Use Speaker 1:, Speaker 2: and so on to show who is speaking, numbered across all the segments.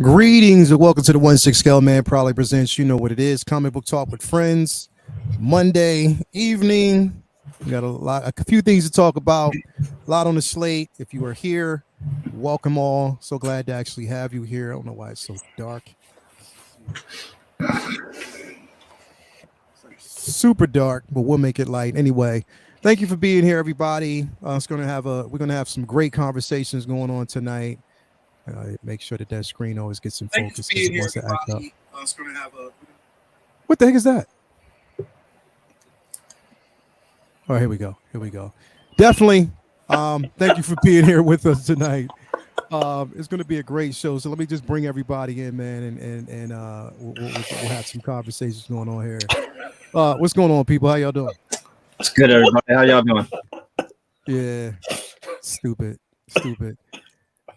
Speaker 1: Greetings and welcome to the 1/6 Scale Man. Probably presents, you know what it is, comic book talk with friends. Monday evening, we got a few things to talk about. A lot on the slate. If you are here, welcome all. So glad to actually have you here. I don't know why it's so dark. Super dark, but we'll make it light anyway. Thank you for being here, everybody. We're gonna have some great conversations going on tonight. Make sure that screen always gets in focus because it wants to act up. What the heck is that? All right, here we go. Definitely. Thank you for being here with us tonight. It's going to be a great show. So let me just bring everybody in, man, and we'll have some conversations going on here. What's going on, people? How y'all doing?
Speaker 2: It's good, everybody. How y'all doing?
Speaker 1: Yeah, stupid.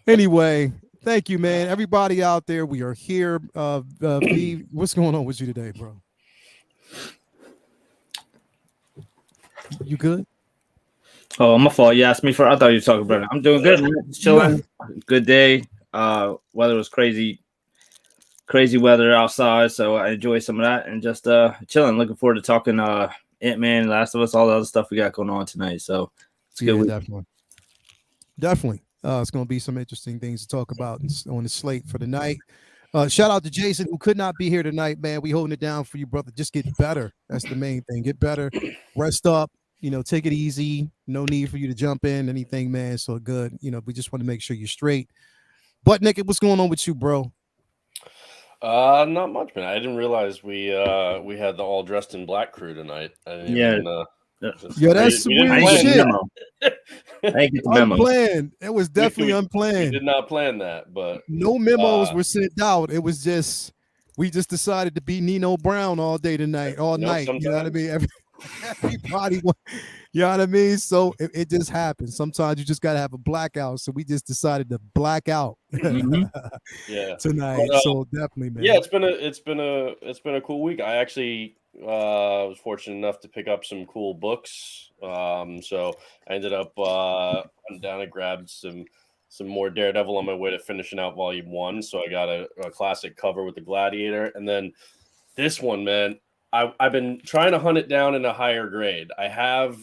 Speaker 1: Anyway, thank you, man. Everybody out there, we are here. V, what's going on with you today, bro? You good?
Speaker 2: Oh, my fault. You asked me for. I thought you were talking about it. I'm doing good. Just chilling. Good day. Weather was crazy weather outside, so I enjoyed some of that and just chilling. Looking forward to talking Ant-Man, Last of Us, all the other stuff we got going on tonight. So it's good.
Speaker 1: Definitely. It's going to be some interesting things to talk about on the slate for the night. Shout out to Jason, who could not be here tonight, man. We holding it down for you, brother. Just get better. That's the main thing. Get better. Rest up. Take it easy. No need for you to jump in anything, man. So good. We just want to make sure you're straight. But Nick, what's going on with you, bro?
Speaker 3: Not much, man. I didn't realize we had the all dressed in black crew tonight.
Speaker 1: That's some weird shit.
Speaker 2: I didn't get the memo.
Speaker 1: Unplanned. It was definitely unplanned.
Speaker 3: We did not plan that, but
Speaker 1: no memos were sent out. It was just we just decided to be Nino Brown all day tonight, night.
Speaker 3: Sometimes.
Speaker 1: You know what I mean? Everybody, you know what I mean? So it just happens. Sometimes you just gotta have a blackout. So we just decided to black out tonight. But, so definitely, man.
Speaker 3: Yeah, it's been a cool week. I actually was fortunate enough to pick up some cool books. So I ended up went down and grabbed some more Daredevil on my way to finishing out volume 1. So I got a classic cover with the Gladiator, and then this one, man. I've been trying to hunt it down in a higher grade. I have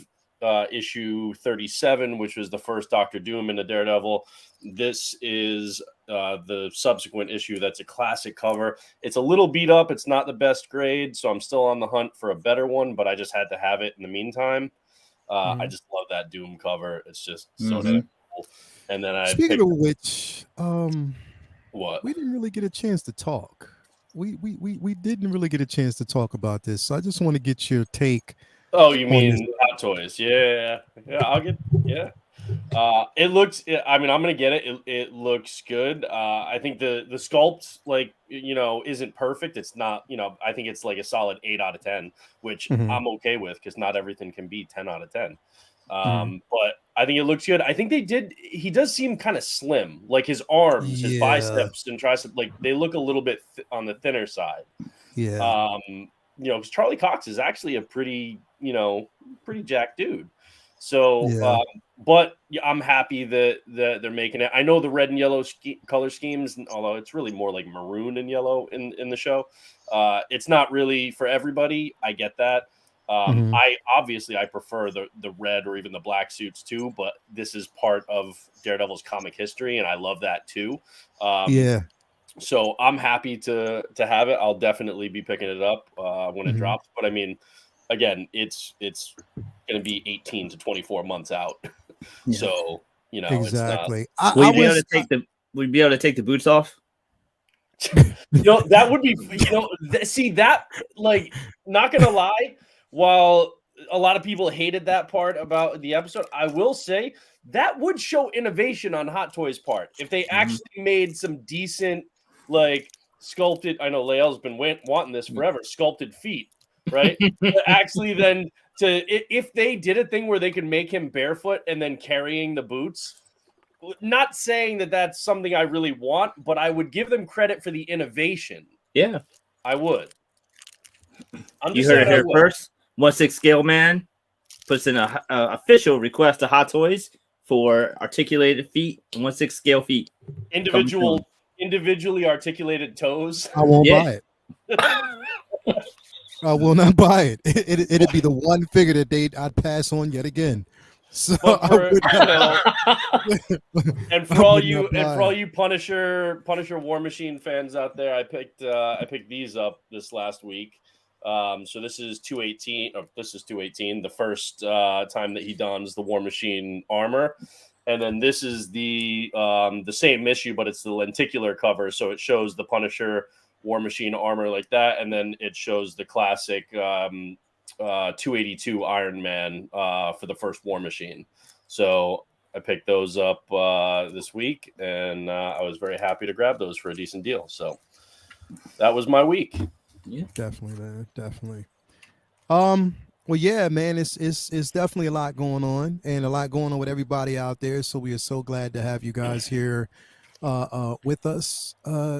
Speaker 3: issue 37, which was the first Doctor Doom in the Daredevil. This is the subsequent issue. That's a classic cover. It's a little beat up. It's not the best grade, so I'm still on the hunt for a better one, but I just had to have it in the meantime. I just love that Doom cover. It's just so damn cool. And then
Speaker 1: speaking of which,
Speaker 3: what?
Speaker 1: We didn't really get a chance to talk. We didn't really get a chance to talk about this, so I just want to get your take.
Speaker 3: Oh, you mean Hot Toys? Yeah, I'll get. Yeah, it looks. I mean, I'm gonna get it. It looks good. I think the sculpt, isn't perfect. It's not. I think it's like a solid 8 out of 10, which I'm okay with because not everything can be 10 out of 10. But I think it looks good. I think he does seem kind of slim, like his arms, his biceps and triceps, like they look a little bit on the thinner side.
Speaker 1: Yeah.
Speaker 3: Because Charlie Cox is actually a pretty jacked dude. So, but I'm happy that they're making it. I know the red and yellow color schemes, although it's really more like maroon and yellow in the show. It's not really for everybody. I get that. I prefer the red or even the black suits too, but this is part of Daredevil's comic history, and I love that too. So I'm happy to have it. I'll definitely be picking it up when it drops. But I mean, again, it's going to be 18 to 24 months out. So
Speaker 1: exactly.
Speaker 3: It's not...
Speaker 2: We'd be able to take the boots off.
Speaker 3: That would be. See that, like, not gonna lie. While a lot of people hated that part about the episode, I will say that would show innovation on Hot Toys' part if they actually made some decent, like, sculpted. I know Lael's been wanting this forever. Sculpted feet, right? But actually, then if they did a thing where they could make him barefoot and then carrying the boots. Not saying that that's something I really want, but I would give them credit for the innovation.
Speaker 2: Yeah,
Speaker 3: I would.
Speaker 2: You heard it here first. 1/6 Scale Man puts in a official request to Hot Toys for articulated feet, 1/6 scale feet.
Speaker 3: Individual individually articulated toes.
Speaker 1: I won't
Speaker 2: Yeah.
Speaker 1: buy it. I will not buy it. It'd be the one figure that I'd pass on yet again. So
Speaker 3: But
Speaker 1: I
Speaker 3: for
Speaker 1: would not,
Speaker 3: and
Speaker 1: I
Speaker 3: for all
Speaker 1: would
Speaker 3: you
Speaker 1: not buy
Speaker 3: Punisher War Machine fans out there, I picked these up this last week. So this is 218. This is 218. The first time that he dons the War Machine armor, and then this is the same issue, but it's the lenticular cover. So it shows the Punisher War Machine armor like that, and then it shows the classic 282 Iron Man for the first War Machine. So I picked those up this week, and I was very happy to grab those for a decent deal. So that was my week.
Speaker 2: Yeah,
Speaker 1: definitely, man, definitely. Well, yeah, man, it's definitely a lot going on, and a lot going on with everybody out there. So we are so glad to have you guys here with us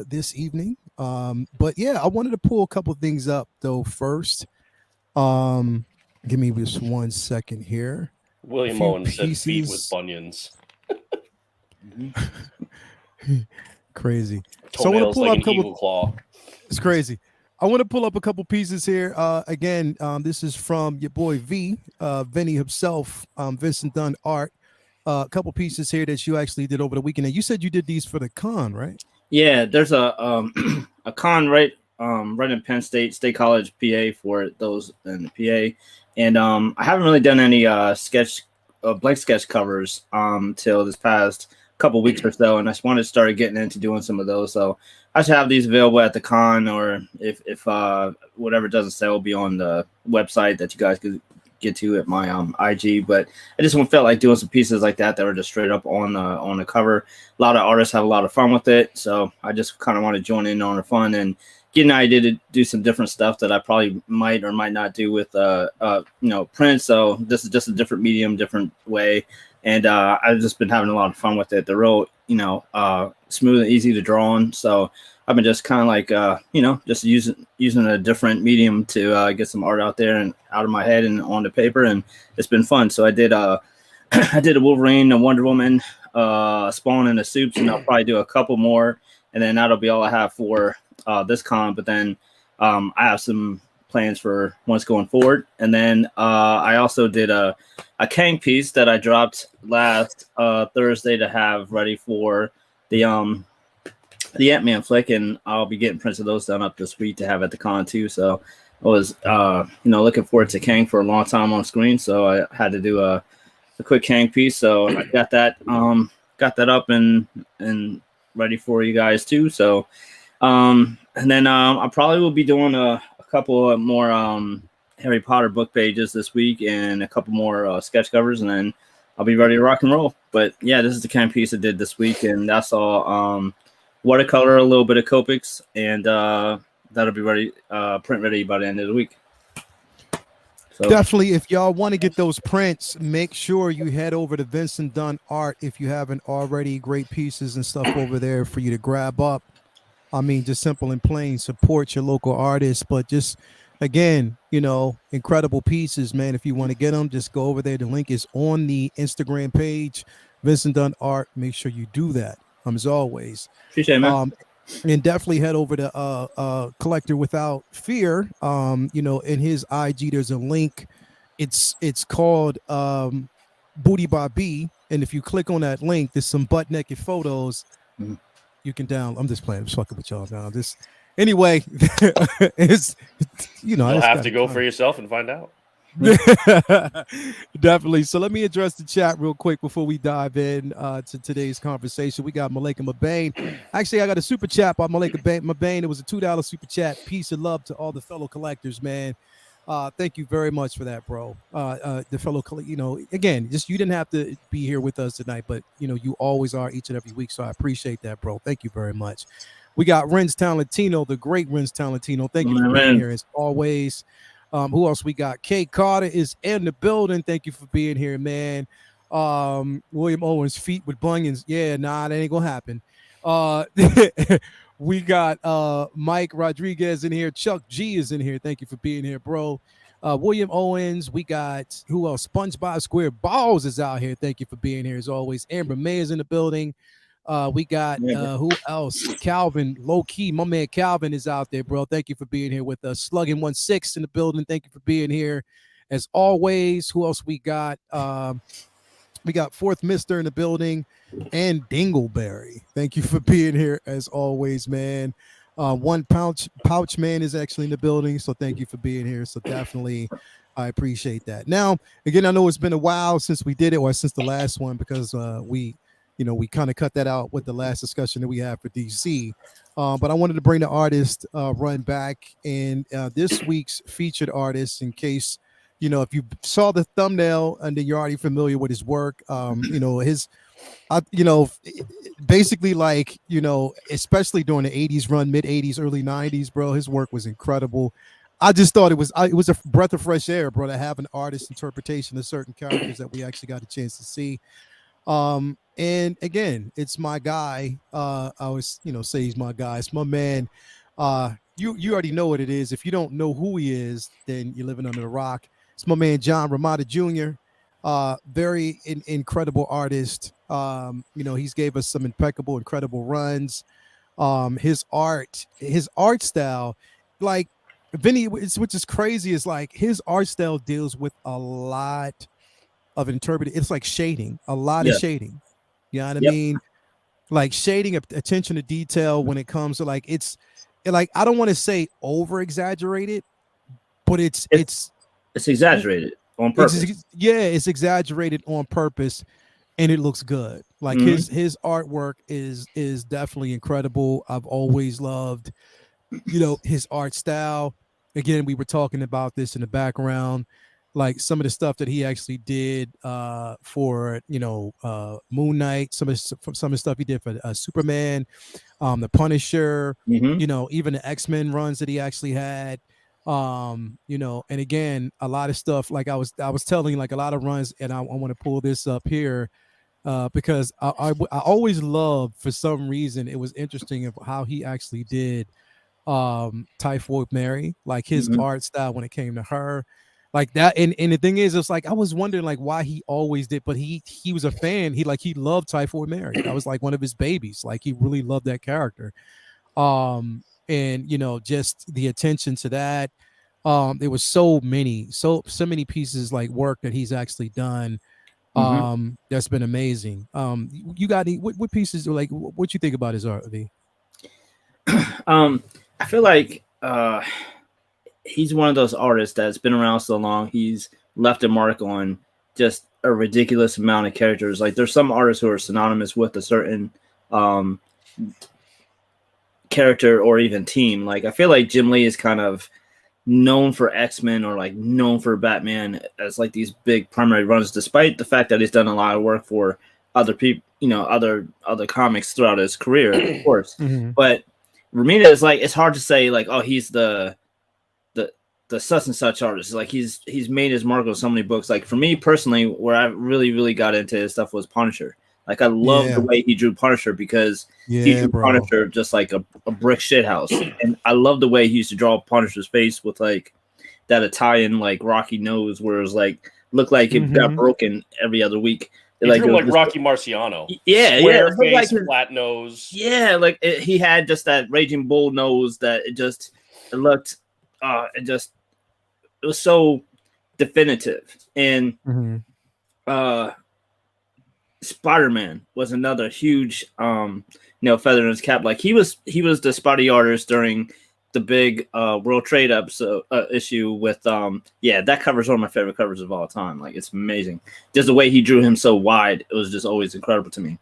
Speaker 1: this evening. But yeah, I wanted to pull a couple things up though first. Give me just 1 second here.
Speaker 3: William Owen said feet with bunions.
Speaker 1: Crazy.
Speaker 3: So I want to pull up a couple. Eagle claw.
Speaker 1: It's crazy. I want to pull up a couple pieces here. Again, this is from your boy Vinny himself, Vincent Dunn Art. A couple pieces here that you actually did over the weekend. And you said you did these for the con, right?
Speaker 2: Yeah, there's a a con right in Penn State College, PA, for those in the PA, and I haven't really done any blank sketch covers till this past couple weeks or so, and I just wanted to start getting into doing some of those. So I should have these available at the con, or if whatever doesn't sell, will be on the website that you guys could get to at my IG. But I just felt like doing some pieces like that were just straight up on the cover. A lot of artists have a lot of fun with it, so I just kind of want to join in on the fun and get an idea to do some different stuff that I probably might or might not do with print. So this is just a different medium, different way, and I've just been having a lot of fun with it. They're real, smooth and easy to draw on. So I've been just kind of like, just using a different medium to get some art out there and out of my head and on the paper, and it's been fun. So I did I did a Wolverine, a Wonder Woman, Spawn, and the Soups, and I'll probably do a couple more, and then that'll be all I have for this con. But then I have some plans for once going forward, and then I also did a Kang piece that I dropped last Thursday to have ready for the Ant-Man flick, and I'll be getting prints of those done up this week to have at the con too. So I was looking forward to Kang for a long time on screen, so I had to do a quick Kang piece. So I got that up and ready for you guys too. So and then I probably will be doing a couple of more Harry Potter book pages this week and a couple more sketch covers, and then I'll be ready to rock and roll. But yeah, this is the Kang piece I did this week, and that's all watercolor, a little bit of Copics, and that'll be ready, print ready by the end of the week. So
Speaker 1: definitely, if y'all want to get those prints, make sure you head over to Vincent Dunn Art if you haven't already. Great pieces and stuff over there for you to grab up. I mean, just simple and plain, support your local artists, but just, again, incredible pieces, man. If you want to get them, just go over there. The link is on the Instagram page, Vincent Dunn Art. Make sure you do that. As always.
Speaker 2: Appreciate it, man.
Speaker 1: And definitely head over to Collector Without Fear. In his IG, there's a link. It's called Booty by B. And if you click on that link, there's some butt naked photos. Mm-hmm. You can download. I'm just playing. I'm just fucking with y'all now. Anyway,
Speaker 3: you'll have to go for yourself and find out.
Speaker 1: Definitely. So let me address the chat real quick before we dive in to today's conversation. We got Malika Mabane. Actually, I got a super chat by Malika Mabane. It was a $2 super chat. Peace and love to all the fellow collectors, man. Thank you very much for that, bro. The fellow, again, just you didn't have to be here with us tonight, but you always are each and every week. So I appreciate that, bro. Thank you very much. We got Renz Talentino, the great Renz Talentino. Thank you for being here as always. Who else we got? Kate Carter is in the building. Thank you for being here, man. William Owens, feet with bunions. Yeah, nah, that ain't gonna happen. We got Mike Rodriguez in here. Chuck G is in here. Thank you for being here, bro. William Owens. We got who else? SpongeBob Square Balls is out here. Thank you for being here as always. Amber May is in the building. We got who else? Calvin, low key. My man Calvin is out there, bro. Thank you for being here with us. Slugging 16 in the building. Thank you for being here. As always, who else we got? We got Fourth Mister in the building and Dingleberry. Thank you for being here as always, man. One pouch man is actually in the building, so thank you for being here. So definitely, I appreciate that. Now, again, I know it's been a while since we did it, or since the last one, because we kind of cut that out with the last discussion that we had for DC. But I wanted to bring the artist run back, and this week's featured artist, in case if you saw the thumbnail and then you're already familiar with his work, basically, like, especially during the 80s run, mid 80s, early 90s, bro, his work was incredible. I just thought it was a breath of fresh air, bro, to have an artist's interpretation of certain characters that we actually got a chance to see. And again, it's my guy. I always, say he's my guy. It's my man. You already know what it is. If you don't know who he is, then you're living under the rock. It's my man John Romita Jr. Very incredible artist. He's gave us some impeccable, incredible runs. His art style, like Vinny, which is crazy, is like his art style deals with a lot of interpreting. It's like shading, a lot of shading. You know what I mean? Like shading, attention to detail when it comes to like I don't want to say over exaggerated, but it's
Speaker 2: exaggerated on purpose.
Speaker 1: It's exaggerated on purpose, and it looks good. Like his artwork is definitely incredible. I've always loved, his art style. Again, we were talking about this in the background, like some of the stuff that he actually did for Moon Knight, some of the stuff he did for Superman, the Punisher, even the X-Men runs that he actually had. And again, a lot of stuff, like I was telling, like a lot of runs, and I want to pull this up here because I always loved, for some reason, it was interesting of how he actually did Typhoid Mary, like his art style when it came to her, like that. And the thing is, it's like I was wondering like why he always did, but he was a fan. He loved Typhoid Mary. That was like one of his babies. Like he really loved that character. And just the attention to that. There was so many pieces like work that he's actually done. That's been amazing. You got any what pieces, like what you think about his art, V?
Speaker 2: I feel like he's one of those artists that's been around so long. He's left a mark on just a ridiculous amount of characters. Like there's some artists who are synonymous with a certain character or even team. Like I feel like Jim Lee is kind of known for X-Men or like known for Batman as like these big primary runs, despite the fact that he's done a lot of work for other people, other comics throughout his career, of course. But Romita is like, it's hard to say like, oh, he's the such and such artist. Like he's made his mark on so many books. Like for me personally, where I really, really got into his stuff was Punisher. Like I love the way he drew Punisher because he drew Punisher just like a brick shit house. And I love the way he used to draw Punisher's face with like that Italian like rocky nose, where it was like looked like it got broken every other week.
Speaker 3: He drew like Rocky Marciano.
Speaker 2: Square
Speaker 3: face, like flat nose.
Speaker 2: Yeah, like he had just that raging bull nose that it looked it was so definitive. And Spider-Man was another huge feather in his cap. Like he was the Spidey artist during the big World Trade issue with that cover's one of my favorite covers of all time. Like it's amazing. Just the way he drew him so wide, it was just always incredible to me.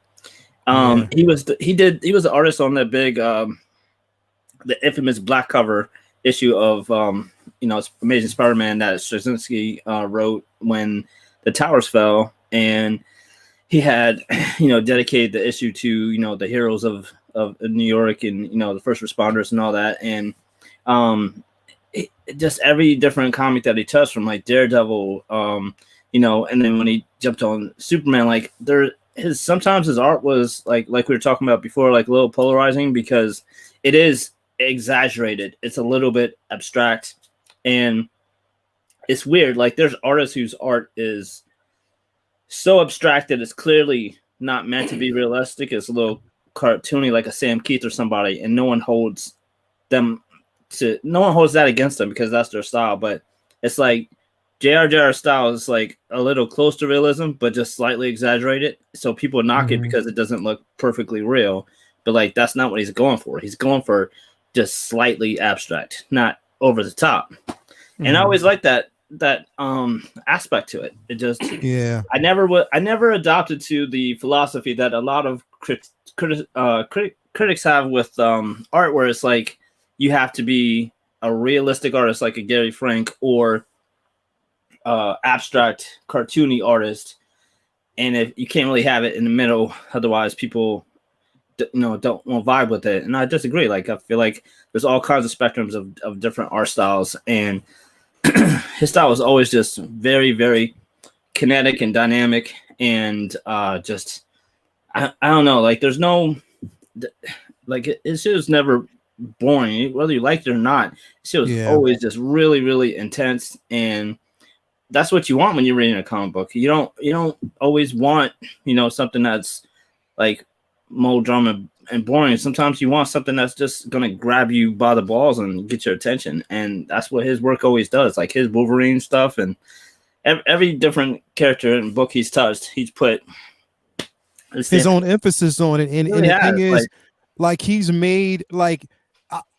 Speaker 2: He was the artist on that big the infamous black cover issue of Amazing Spider-Man that Straczynski wrote when the towers fell, and he had dedicated the issue to the heroes of New York and the first responders and all that. And just every different comic that he touched, from like Daredevil, and then when he jumped on Superman, like sometimes his art was like we were talking about before, like a little polarizing because it is exaggerated. It's a little bit abstract, and it's weird. Like there's artists whose art is so abstract that it's clearly not meant to be realistic. It's a little cartoony like a Sam Keith or somebody, and no one holds that against them because that's their style. But it's like JRJR style is like a little close to realism, but just slightly exaggerated. So people knock it because it doesn't look perfectly real. But like that's not what he's going for. He's going for just slightly abstract, not over the top. And I always like that aspect to it. It just I never adopted to the philosophy that a lot of critics have with art, where it's like you have to be a realistic artist like a Gary Frank or abstract cartoony artist, and if you can't really have it in the middle, otherwise people don't want to vibe with it. And I disagree. Like I feel like there's all kinds of spectrums of different art styles, and his style was always just very, very kinetic and dynamic, and just I don't know, like there's no like it's just never boring, whether you like it or not. It was always just really, really intense, and that's what you want when you're reading a comic book. You don't always want something that's like melodrama and boring. Sometimes you want something that's just gonna grab you by the balls and get your attention, and that's what his work always does. Like his Wolverine stuff and every different character and book he's touched, he's put
Speaker 1: his own emphasis on it. And the thing is, like he's made like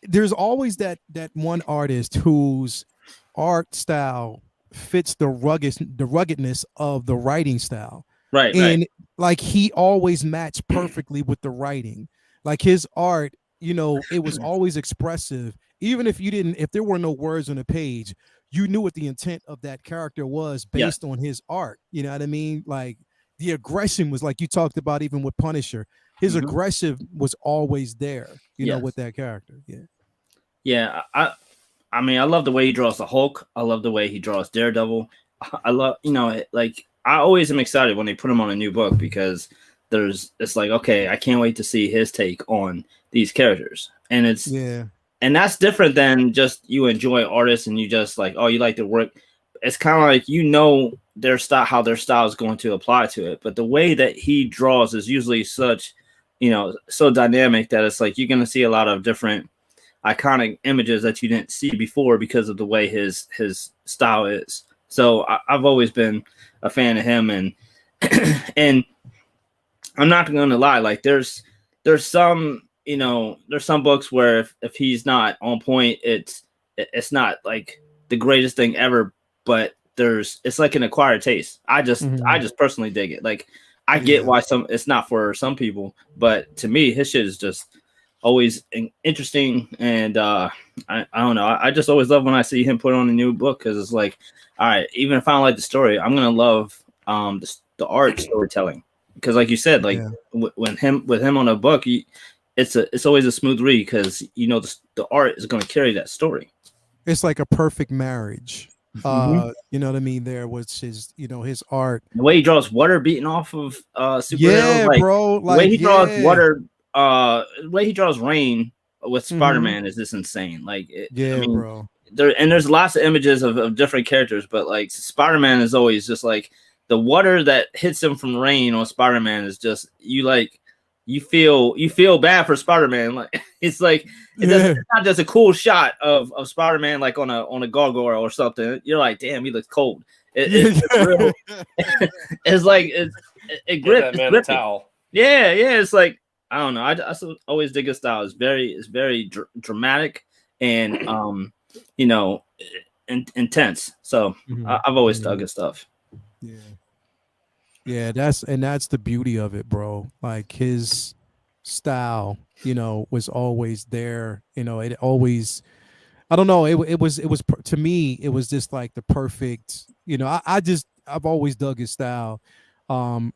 Speaker 1: there's always that one artist whose art style fits the ruggedness of the writing style.
Speaker 2: Right.
Speaker 1: Like he always matched perfectly with the writing. Like his art, it was always expressive. Even if there were no words on the page, you knew what the intent of that character was based on his art. You know what I mean? Like the aggression was like you talked about, even with Punisher. His aggressive was always there, with that character.
Speaker 2: Yeah. I mean, I love the way he draws the Hulk. I love the way he draws Daredevil. I love, like I always am excited when they put him on a new book because it's like, okay, I can't wait to see his take on these characters. And and that's different than just you enjoy artists and you just like, oh, you like their work. It's kind of like, their style, how their style is going to apply to it. But the way that he draws is usually such, so dynamic that it's like, you're going to see a lot of different iconic images that you didn't see before because of the way his style is. So I've always been a fan of him, and and I'm not going to lie, like there's some there's some books where if he's not on point, it's not like the greatest thing ever, but it's like an acquired taste. I just personally dig it. Like I get why it's not for some people, but to me his shit is just always interesting, and I don't know. I just always love when I see him put on a new book because it's like, all right, even if I don't like the story, I'm gonna love the art storytelling because, like you said, like with him on a book, it's always a smooth read because the art is gonna carry that story.
Speaker 1: It's like a perfect marriage. You know what I mean? There was his art,
Speaker 2: the way he draws water beating off of superheroes,
Speaker 1: bro. Like
Speaker 2: the way he draws water. The way he draws rain with Spider-Man is just insane. Like,
Speaker 1: bro.
Speaker 2: There's lots of images of different characters, but like Spider-Man is always just like the water that hits him from rain on Spider-Man is just you feel bad for Spider-Man. Like it's like it's not just a cool shot of Spider-Man like on a gargoyle or something. You're like, damn, he looks cold. It's real. It's like it grips.
Speaker 3: That man a towel.
Speaker 2: Yeah, it's like. I don't know. I always dig his style. It's very dramatic and intense. So I've always dug his stuff.
Speaker 1: Yeah. That's the beauty of it, bro. Like his style, was always there. It always. I don't know. It was to me. It was just like the perfect. I've always dug his style.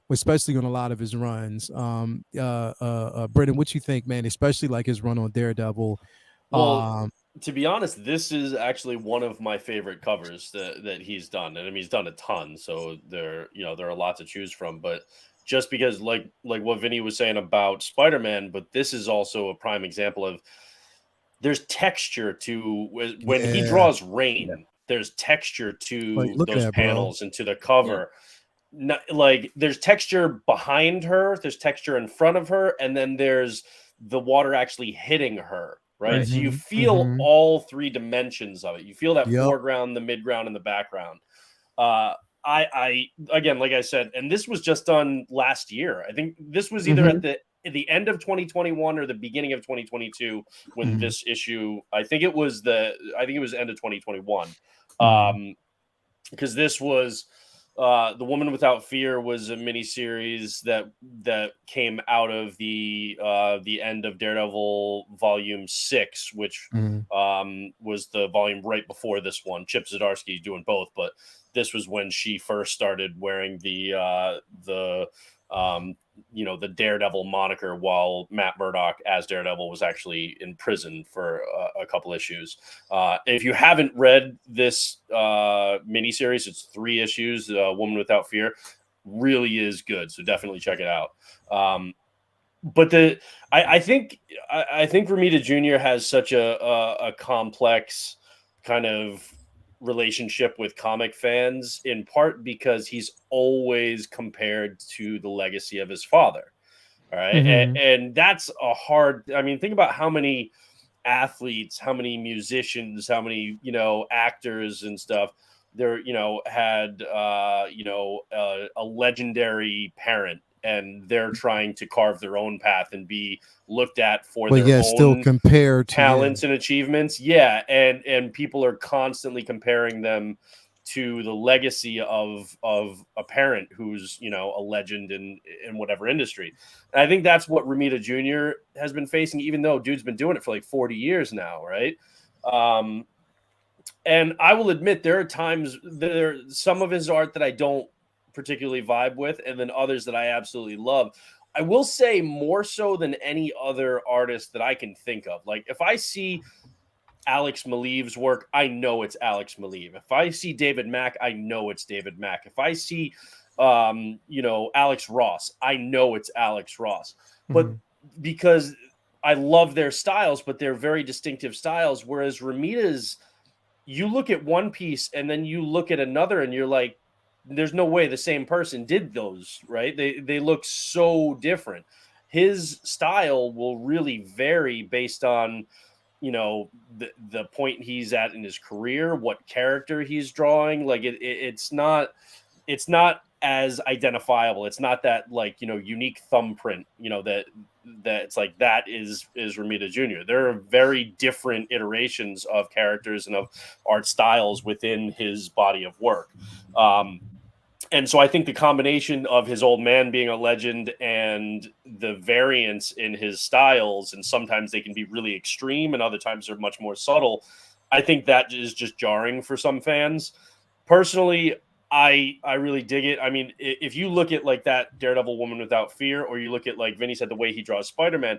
Speaker 1: Especially on a lot of his runs. Brendan, what you think, man? Especially like his run on Daredevil.
Speaker 3: Well, to be honest, this is actually one of my favorite covers that he's done, and I mean he's done a ton. So there are a lot to choose from. But just because, like what Vinny was saying about Spider-Man, but this is also a prime example of there's texture to when he draws rain. There's texture to those panels and to the cover. like there's texture behind her, there's texture in front of her, and then there's the water actually hitting her, right? So you feel all three dimensions of it. You feel that
Speaker 1: Yep.
Speaker 3: foreground, the midground, and the background. I again, like I said, and this was just done last year. I think this was either at the end of 2021 or the beginning of 2022 when this issue. I think it was end of 2021. Because this was The Woman Without Fear was a miniseries that came out of the end of Daredevil Volume 6, which was the volume right before this one. Chip Zdarsky doing both, but this was when she first started wearing the Daredevil moniker, while Matt Murdock as Daredevil was actually in prison for a couple issues. If you haven't read this miniseries, it's 3 issues. Woman Without Fear really is good, so definitely check it out. But I think Romita Jr. has such a complex kind of relationship with comic fans, in part because he's always compared to the legacy of his father. All right. And that's a hard, I mean, think about how many athletes, how many musicians, how many, actors and stuff there, had, a legendary parent, and they're trying to carve their own path and be looked at for their own
Speaker 1: still compared to
Speaker 3: talents and achievements. Yeah. And people are constantly comparing them to the legacy of a parent who's, a legend in whatever industry. And I think that's what Romita Jr. has been facing, even though dude's been doing it for like 40 years now. Right. And I will admit there are times some of his art that I don't particularly vibe with, and then others that I absolutely love. I will say more so than any other artist that I can think of. Like if I see Alex Malieve's work, I know it's Alex Malieve. If I see David Mack, I know it's David Mack. If I see, Alex Ross, I know it's Alex Ross. But because I love their styles, but they're very distinctive styles. Whereas Romita's, you look at one piece and then you look at another and you're like, there's no way the same person did those, right? They look so different. His style will really vary based on, the point he's at in his career, what character he's drawing. Like it's not as identifiable. It's not that unique thumbprint, that it's like that is Romita Jr. There are very different iterations of characters and of art styles within his body of work. And so I think the combination of his old man being a legend and the variance in his styles, and sometimes they can be really extreme and other times they're much more subtle, I think that is just jarring for some fans. Personally, I really dig it. I mean, if you look at like that Daredevil Woman Without Fear, or you look at, like Vinny said, the way he draws Spider-Man,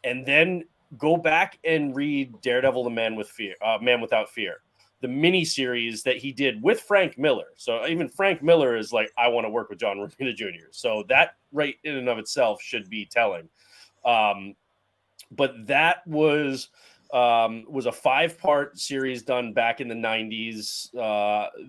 Speaker 3: and then go back and read Daredevil the Man Without Fear, the mini series that he did with Frank Miller. So even Frank Miller is like, I want to work with John Romita Jr. So that right in and of itself should be telling. But that was a 5-part series done back in the 90s.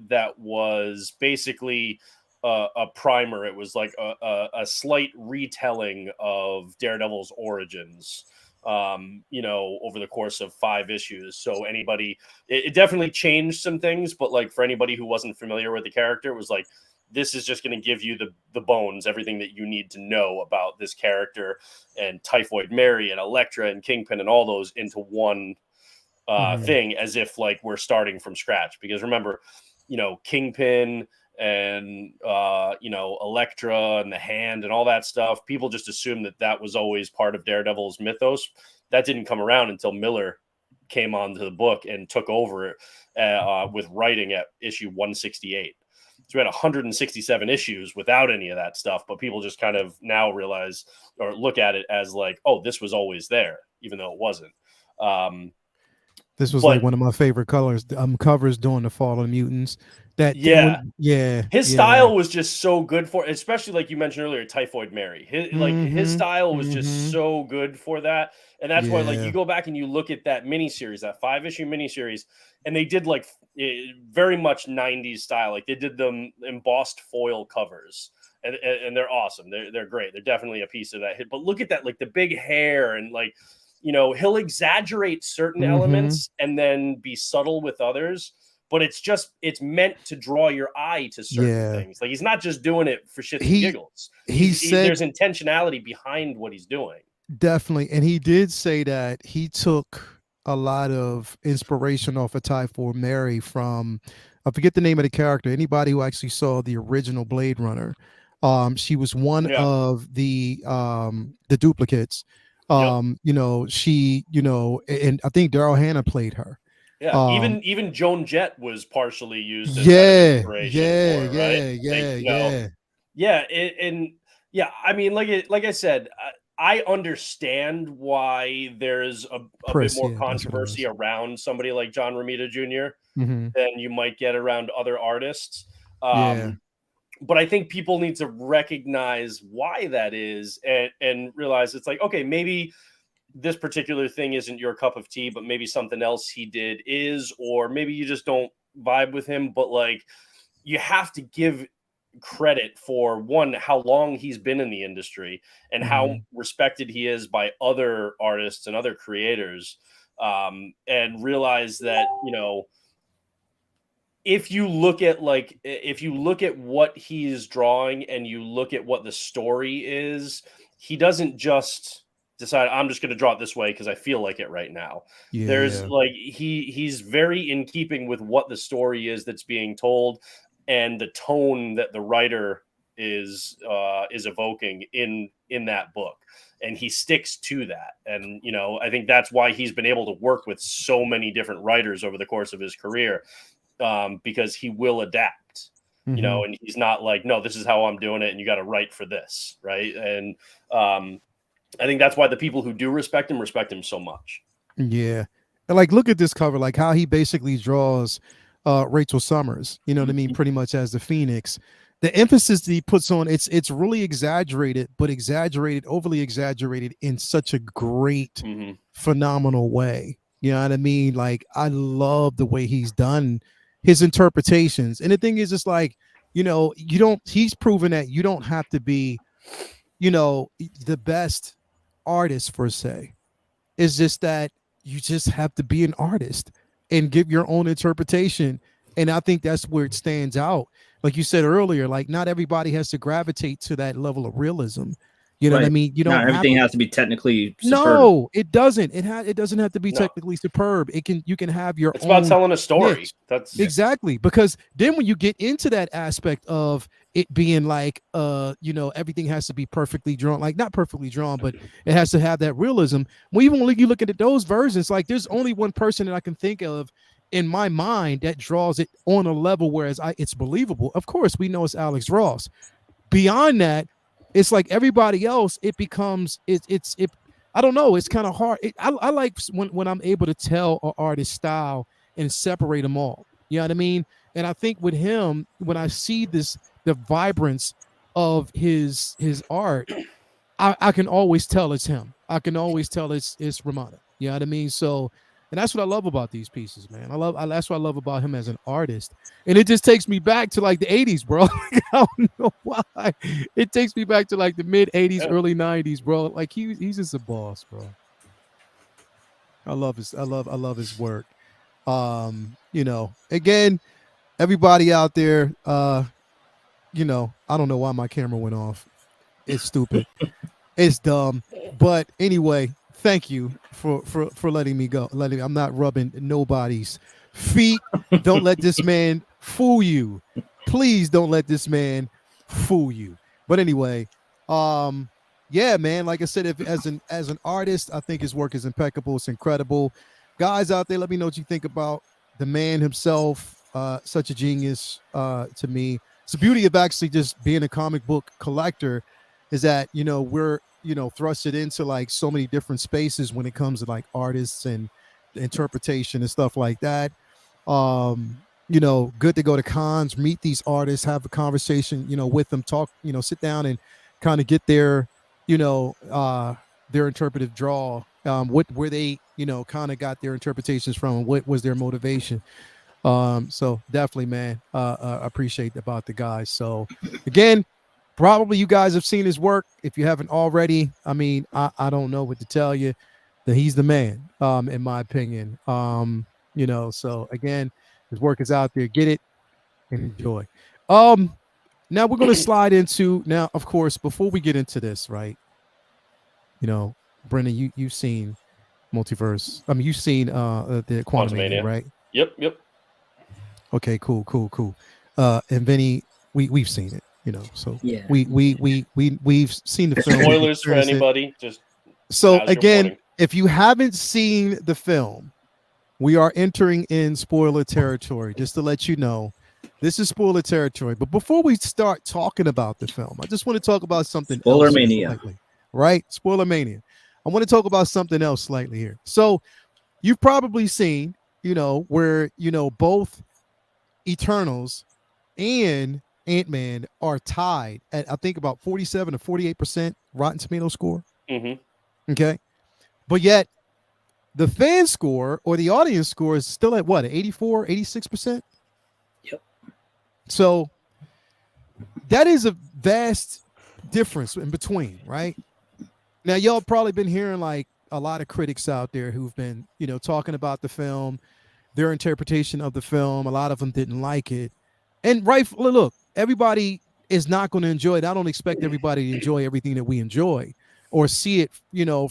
Speaker 3: That was basically a primer. It was like a slight retelling of Daredevil's origins, over the course of 5 issues. So it definitely changed some things, but like for anybody who wasn't familiar with the character, it was like, this is just going to give you the bones, everything that you need to know about this character, and Typhoid Mary and Elektra and Kingpin and all those into one thing, as if like we're starting from scratch. Because remember, Kingpin and Elektra and the Hand and all that stuff, people just assumed that was always part of Daredevil's mythos. That didn't come around until Miller came onto the book and took over with writing at issue 168. So we had 167 issues without any of that stuff, but people just kind of now realize or look at it as like, oh, this was always there, even though it wasn't.
Speaker 1: This was like one of my favorite covers during the Fall of Mutants. His
Speaker 3: style was just so good for, especially like you mentioned earlier, Typhoid Mary. His style was just so good for that, and that's why like you go back and you look at that miniseries, that 5-issue miniseries, and they did like very much 90s style. Like they did them embossed foil covers. And they're awesome. They're great. They're definitely a piece of that hit. But look at that, like the big hair and like, he'll exaggerate certain elements and then be subtle with others. But it's meant to draw your eye to certain things. Like he's not just doing it for shits and giggles. There's intentionality behind what he's doing.
Speaker 1: Definitely. And he did say that he took a lot of inspiration off of Typhoon Mary from, I forget the name of the character. Anybody who actually saw the original Blade Runner, she was one of the duplicates. She, and I think Daryl Hannah played her.
Speaker 3: Yeah, even Joan Jett was partially used as inspiration for it, right? I mean, like I said, I understand why there's a bit more controversy around somebody like John Romita Jr. Than you might get around other artists. But I think people need to recognize why that is and realize it's like, okay, maybe this particular thing isn't your cup of tea, but maybe something else he did is, or maybe you just don't vibe with him. But like, you have to give credit for one, how long he's been in the industry and how respected he is by other artists and other creators, and realize that, if you look at what he's drawing and you look at what the story is, he doesn't just decide, I'm just going to draw it this way because I feel like it right now. There's like, he's very in keeping with what the story is that's being told and the tone that the writer is evoking in that book. And he sticks to that. And, I think that's why he's been able to work with so many different writers over the course of his career. Because he will adapt, and he's not like, no, this is how I'm doing it, and you got to write for this, right? And I think that's why the people who do respect him so much. Yeah,
Speaker 1: and like, look at this cover, like how he basically draws Rachel Summers. You know what I mean? Pretty much as the Phoenix. The emphasis that he puts on it's really exaggerated, but overly exaggerated in such a great, phenomenal way. You know what I mean? Like, I love the way he's done his interpretations. And the thing is, it's like, he's proven that you don't have to be, the best artist per se. It's just that you just have to be an artist and give your own interpretation. And I think that's where it stands out. Like you said earlier, like not everybody has to gravitate to that level of realism. You know what I mean? You don't.
Speaker 2: Not everything has to be technically superb.
Speaker 1: No, it doesn't. It doesn't have to be technically superb. You can have your.
Speaker 3: It's about telling a story.
Speaker 1: Niche. That's exactly, because then when you get into that aspect of it being like, everything has to be perfectly drawn, like not perfectly drawn, but it has to have that realism. Well, even when you look at those versions, like there's only one person that I can think of in my mind that draws it on a level whereas it's believable. Of course, we know it's Alex Ross. Beyond that, it's like everybody else, it becomes I don't know, it's kind of hard. I like when I'm able to tell an artist's style and separate them all. You know what I mean? And I think with him, when I see the vibrance of his art, I can always tell it's him. I can always tell it's Romita. You know what I mean? So, and that's what I love about these pieces, man. That's what I love about him as an artist. And it just takes me back to like the 80s, bro. Like, I don't know why. It takes me back to like the mid 80s, early 90s, bro. Like he's just a boss, bro. I love his work. Again, everybody out there, I don't know why my camera went off. It's stupid. It's dumb. But anyway, thank you for letting me go. I'm not rubbing nobody's feet. Don't let this man fool you. Please don't let this man fool you. But anyway, man, like I said, if as an artist, I think his work is impeccable. It's incredible. Guys out there, let me know what you think about the man himself. Such a genius to me. It's the beauty of actually just being a comic book collector is that, we're thrusted into like so many different spaces when it comes to like artists and interpretation and stuff like that. Good to go to cons, meet these artists, have a conversation, with them, talk, sit down and kind of get their interpretive draw where they, kind of got their interpretations from, and what was their motivation. So definitely, man, appreciate about the guys. So again, probably you guys have seen his work. If you haven't already, I mean, I don't know what to tell you. That he's the man, in my opinion. So again, his work is out there. Get it and enjoy. Now we're going to slide into, now, of course, before we get into this, right? Brendan, you've seen Multiverse. I mean, you've seen the Quantumania, right?
Speaker 3: Yep.
Speaker 1: Okay, cool. And Vinny, we've seen it, so
Speaker 4: Yeah.
Speaker 1: we've seen the film.
Speaker 3: Spoilers for anybody. Just
Speaker 1: so again, if you haven't seen the film, we are entering in spoiler territory. Just to let you know, this is spoiler territory. But before we start talking about the film, I just want to talk about something else slightly, right? Spoiler mania. I want to talk about something else slightly here. So you've probably seen, where both Eternals and Ant-Man are tied at, I think, about 47 to 48% Rotten Tomato score.
Speaker 3: Mm-hmm.
Speaker 1: Okay. But yet the fan score or the audience score is still at what, 84, 86%?
Speaker 4: Yep.
Speaker 1: So that is a vast difference in between, right? Now, y'all probably been hearing like a lot of critics out there who've been, talking about the film, their interpretation of the film. A lot of them didn't like it. And rightfully, look, everybody is not going to enjoy it. I don't expect everybody to enjoy everything that we enjoy or see it,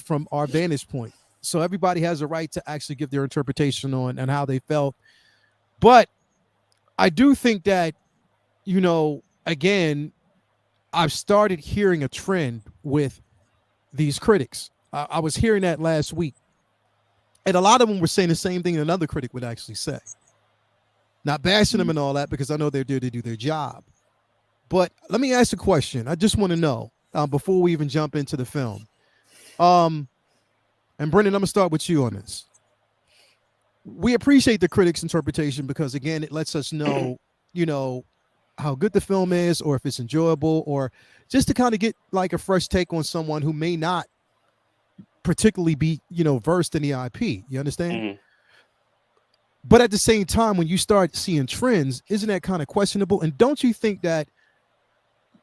Speaker 1: from our vantage point. So everybody has a right to actually give their interpretation on and how they felt. But I do think that, again, I've started hearing a trend with these critics. I was hearing that last week. And a lot of them were saying the same thing another critic would actually say. Not bashing them and all that, because I know they're there to do their job. But let me ask a question. I just want to know, before we even jump into the film. And Brendan, I'm going to start with you on this. We appreciate the critics' interpretation because, again, it lets us know, how good the film is, or if it's enjoyable, or just to kind of get like a fresh take on someone who may not particularly be, versed in the IP. You understand?
Speaker 3: Mm-hmm.
Speaker 1: But at the same time, when you start seeing trends, isn't that kind of questionable? And don't you think that,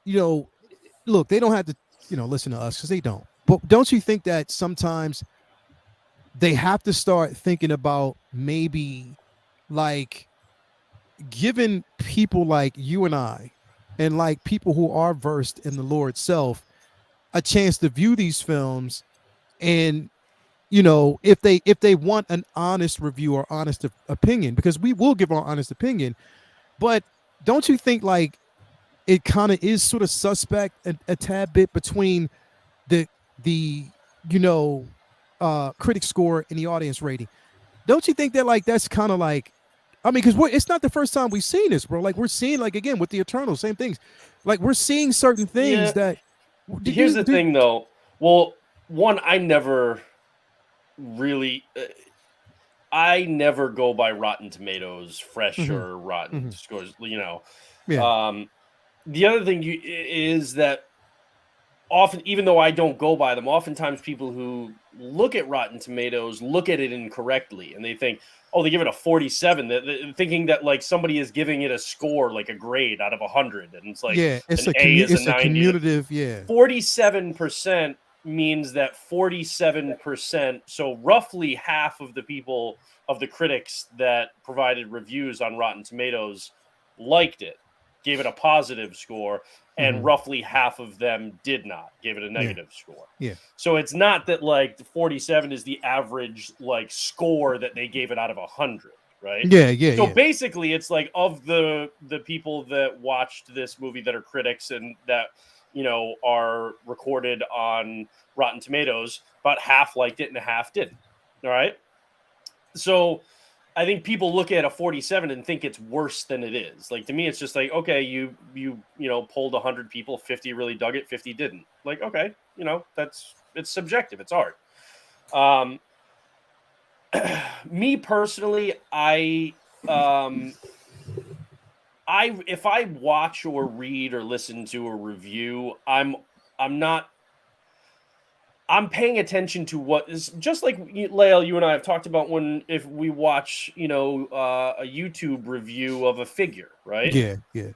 Speaker 1: look, they don't have to, listen to us because they don't. But don't you think that sometimes they have to start thinking about maybe like giving people like you and I and like people who are versed in the lore itself a chance to view these films, and if they want an honest review or honest opinion, because we will give our honest opinion. But don't you think like it kind of is sort of suspect a tad bit between the critic score and the audience rating? Don't you think that like that's kind of like, I mean, because it's not the first time we've seen this, bro. Like we're seeing, like, again with the Eternals, same things. Like we're seeing certain things that.
Speaker 3: Here's the thing, though. Well, one, I never really, I never go by Rotten Tomatoes, fresh or rotten scores.
Speaker 1: Yeah.
Speaker 3: The other thing is that often, even though I don't go by them, oftentimes people who look at Rotten Tomatoes look at it incorrectly, and they think, oh, they give it a 47, thinking that like somebody is giving it a score, like a grade out of 100, and it's like,
Speaker 1: yeah, it's
Speaker 3: an
Speaker 1: a
Speaker 3: A is a 90.
Speaker 1: Commutative, yeah.
Speaker 3: 47% means that 47%, so roughly half of the people, of the critics that provided reviews on Rotten Tomatoes liked it, gave it a positive score, and roughly half of them did not, gave it a negative score.
Speaker 1: Yeah.
Speaker 3: So it's not that like 47 is the average like score that they gave it out of 100, right?
Speaker 1: Yeah.
Speaker 3: So basically, it's like of the people that watched this movie that are critics and that are recorded on Rotten Tomatoes, about half liked it and half didn't. All right. So I think people look at a 47 and think it's worse than it is. Like, to me, it's just like, okay, you polled 100 people, 50 really dug it, 50 didn't. Like, okay, it's subjective, it's art. Me personally, if I watch or read or listen to a review, I'm not I'm paying attention to what is just like Lael, you and I have talked about if we watch, a YouTube review of a figure, right?
Speaker 1: Yeah, yeah.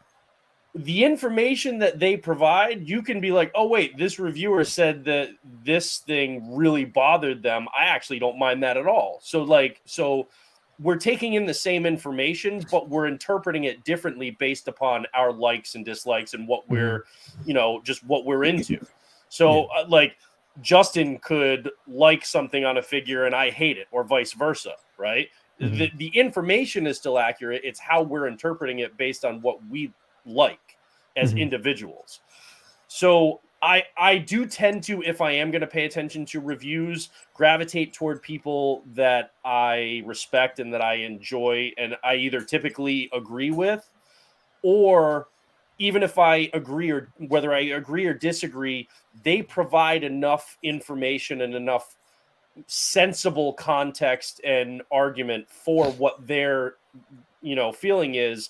Speaker 3: The information that they provide, you can be like, oh, wait, this reviewer said that this thing really bothered them. I actually don't mind that at all. So we're taking in the same information, but we're interpreting it differently based upon our likes and dislikes and what we're, just what we're into. So Justin could like something on a figure and I hate it, or vice versa, right? The information is still accurate. It's how we're interpreting it based on what we like as individuals. So I do tend to, if I am going to pay attention to reviews, gravitate toward people that I respect and that I enjoy and I either typically agree with, or even if I agree, or whether I agree or disagree, they provide enough information and enough sensible context and argument for what their feeling is,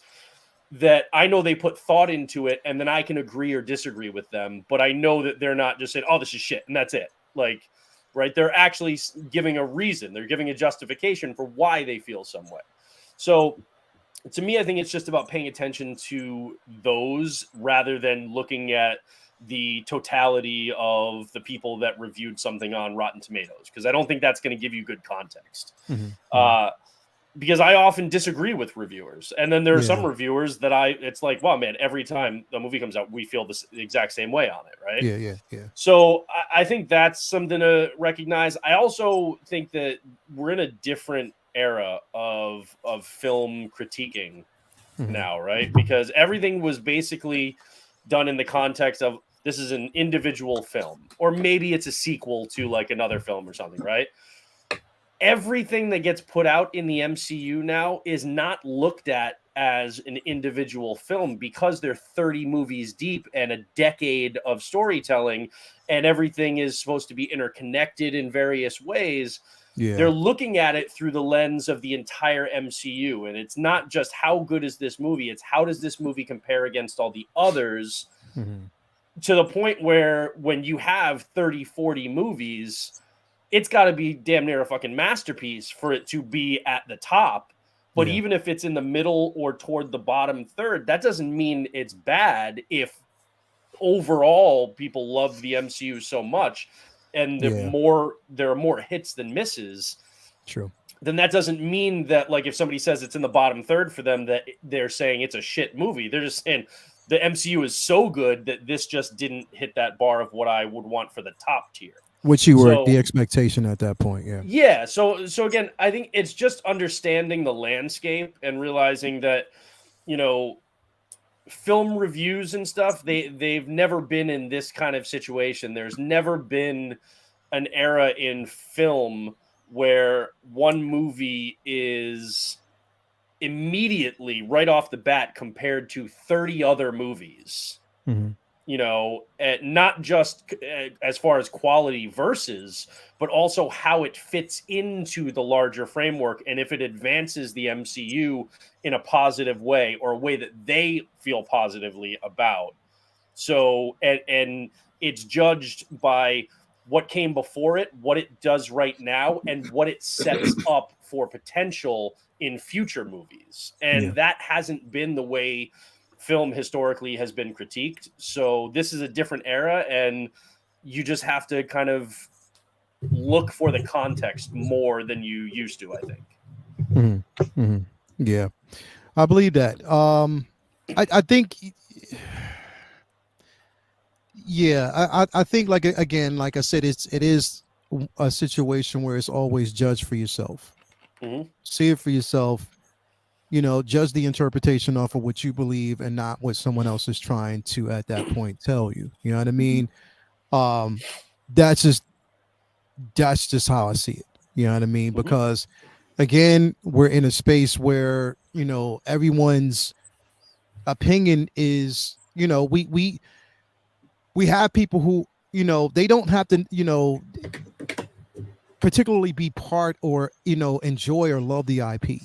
Speaker 3: that I know they put thought into it, and then I can agree or disagree with them. But I know that they're not just saying, oh, this is shit, and that's it. Like, right? They're actually giving a reason. They're giving a justification for why they feel some way. So to me, I think it's just about paying attention to those rather than looking at the totality of the people that reviewed something on Rotten Tomatoes, because I don't think that's going to give you good context. Because I often disagree with reviewers. And then there are some reviewers that it's like, wow, man, every time the movie comes out, we feel the exact same way on it, right?
Speaker 1: Yeah.
Speaker 3: So I think that's something to recognize. I also think that we're in a different era of film critiquing now, right? Because everything was basically done in the context of this is an individual film, or maybe it's a sequel to like another film or something, right? Everything that gets put out in the MCU now is not looked at as an individual film because they're 30 movies deep and a decade of storytelling, and everything is supposed to be interconnected in various ways. They're looking at it through the lens of the entire MCU, and it's not just how good is this movie, it's how does this movie compare against all the others, to the point where when you have 30, 40 movies, it's got to be damn near a fucking masterpiece for it to be at the top. But even if it's in the middle or toward the bottom third, that doesn't mean it's bad if overall people love the MCU so much and there are more hits than misses.
Speaker 1: True.
Speaker 3: Then that doesn't mean that, like, if somebody says it's in the bottom third for them, that they're saying it's a shit movie. They're just saying the MCU is so good that this just didn't hit that bar of what I would want for the top tier.
Speaker 1: Which you were the expectation at that point,
Speaker 3: Yeah. So again, I think it's just understanding the landscape and realizing that, film reviews and stuff, they've never been in this kind of situation. There's never been an era in film where one movie is immediately right off the bat compared to 30 other movies. Not just as far as quality versus, but also how it fits into the larger framework and if it advances the MCU in a positive way or a way that they feel positively about. So, and it's judged by what came before it, what it does right now, and what it sets up for potential in future movies. And that hasn't been the way film historically has been critiqued. So this is a different era, and you just have to kind of look for the context more than you used to, I think.
Speaker 1: Yeah, I believe that. I think, I think, like, again, like I said, it is a situation where it's always judge for yourself. See it for yourself. Judge the interpretation off of what you believe and not what someone else is trying to at that point tell you. You know what I mean? That's just how I see it. You know what I mean? Because again, we're in a space where, everyone's opinion is, we have people who, they don't have to, particularly be part or, enjoy or love the IP.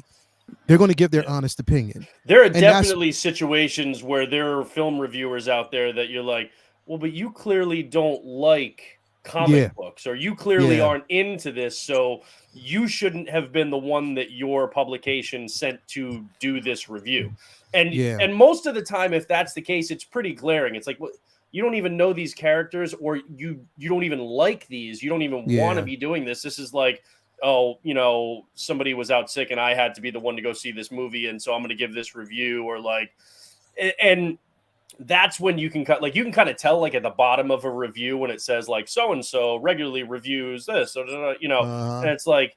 Speaker 1: They're going to give their honest opinion.
Speaker 3: There are definitely situations where there are film reviewers out there that you're like, well, but you clearly don't like comic books, or you clearly
Speaker 1: Yeah.
Speaker 3: aren't into this, so you shouldn't have been the one that your publication sent to do this review. And most of the time, if that's the case, it's pretty glaring. It's like, well, you don't even know these characters, or you don't even like these. You don't even want to be doing this. This is like, oh, you know, somebody was out sick and I had to be the one to go see this movie, and so I'm going to give this review, or like, and that's when you can cut, like, you can kind of tell, like, at the bottom of a review when it says like so and so regularly reviews this, or, you know, and it's like,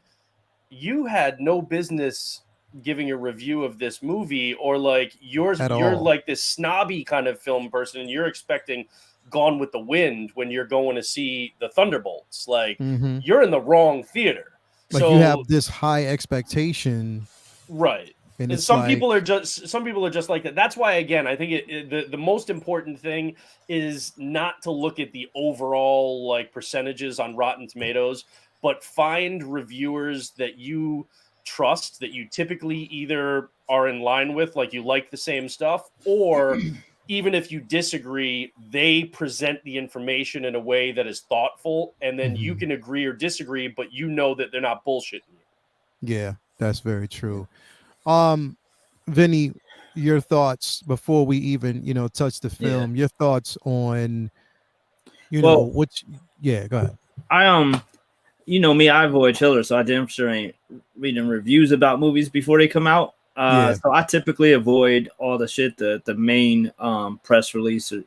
Speaker 3: you had no business giving a review of this movie, or like you're like this snobby kind of film person, and you're expecting Gone with the Wind when you're going to see the Thunderbolts. Like, you're in the wrong theater.
Speaker 1: Like,
Speaker 3: so
Speaker 1: you have this high expectation,
Speaker 3: right? And some people are just like that. That's why, again, I think the most important thing is not to look at the overall like percentages on Rotten Tomatoes, but find reviewers that you trust, that you typically either are in line with, like you like the same stuff, or even if you disagree, they present the information in a way that is thoughtful, and then you can agree or disagree, but you know that they're not bullshitting you.
Speaker 1: Yeah, that's very true. Vinny, your thoughts before we even, touch the film, your thoughts on, go ahead.
Speaker 2: You know me, I avoid chillers, so I damn sure ain't reading reviews about movies before they come out. So I typically avoid all the shit that the main press release, or,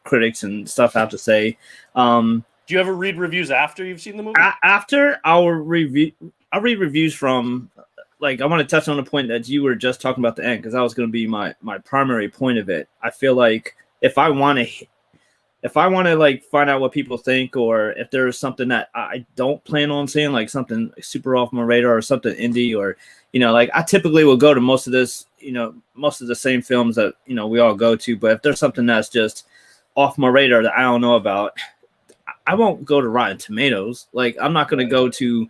Speaker 2: critics and stuff have to say.
Speaker 3: Do you ever read reviews after you've seen the movie?
Speaker 2: After I'll read reviews from, like, I want to touch on the point that you were just talking about the end, because that was going to be my primary point of it. I feel like if I want to like find out what people think, or if there's something that I don't plan on seeing, like something super off my radar or something indie, or, like, I typically will go to most of the same films that, we all go to. But if there's something that's just off my radar that I don't know about, I won't go to Rotten Tomatoes. Like, I'm not going to go to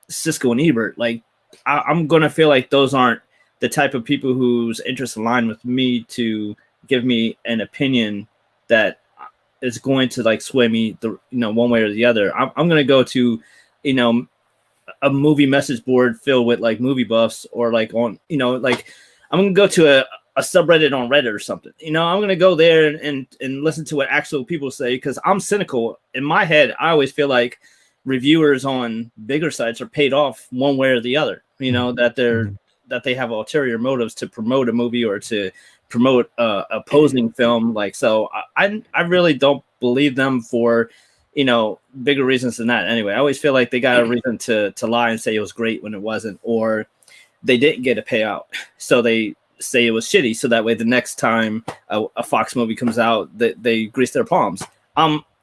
Speaker 2: Cisco and Ebert. Like, I'm going to feel like those aren't the type of people whose interests align with me to give me an opinion that is going to like sway me one way or the other. I'm going to go to, a movie message board filled with like movie buffs, or like on, like I'm going to go to a subreddit on Reddit or something. I'm going to go there and listen to what actual people say, because I'm cynical. In my head, I always feel like reviewers on bigger sites are paid off one way or the other, that they have ulterior motives to promote a movie or to promote opposing film. Like, so I really don't believe them for, bigger reasons than that. Anyway, I always feel like they got a reason to lie and say it was great when it wasn't, or they didn't get a payout, so they say it was shitty, so that way the next time a Fox movie comes out, they grease their palms.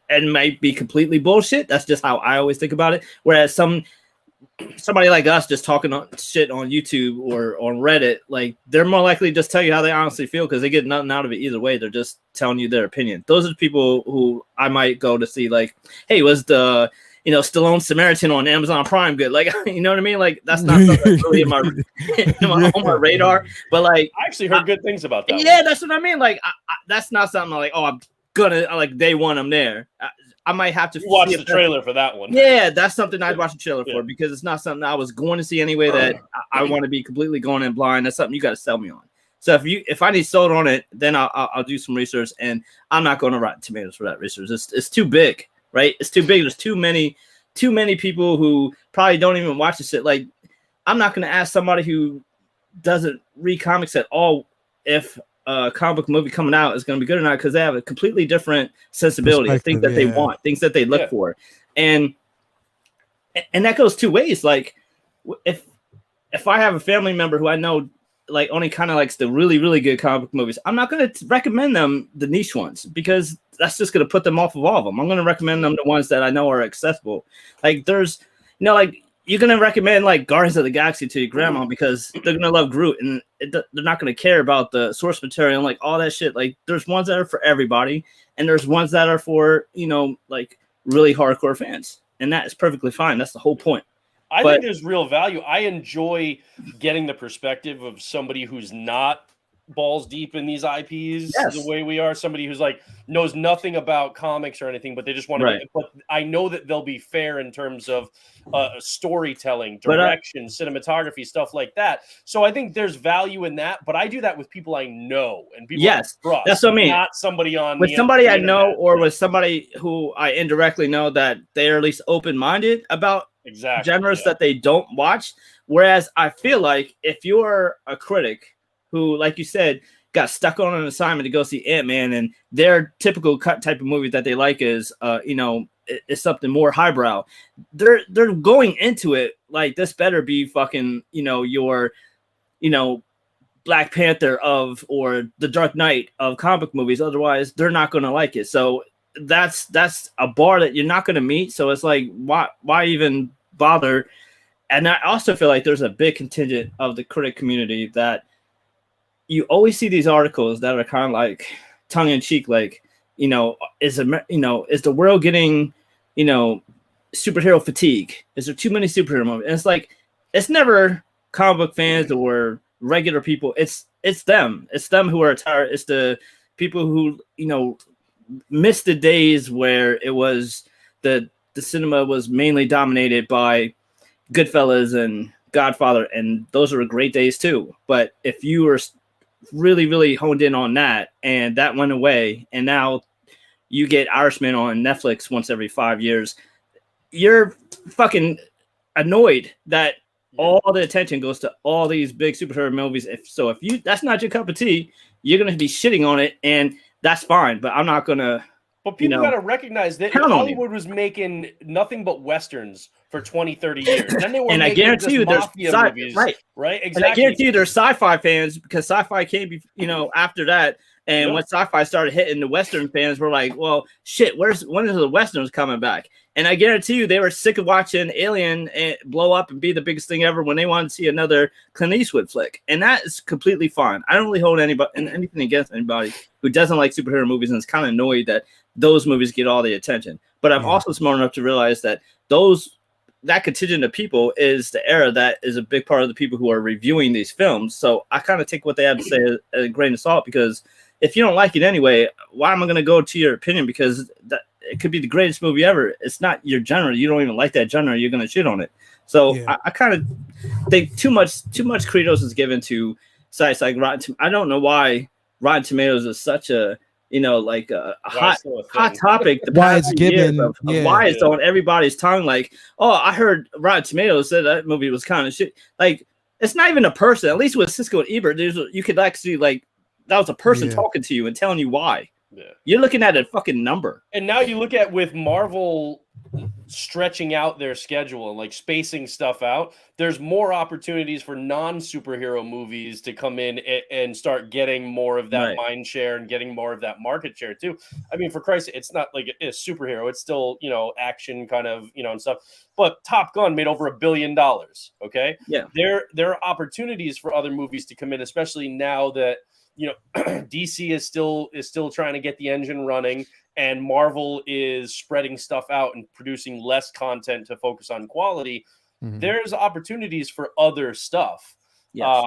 Speaker 2: It might be completely bullshit. That's just how I always think about it. Whereas somebody like us just talking shit on YouTube or on Reddit, like, they're more likely to just tell you how they honestly feel, because they get nothing out of it either way. They're just telling you their opinion. Those are the people who I might go to see, like, hey, was the Stallone Samaritan on Amazon Prime good? Like, you know what I mean? Like, that's not something that's really on my radar. But like,
Speaker 3: I actually heard good things about that.
Speaker 2: Yeah, that's what I mean. Like, that's not something like, oh, I'm gonna like day one I'm there. I might have to
Speaker 3: watch the trailer for that one.
Speaker 2: Yeah, that's something I'd watch the trailer for, because it's not something I was going to see anyway, that I want to be completely going in blind. That's something you got to sell me on. So if I need sold on it, then I'll do some research, and I'm not going to Rotten Tomatoes for that research. It's too big, right? It's too big. There's too many people who probably don't even watch the shit. Like, I'm not going to ask somebody who doesn't read comics at all if a comic book movie coming out is going to be good or not, because they have a completely different sensibility of things that they want, things that they look for, and that goes two ways. Like, if I have a family member who I know like only kind of likes the really, really good comic book movies, I'm not going to recommend them the niche ones, because that's just going to put them off of all of them. I'm going to recommend them the ones that I know are accessible. Like, there's, like, you're going to recommend like Guardians of the Galaxy to your grandma because they're going to love Groot, and they're not going to care about the source material and like all that shit. Like, there's ones that are for everybody, and there's ones that are for, like really hardcore fans. And that is perfectly fine. That's the whole point.
Speaker 3: I think there's real value. I enjoy getting the perspective of somebody who's not balls deep in these IPs
Speaker 2: Yes.
Speaker 3: the way we are. Somebody who's like knows nothing about comics or anything, but they just want to.
Speaker 2: Right.
Speaker 3: But I know that they'll be fair in terms of storytelling,
Speaker 2: But,
Speaker 3: direction, cinematography, stuff like that. So I think there's value in that. But I do that with people I know and people
Speaker 2: Yes,
Speaker 3: I trust.
Speaker 2: that's what I mean.
Speaker 3: Not somebody on
Speaker 2: With
Speaker 3: the
Speaker 2: somebody I
Speaker 3: internet.
Speaker 2: know, or with somebody who I indirectly know that they're at least open-minded about genres that they don't watch. Whereas I feel like if you're a critic who, like you said, got stuck on an assignment to go see Ant-Man, and their typical cut type of movie that they like is, is something more highbrow. They're going into it like this better be fucking, your, Black Panther or the Dark Knight of comic movies. Otherwise, they're not going to like it. So that's a bar that you're not going to meet. So it's like, why even bother? And I also feel like there's a big contingent of the critic community that you always see these articles that are kind of like tongue in cheek, like, is the world getting, superhero fatigue? Is there too many superhero movies? And it's like, it's never comic book fans or regular people. It's them. It's them who are tired. It's the people who, missed the days where it was the cinema was mainly dominated by Goodfellas and Godfather, and those were great days too. But if you were really, really honed in on that, and that went away, and now you get Irishman on Netflix once every 5 years, you're fucking annoyed that all the attention goes to all these big superhero movies. If that's not your cup of tea, you're gonna be shitting on it, and that's fine. But I'm not gonna.
Speaker 3: But people got to recognize that Hollywood was making nothing but westerns for 20, 30 years. Then they were
Speaker 2: and I guarantee you there's
Speaker 3: movies, right? Exactly.
Speaker 2: And I guarantee you there's sci-fi fans, because sci-fi came, after that. And when sci-fi started hitting, the Western fans were like, well, shit, when is the Westerns coming back? And I guarantee you they were sick of watching Alien blow up and be the biggest thing ever when they wanted to see another Clint Eastwood flick. And that is completely fine. I don't really hold anything against anybody who doesn't like superhero movies and is kind of annoyed that those movies get all the attention. But I'm also smart enough to realize that that contingent of people is the era that is a big part of the people who are reviewing these films. So I kind of take what they have to say as a grain of salt, because if you don't like it anyway, why am I going to go to your opinion? Because it could be the greatest movie ever. It's not your genre. You don't even like that genre. You're going to shit on it. So I kind of think too much credence is given to sites like Rotten. I don't know why Rotten Tomatoes is such a hot topic.
Speaker 1: Why it's given?
Speaker 2: Why it's on everybody's tongue. Like, oh, I heard Rotten Tomatoes said that movie was kind of shit. Like, it's not even a person. At least with Siskel and Ebert, you could actually that was a person talking to you and telling you why. Yeah. You're looking at a fucking number.
Speaker 3: And now you look at with Marvel stretching out their schedule and spacing stuff out, there's more opportunities for non-superhero movies to come in and start getting more of that mind share and getting more of that market share too. I mean, for Christ, it's not like a superhero. It's still, action kind of, and stuff. But Top Gun made over $1 billion. Okay.
Speaker 2: Yeah.
Speaker 3: There are opportunities for other movies to come in, especially now that, DC is still trying to get the engine running, and Marvel is spreading stuff out and producing less content to focus on quality. Mm-hmm. There's opportunities for other stuff. Yes.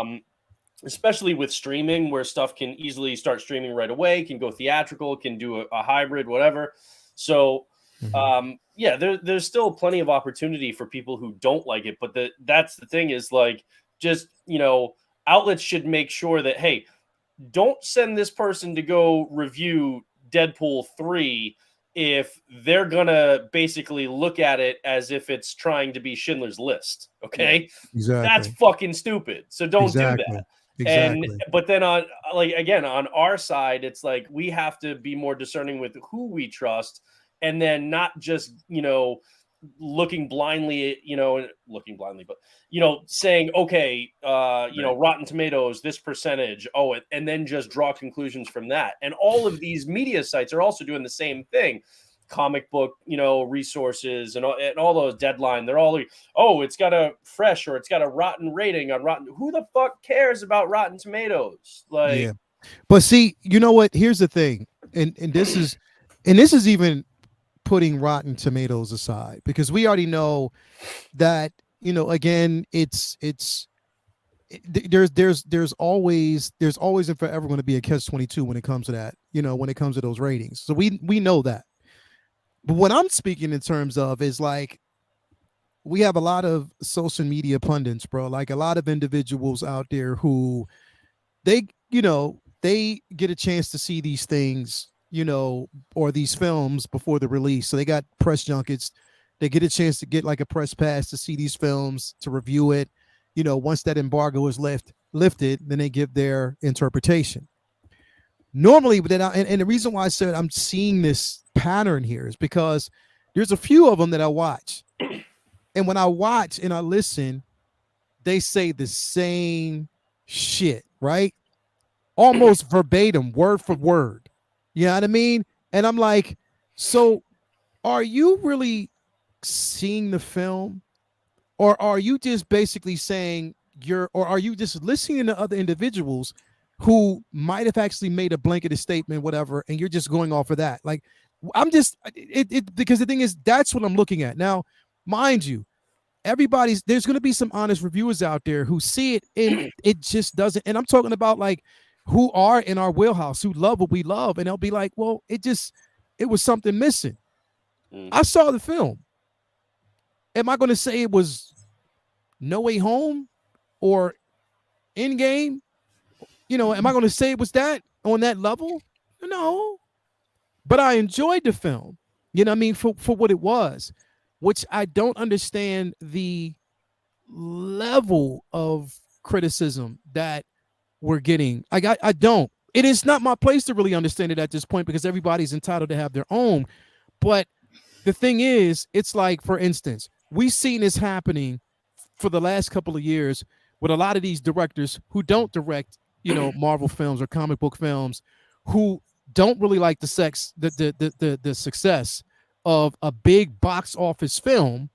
Speaker 3: Especially with streaming, where stuff can easily start streaming right away, can go theatrical, can do a hybrid, whatever. So, there's still plenty of opportunity for people who don't like it. But that's the thing is outlets should make sure that, hey, don't send this person to go review Deadpool 3 if they're going to basically look at it as if it's trying to be Schindler's List. Okay.
Speaker 1: Exactly.
Speaker 3: That's fucking stupid. So don't do that.
Speaker 1: Exactly.
Speaker 3: But then on our side, it's like, we have to be more discerning with who we trust, and then not just, looking blindly, but saying, okay, Rotten Tomatoes, this percentage, and then just draw conclusions from that. And all of these media sites are also doing the same thing. Comic book, resources and all those Deadline, they're all like, oh, it's got a fresh or it's got a rotten rating on Rotten. Who the fuck cares about Rotten Tomatoes?
Speaker 1: But see, you know what? Here's the thing, and this is even putting Rotten Tomatoes aside, because we already know that, again, it's there's always and forever going to be a catch-22 when it comes to that, when it comes to those ratings. So we know that. But what I'm speaking in terms of is like, we have a lot of social media pundits, bro, like a lot of individuals out there who they get a chance to see these things, or these films before the release. So they got press junkets. They get a chance to get like a press pass to see these films, to review it. Once that embargo is lifted, then they give their interpretation. Normally, but then and the reason why I said I'm seeing this pattern here is because there's a few of them that I watch. And when I watch and I listen, they say the same shit, right? Almost verbatim, word for word. You know what I mean? And I'm like, so are you really seeing the film? Or are you just basically saying or are you just listening to other individuals who might have actually made a blanketed statement, whatever, and you're just going off of that? Like, I'm just, because the thing is, that's what I'm looking at. Now, mind you, there's going to be some honest reviewers out there who see it and it just doesn't. And I'm talking about like who are in our wheelhouse, who love what we love. And they'll be like, well, it was something missing. I saw the film. Am I going to say it was No Way Home or Endgame? Am I going to say it was that on that level? No. But I enjoyed the film, what I mean, for what it was, which I don't understand the level of criticism that we're getting. I don't. It is not my place to really understand it at this point because everybody's entitled to have their own. But the thing is, it's like, for instance, we've seen this happening for the last couple of years with a lot of these directors who don't direct, Marvel films or comic book films, who don't really like the success of a big box office film.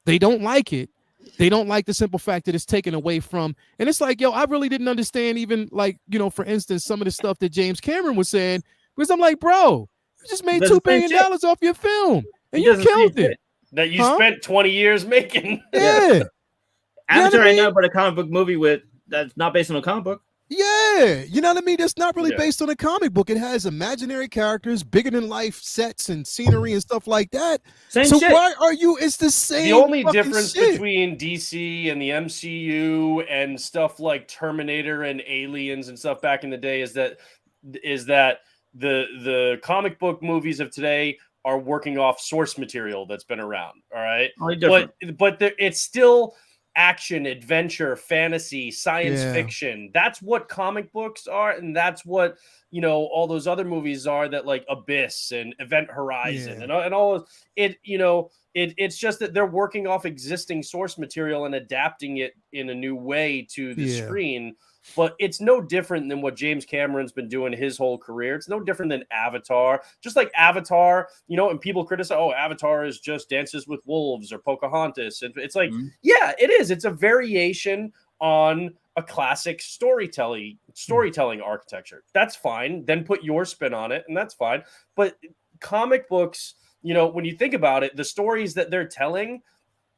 Speaker 1: They don't like it. They don't like the simple fact that it's taken away from. And it's like, yo, I really didn't understand even like, for instance, some of the stuff that James Cameron was saying, because I'm like, bro, you just made $2 billion off your film and you killed it.
Speaker 3: That you spent 20 years making.
Speaker 1: Yeah.
Speaker 2: Avatar ain't nothing but a comic book movie that's not based on a comic book.
Speaker 1: Yeah, you know what I mean? That's not really based on a comic book. It has imaginary characters, bigger than life sets and scenery and stuff like that. Same shit. Why are you? It's the same.
Speaker 3: The only difference between DC and the MCU and stuff like Terminator and Aliens and stuff back in the day is that the comic book movies of today are working off source material that's been around. All right, but it's still action, adventure, fantasy, science fiction. That's what comic books are, and that's what all those other movies are, that like Abyss and Event Horizon and all of it. It's just that they're working off existing source material and adapting it in a new way to the screen. But it's no different than what James Cameron's been doing his whole career. It's no different than Avatar. Just like Avatar, and people criticize, Avatar is just Dances with Wolves or Pocahontas. And it's like, yeah, it is. It's a variation on a classic storytelling architecture. That's fine. Then put your spin on it, and that's fine. But comic books, when you think about it, the stories that they're telling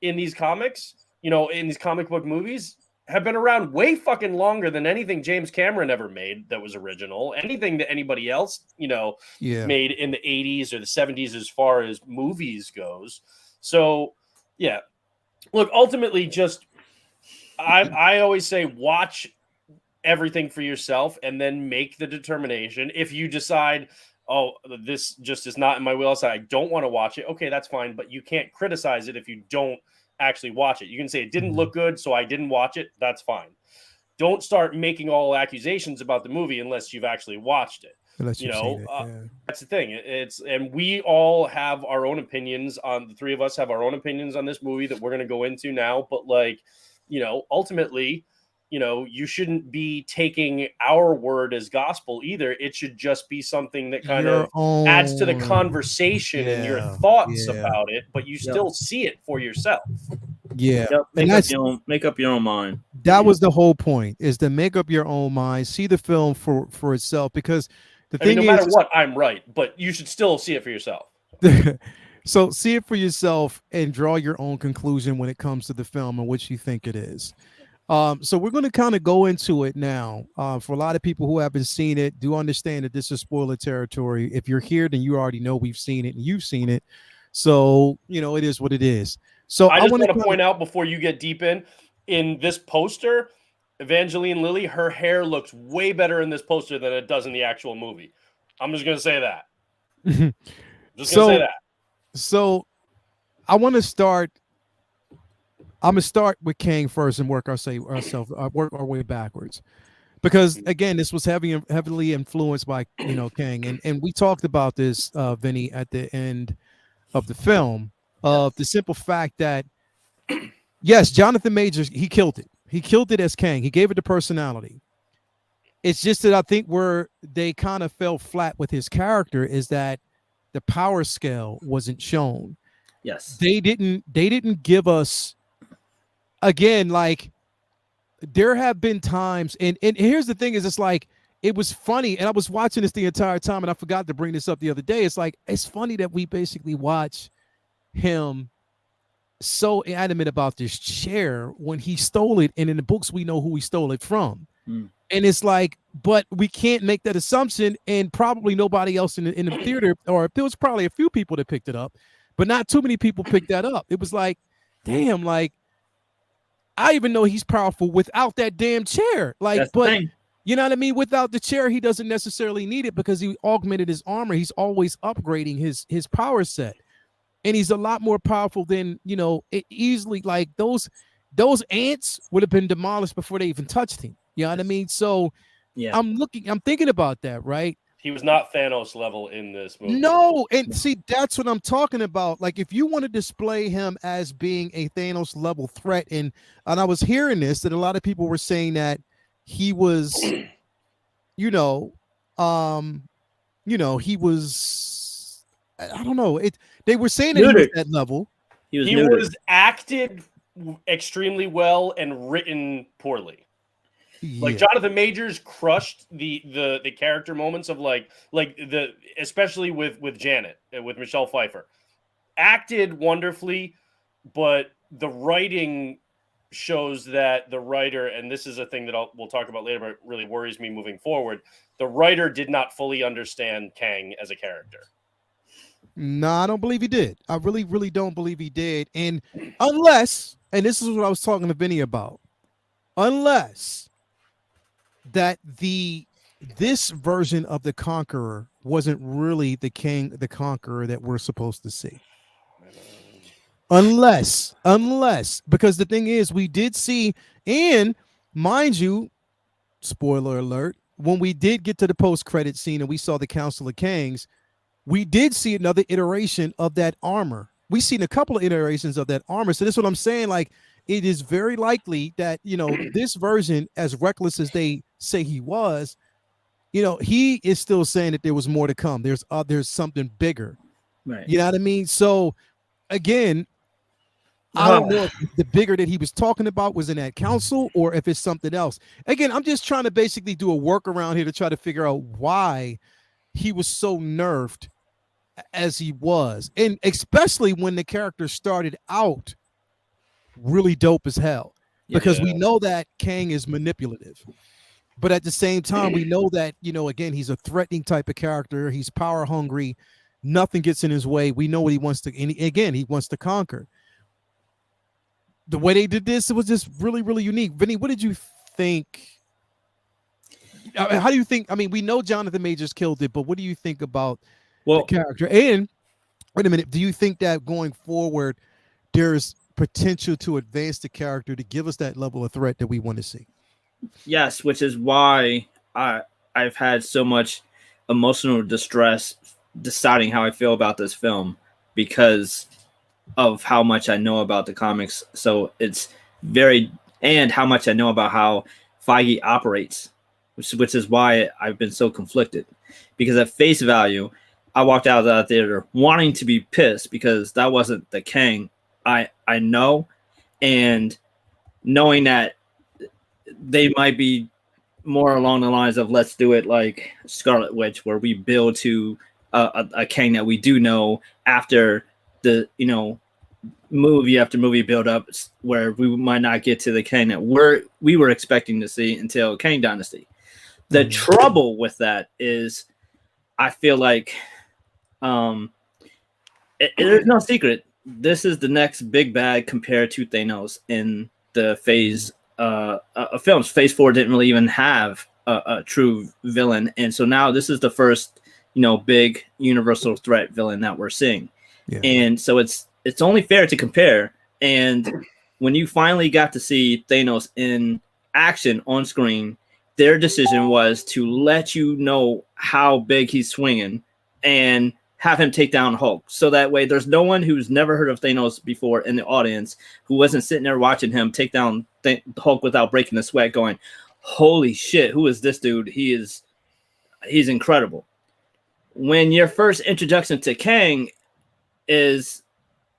Speaker 3: in these comics, in these comic book movies, have been around way fucking longer than anything James Cameron ever made that was original. Anything that anybody else, made in the 80s or the 70s as far as movies goes. So, yeah. Look, ultimately, just I always say watch everything for yourself and then make the determination. If you decide, this just is not in my wheelhouse, I don't want to watch it, okay, that's fine. But you can't criticize it if you don't actually watch it. You can say it didn't look good, so I didn't watch it. That's fine. Don't start making all accusations about the movie unless you've actually watched it. That's the thing. And we all have our own opinions on, the three of us have our own opinions on this movie that we're going to go into now. But ultimately, you shouldn't be taking our word as gospel either. It should just be something that kind of adds to the conversation and your thoughts about it, but you still see it for yourself.
Speaker 1: Yeah.
Speaker 2: Make up your own mind.
Speaker 1: That was the whole point, is to make up your own mind, see the film for itself, because no
Speaker 3: matter what, I'm right, but you should still see it for yourself.
Speaker 1: So see it for yourself and draw your own conclusion when it comes to the film and what you think it is. So we're going to kind of go into it now. For a lot of people who haven't seen it, do understand that this is spoiler territory. If you're here, then you already know we've seen it and you've seen it. So, it is what it is. So
Speaker 3: I just
Speaker 1: want
Speaker 3: want to point out before you get deep in this poster, Evangeline Lilly, her hair looks way better in this poster than it does in the actual movie. I'm just going to say that. Just going to say that.
Speaker 1: So I want to start. I'm gonna start with Kang first and work our way backwards, because again, this was heavily influenced by Kang, and we talked about this, Vinny, at the end of the film, of the simple fact that yes, Jonathan Majors, he killed it as Kang. He gave it the personality. It's just that I think where they kind of fell flat with his character is that the power scale wasn't shown.
Speaker 2: Yes,
Speaker 1: they didn't give us. Again, like, there have been times, and here's the thing is, it's like, it was funny, and I was watching this the entire time, and I forgot to bring this up the other day. It's like, it's funny that we basically watch him so adamant about this chair when he stole it, and in the books we know who he stole it from. And it's like, but we can't make that assumption, and probably nobody else in the theater, or there was probably a few people that picked it up, but not too many people picked that up. It was like, damn, like, I even know he's powerful without that damn chair. Like,
Speaker 2: that's
Speaker 1: but
Speaker 2: the
Speaker 1: you know what I mean? Without the chair, he doesn't necessarily need it because he augmented his armor. He's always upgrading his power set. And he's a lot more powerful than, it easily, like, those ants would have been demolished before they even touched him. You know what I mean? So
Speaker 2: yeah,
Speaker 1: I'm thinking about that, right?
Speaker 3: He was not Thanos level in this movie.
Speaker 1: No, and see, that's what I'm talking about. Like, if you want to display him as being a Thanos level threat, and I was hearing this, that a lot of people were saying that he was, he was, I don't know. They were saying that he was that level.
Speaker 3: He was acted extremely well and written poorly.
Speaker 1: Yeah.
Speaker 3: Like, Jonathan Majors crushed the character moments of like especially with Janet, with Michelle Pfeiffer, acted wonderfully, but the writing shows that the writer, and this is a thing that we'll talk about later, but it really worries me moving forward. The writer did not fully understand Kang as a character.
Speaker 1: No, I don't believe he did. I really, really don't believe he did. And unless, and this is what I was talking to Vinny about, unless that this version of the Conqueror wasn't really the Conqueror that we're supposed to see. Unless, because the thing is, we did see, and mind you, spoiler alert, when we did get to the post-credit scene and we saw the Council of Kangs, we did see another iteration of that armor. We've seen a couple of iterations of that armor. So this is what I'm saying. Like, it is very likely that, this version, as reckless as they say he was, he is still saying that there was more to come. There's something bigger.
Speaker 2: Right.
Speaker 1: You know what I mean? So again, I don't know if the bigger that he was talking about was in that council or if it's something else. Again, I'm just trying to basically do a workaround here to try to figure out why he was so nerfed as he was. And especially when the character started out really dope as hell, because we know that Kang is manipulative, but at the same time, we know that, again, he's a threatening type of character. He's power hungry. Nothing gets in his way. We know what he wants to, and again, he wants to conquer. The way they did this, it was just really, really unique. Vinny, what did you think? How do you think? I mean, we know Jonathan Majors killed it, but what do you think about the character? And wait a minute, do you think that going forward, there's potential to advance the character to give us that level of threat that we want to see?
Speaker 2: Yes, which is why I've had so much emotional distress deciding how I feel about this film, because of how much I know about the comics. So it's and how much I know about how Feige operates, which is why I've been so conflicted. Because at face value, I walked out of that theater wanting to be pissed because that wasn't the Kang I know, and knowing that they might be more along the lines of, let's do it like Scarlet Witch, where we build to a Kang that we do know after the movie after movie build up where we might not get to the Kang that we were expecting to see until Kang Dynasty. The trouble with that is, I feel like, there's no secret. This is the next big bad compared to Thanos in the phase of films. Phase 4 didn't really even have a true villain, and so now this is the first, big universal threat villain that we're seeing. Yeah. And so it's only fair to compare. And when you finally got to see Thanos in action on screen, their decision was to let you know how big he's swinging and have him take down Hulk. So that way there's no one who's never heard of Thanos before in the audience who wasn't sitting there watching him take down Hulk without breaking a sweat going, holy shit, who is this dude? He's incredible. When your first introduction to Kang is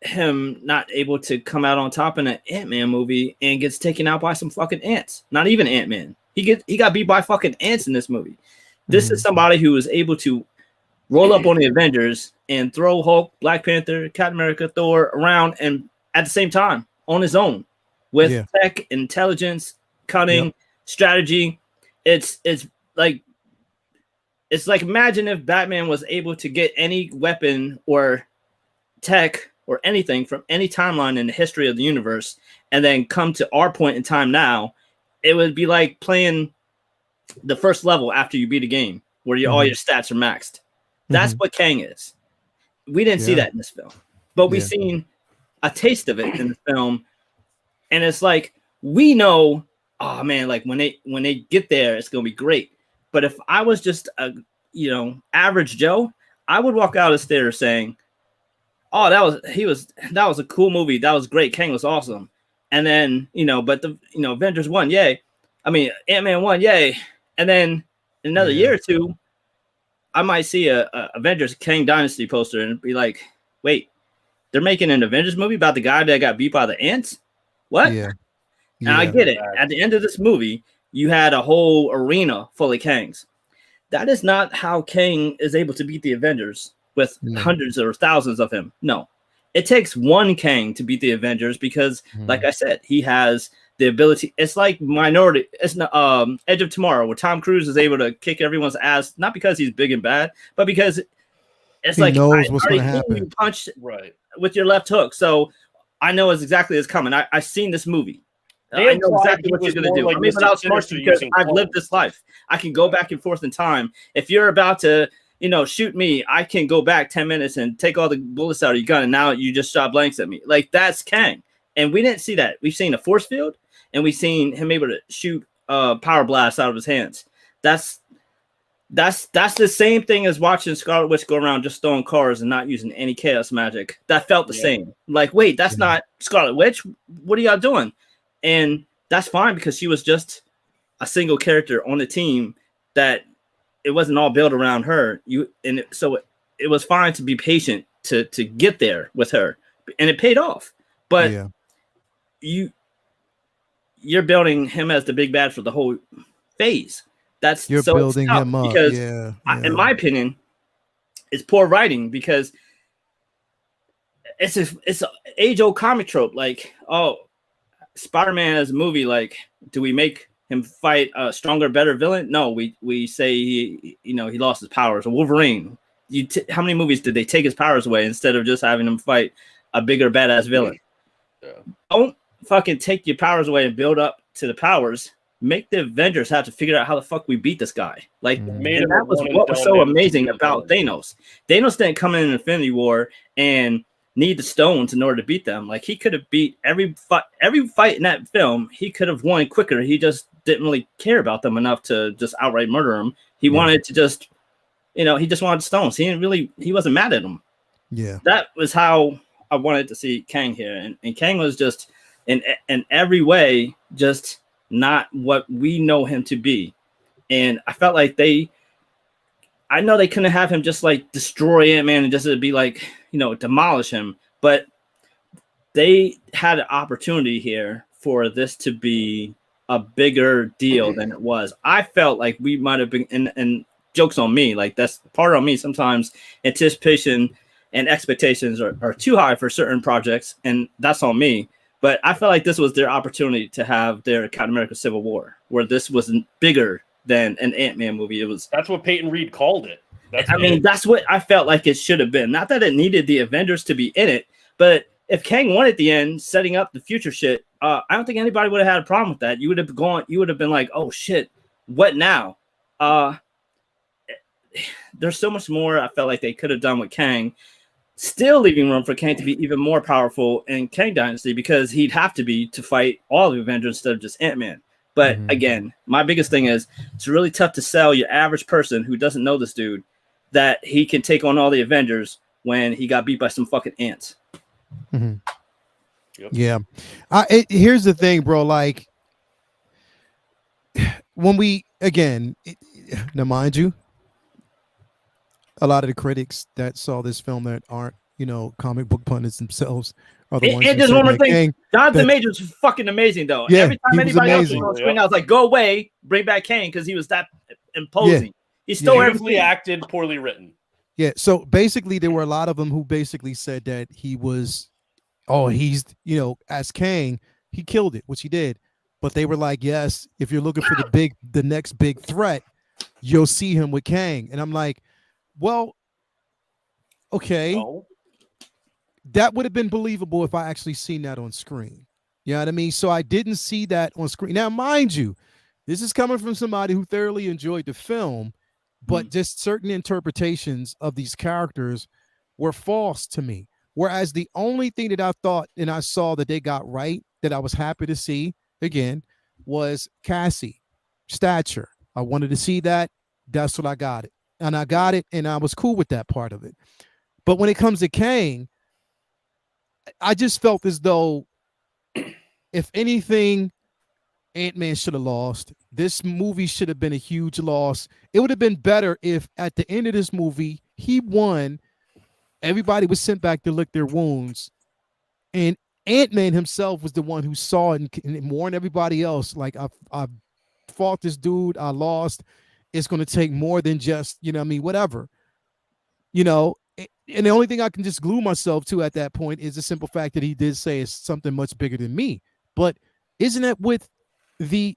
Speaker 2: him not able to come out on top in an Ant-Man movie and gets taken out by some fucking ants. Not even Ant-Man. He got beat by fucking ants in this movie. This is somebody who was able to roll up on the Avengers and throw Hulk, Black Panther, Captain America, Thor around, and at the same time on his own with tech, intelligence, cunning, strategy. It's like imagine if Batman was able to get any weapon or tech or anything from any timeline in the history of the universe and then come to our point in time now. It would be like playing the first level after you beat a game where all your stats are maxed. That's what Kang is. We didn't see that in this film, but we've seen a taste of it in the film. And it's like, we know, oh man, like when they get there, it's going to be great. But if I was just a, average Joe, I would walk out of there saying, oh, that was a cool movie. That was great. Kang was awesome. And then, but the, Avengers won. Yay. I mean, Ant-Man won. Yay. And then in another year or two, I might see a Avengers Kang Dynasty poster and be like, wait, they're making an Avengers movie about the guy that got beat by the ants? What? Yeah. And I get it. At the end of this movie, you had a whole arena full of Kangs. That is not how Kang is able to beat the Avengers with hundreds or thousands of him. No. It takes one Kang to beat the Avengers because, like I said, he has the ability. It's like Minority. It's Edge of Tomorrow, where Tom Cruise is able to kick everyone's ass, not because he's big and bad, but because it's
Speaker 1: he knows what's going to happen.
Speaker 2: You punch with your left hook, so I know it's exactly what's coming. I've seen this movie. I know exactly what you're going to do. I'm without smart because I've lived this life. I can go back and forth in time. If you're about to, shoot me, I can go back 10 minutes and take all the bullets out of your gun, and now you just shot blanks at me. Like, that's Kang. And we didn't see that. We've seen a force field, and we've seen him able to shoot power blasts out of his hands. That's the same thing as watching Scarlet Witch go around just throwing cars and not using any chaos magic. That felt the same. Like, wait, that's not Scarlet Witch. What are y'all doing? And that's fine because she was just a single character on the team that it wasn't all built around her. So it was fine to be patient to get there with her, and it paid off. But you're building him as the big bad for the whole phase. You're building him up because, in my opinion, it's poor writing because it's an age-old comic trope. Like, oh, Spider-Man as a movie, like, do we make him fight a stronger, better villain? No, we say he lost his powers. Or Wolverine, how many movies did they take his powers away instead of just having him fight a bigger, badass villain? Don't fucking take your powers away and build up to the powers. Make the Avengers have to figure out how the fuck we beat this guy. Like, and that was what was so amazing about Thanos. Thanos didn't come in Infinity War and need the stones in order to beat them. Like, he could have beat every fight in that film. He could have won quicker. He just didn't really care about them enough to just outright murder them. He wanted to just, he just wanted stones. He wasn't mad at them. Yeah, that was how I wanted to see Kang here, and Kang was just in every way just not what we know him to be. And I felt like I know they couldn't have him just like destroy Ant-Man and just to be like, demolish him, but they had an opportunity here for this to be a bigger deal than it was. I felt like we might have been, and jokes on me, like that's part on me sometimes, anticipation and expectations are too high for certain projects, and that's on me. But I felt like this was their opportunity to have their Captain America Civil War, where this was bigger than an Ant-Man movie.
Speaker 3: That's what Peyton Reed called it.
Speaker 2: That's what I felt like it should have been. Not that it needed the Avengers to be in it, but if Kang won at the end, setting up the future shit, I don't think anybody would have had a problem with that. You would have been like, oh shit, what now? There's so much more I felt like they could have done with Kang, still leaving room for Kang to be even more powerful in Kang Dynasty, because he'd have to be to fight all the Avengers instead of just Ant-Man. But again, my biggest thing is it's really tough to sell your average person who doesn't know this dude that he can take on all the Avengers when he got beat by some fucking ants.
Speaker 1: Mm-hmm. Yep. Yeah. Here's the thing, bro. Like, when we, again, now mind you, a lot of the critics that saw this film that aren't, comic book pundits themselves are the ones.
Speaker 2: And there's one more thing. Jonathan Majors was fucking amazing, though.
Speaker 1: Yeah,
Speaker 2: every time anybody else was on screen, I was like, go away, bring back Kang, because he was that imposing. Yeah. He stole
Speaker 3: beautifully acted, poorly written.
Speaker 1: Yeah. So basically, there were a lot of them who basically said that he was, he's, as Kang, he killed it, which he did. But they were like, yes, if you're looking for the next big threat, you'll see him with Kang. And I'm like, well, okay.
Speaker 3: No.
Speaker 1: That would have been believable if I actually seen that on screen. You know what I mean? So I didn't see that on screen. Now, mind you, this is coming from somebody who thoroughly enjoyed the film, but just certain interpretations of these characters were false to me. Whereas the only thing that I thought and I saw that they got right, that I was happy to see, again, was Cassie, stature. I wanted to see that. That's what I got it. And I got it, and I was cool with that part of it. But when it comes to Kang, I just felt as though, if anything, Ant-Man should have lost. This movie should have been a huge loss. It would have been better if at the end of this movie, he won, everybody was sent back to lick their wounds, and Ant-Man himself was the one who saw it and warned everybody else, like, I fought this dude, I lost. It's going to take more than just, whatever. And the only thing I can just glue myself to at that point is the simple fact that he did say it's something much bigger than me. But isn't that with the,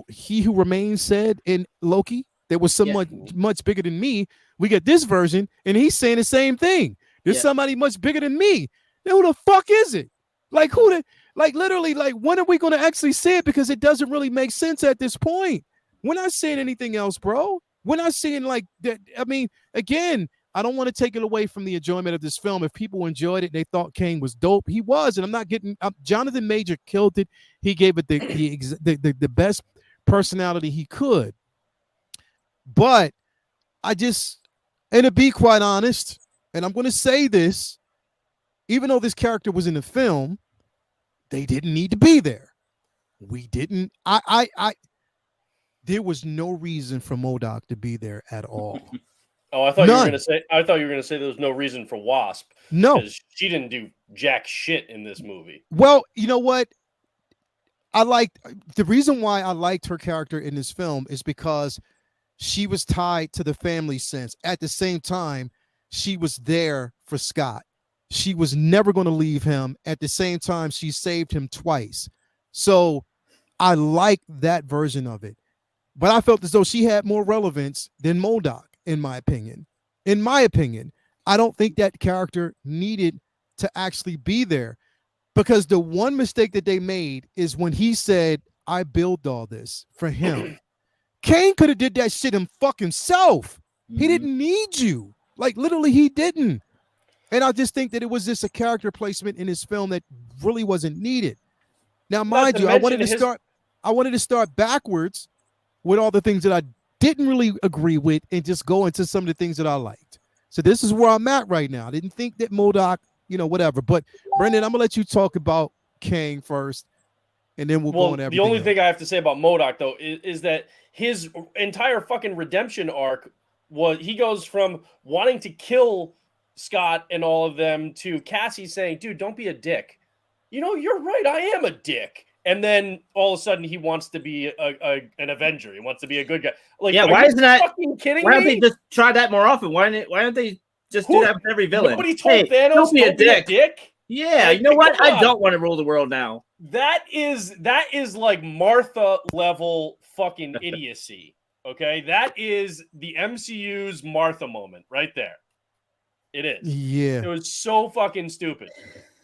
Speaker 1: He Who Remains said in Loki? There was someone much bigger than me. We get this version, and he's saying the same thing. There's somebody much bigger than me. Then who the fuck is it? Like, literally, when are we going to actually say it? Because it doesn't really make sense at this point. We're not saying anything else, bro. We're not saying like that. I mean, again, I don't want to take it away from the enjoyment of this film. If people enjoyed it, they thought Kang was dope. He was, and I'm not getting. Jonathan Major killed it. He gave it the best personality he could. But and to be quite honest, and I'm going to say this, even though this character was in the film, they didn't need to be there. We didn't. There was no reason for MODOK to be there at all.
Speaker 3: Oh, I thought you were going to say. I thought you were going to say there was no reason for Wasp.
Speaker 1: No,
Speaker 3: because she didn't do jack shit in this movie.
Speaker 1: Well, you know what? The reason why I liked her character in this film is because she was tied to the family sense. At the same time, she was there for Scott. She was never going to leave him. At the same time, she saved him twice. So I like that version of it. But I felt as though she had more relevance than MODOK, in my opinion. In my opinion, I don't think that character needed to actually be there, because the one mistake that they made is when he said, I built all this for him. Kane could have did that shit him fucking self. He didn't need you. Like, literally, he didn't. And I just think that it was just a character placement in his film that really wasn't needed. Now, mind you, I wanted to start backwards with all the things that I didn't really agree with and just go into some of the things that I liked. So this is where I'm at right now. I didn't think that MODOK, whatever. But Brendan, I'm gonna let you talk about Kang first, and then we'll go on everything.
Speaker 3: The only
Speaker 1: else.
Speaker 3: thing I have to say about MODOK though is that his entire fucking redemption arc was he goes from wanting to kill Scott and all of them to Cassie saying, "Dude, don't be a dick. You're right. I am a dick." And then all of a sudden he wants to be an Avenger. He wants to be a good guy. Like,
Speaker 2: why isn't that
Speaker 3: fucking kidding me?
Speaker 2: Why don't they just try that more often? Why don't they just do that with every villain.
Speaker 3: Nobody told Thanos,
Speaker 2: don't be a dick. Yeah,
Speaker 3: like,
Speaker 2: you know what?
Speaker 3: I
Speaker 2: don't want to rule the world now.
Speaker 3: That is like Martha level fucking idiocy. Okay, that is the MCU's Martha moment right there. It is.
Speaker 1: Yeah.
Speaker 3: It was so fucking stupid.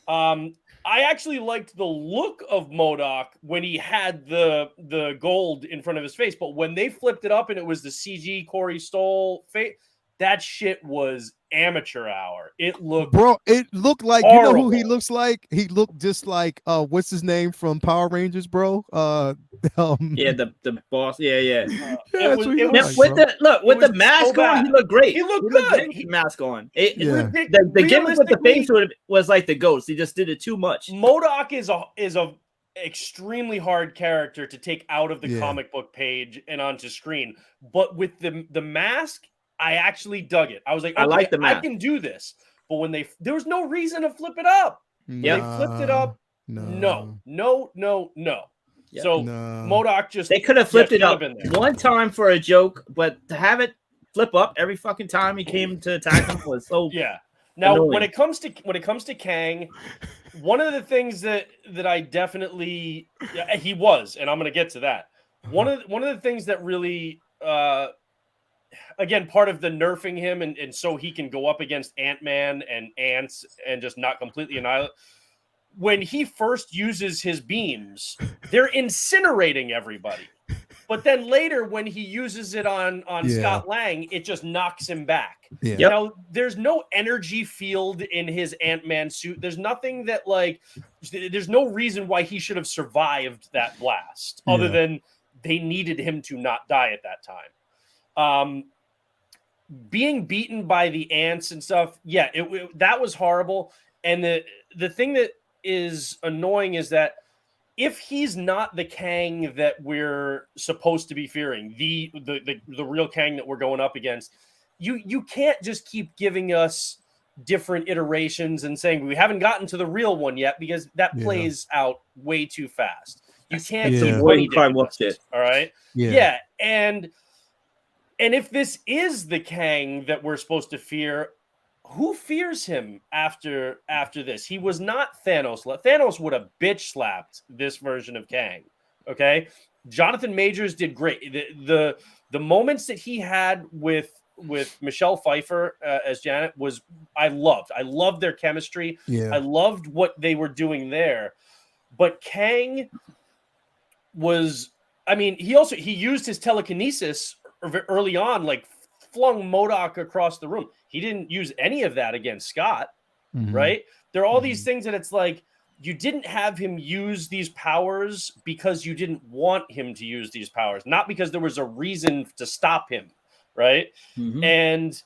Speaker 3: I actually liked the look of MODOK when he had the gold in front of his face, but when they flipped it up and it was the CG Corey Stoll face, that shit was amateur hour. It looked
Speaker 1: like
Speaker 3: horrible.
Speaker 1: You know who he looks like? He looked just like what's his name from Power Rangers, bro?
Speaker 2: Yeah, the boss. Yeah. With the mask
Speaker 3: so
Speaker 2: on, he looked great.
Speaker 3: He looked good.
Speaker 2: Great with the mask on. The
Speaker 3: the
Speaker 2: gimmick with the face was like the ghost. He just did it too much.
Speaker 3: MODOK is a extremely hard character to take out of the comic book page and onto screen, but with the mask, I actually dug it. I was like, okay, I like the mask. I can do this. But when there was no reason to flip it up.
Speaker 2: Yeah,
Speaker 3: they flipped it up. No.
Speaker 2: Yep.
Speaker 3: So MODOK
Speaker 2: they could have flipped it up one time for a joke, but to have it flip up every fucking time he came to attack him was so
Speaker 3: Now
Speaker 2: annoying.
Speaker 3: when it comes to Kang, one of the things that I definitely he was, and I'm gonna get to that. One of the things that really again, part of the nerfing him and so he can go up against Ant-Man and ants and just not completely annihilate. When he first uses his beams, they're incinerating everybody. But then later, when he uses it on Scott Lang, it just knocks him back.
Speaker 1: Yeah.
Speaker 3: Yep. Now, there's no energy field in his Ant-Man suit. There's nothing that, there's no reason why he should have survived that blast, other than they needed him to not die at that time. Being beaten by the ants and stuff, that was horrible. And the thing that is annoying is that if he's not the Kang that we're supposed to be fearing, the real Kang that we're going up against, you can't just keep giving us different iterations and saying we haven't gotten to the real one yet, because that plays out way too fast. You can't keep all right? Yeah. And if this is the Kang that we're supposed to fear, who fears him after this? He was not Thanos. Thanos would have bitch slapped this version of Kang. Okay, Jonathan Majors did great. The moments that he had with Michelle Pfeiffer as Janet I loved their chemistry.
Speaker 1: Yeah.
Speaker 3: I loved what they were doing there. But Kang was, he used his telekinesis early on, flung MODOK across the room. He didn't use any of that against Scott, right? There are all these things that it's like, you didn't have him use these powers because you didn't want him to use these powers, not because there was a reason to stop him, right? And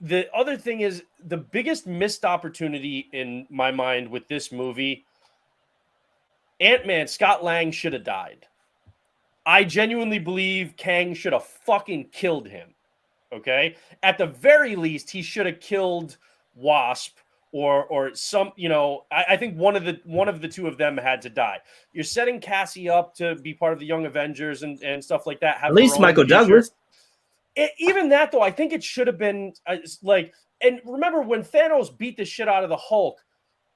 Speaker 3: the other thing is, the biggest missed opportunity in my mind with this movie, Ant-Man, Scott Lang should have died. I genuinely believe Kang should have fucking killed him. Okay? At the very least, he should have killed Wasp or some, I think one of the two of them had to die. You're setting Cassie up to be part of the Young Avengers and stuff like that.
Speaker 2: At least Michael Douglas.
Speaker 3: Even that, though, I think it should have been and remember when Thanos beat the shit out of the Hulk,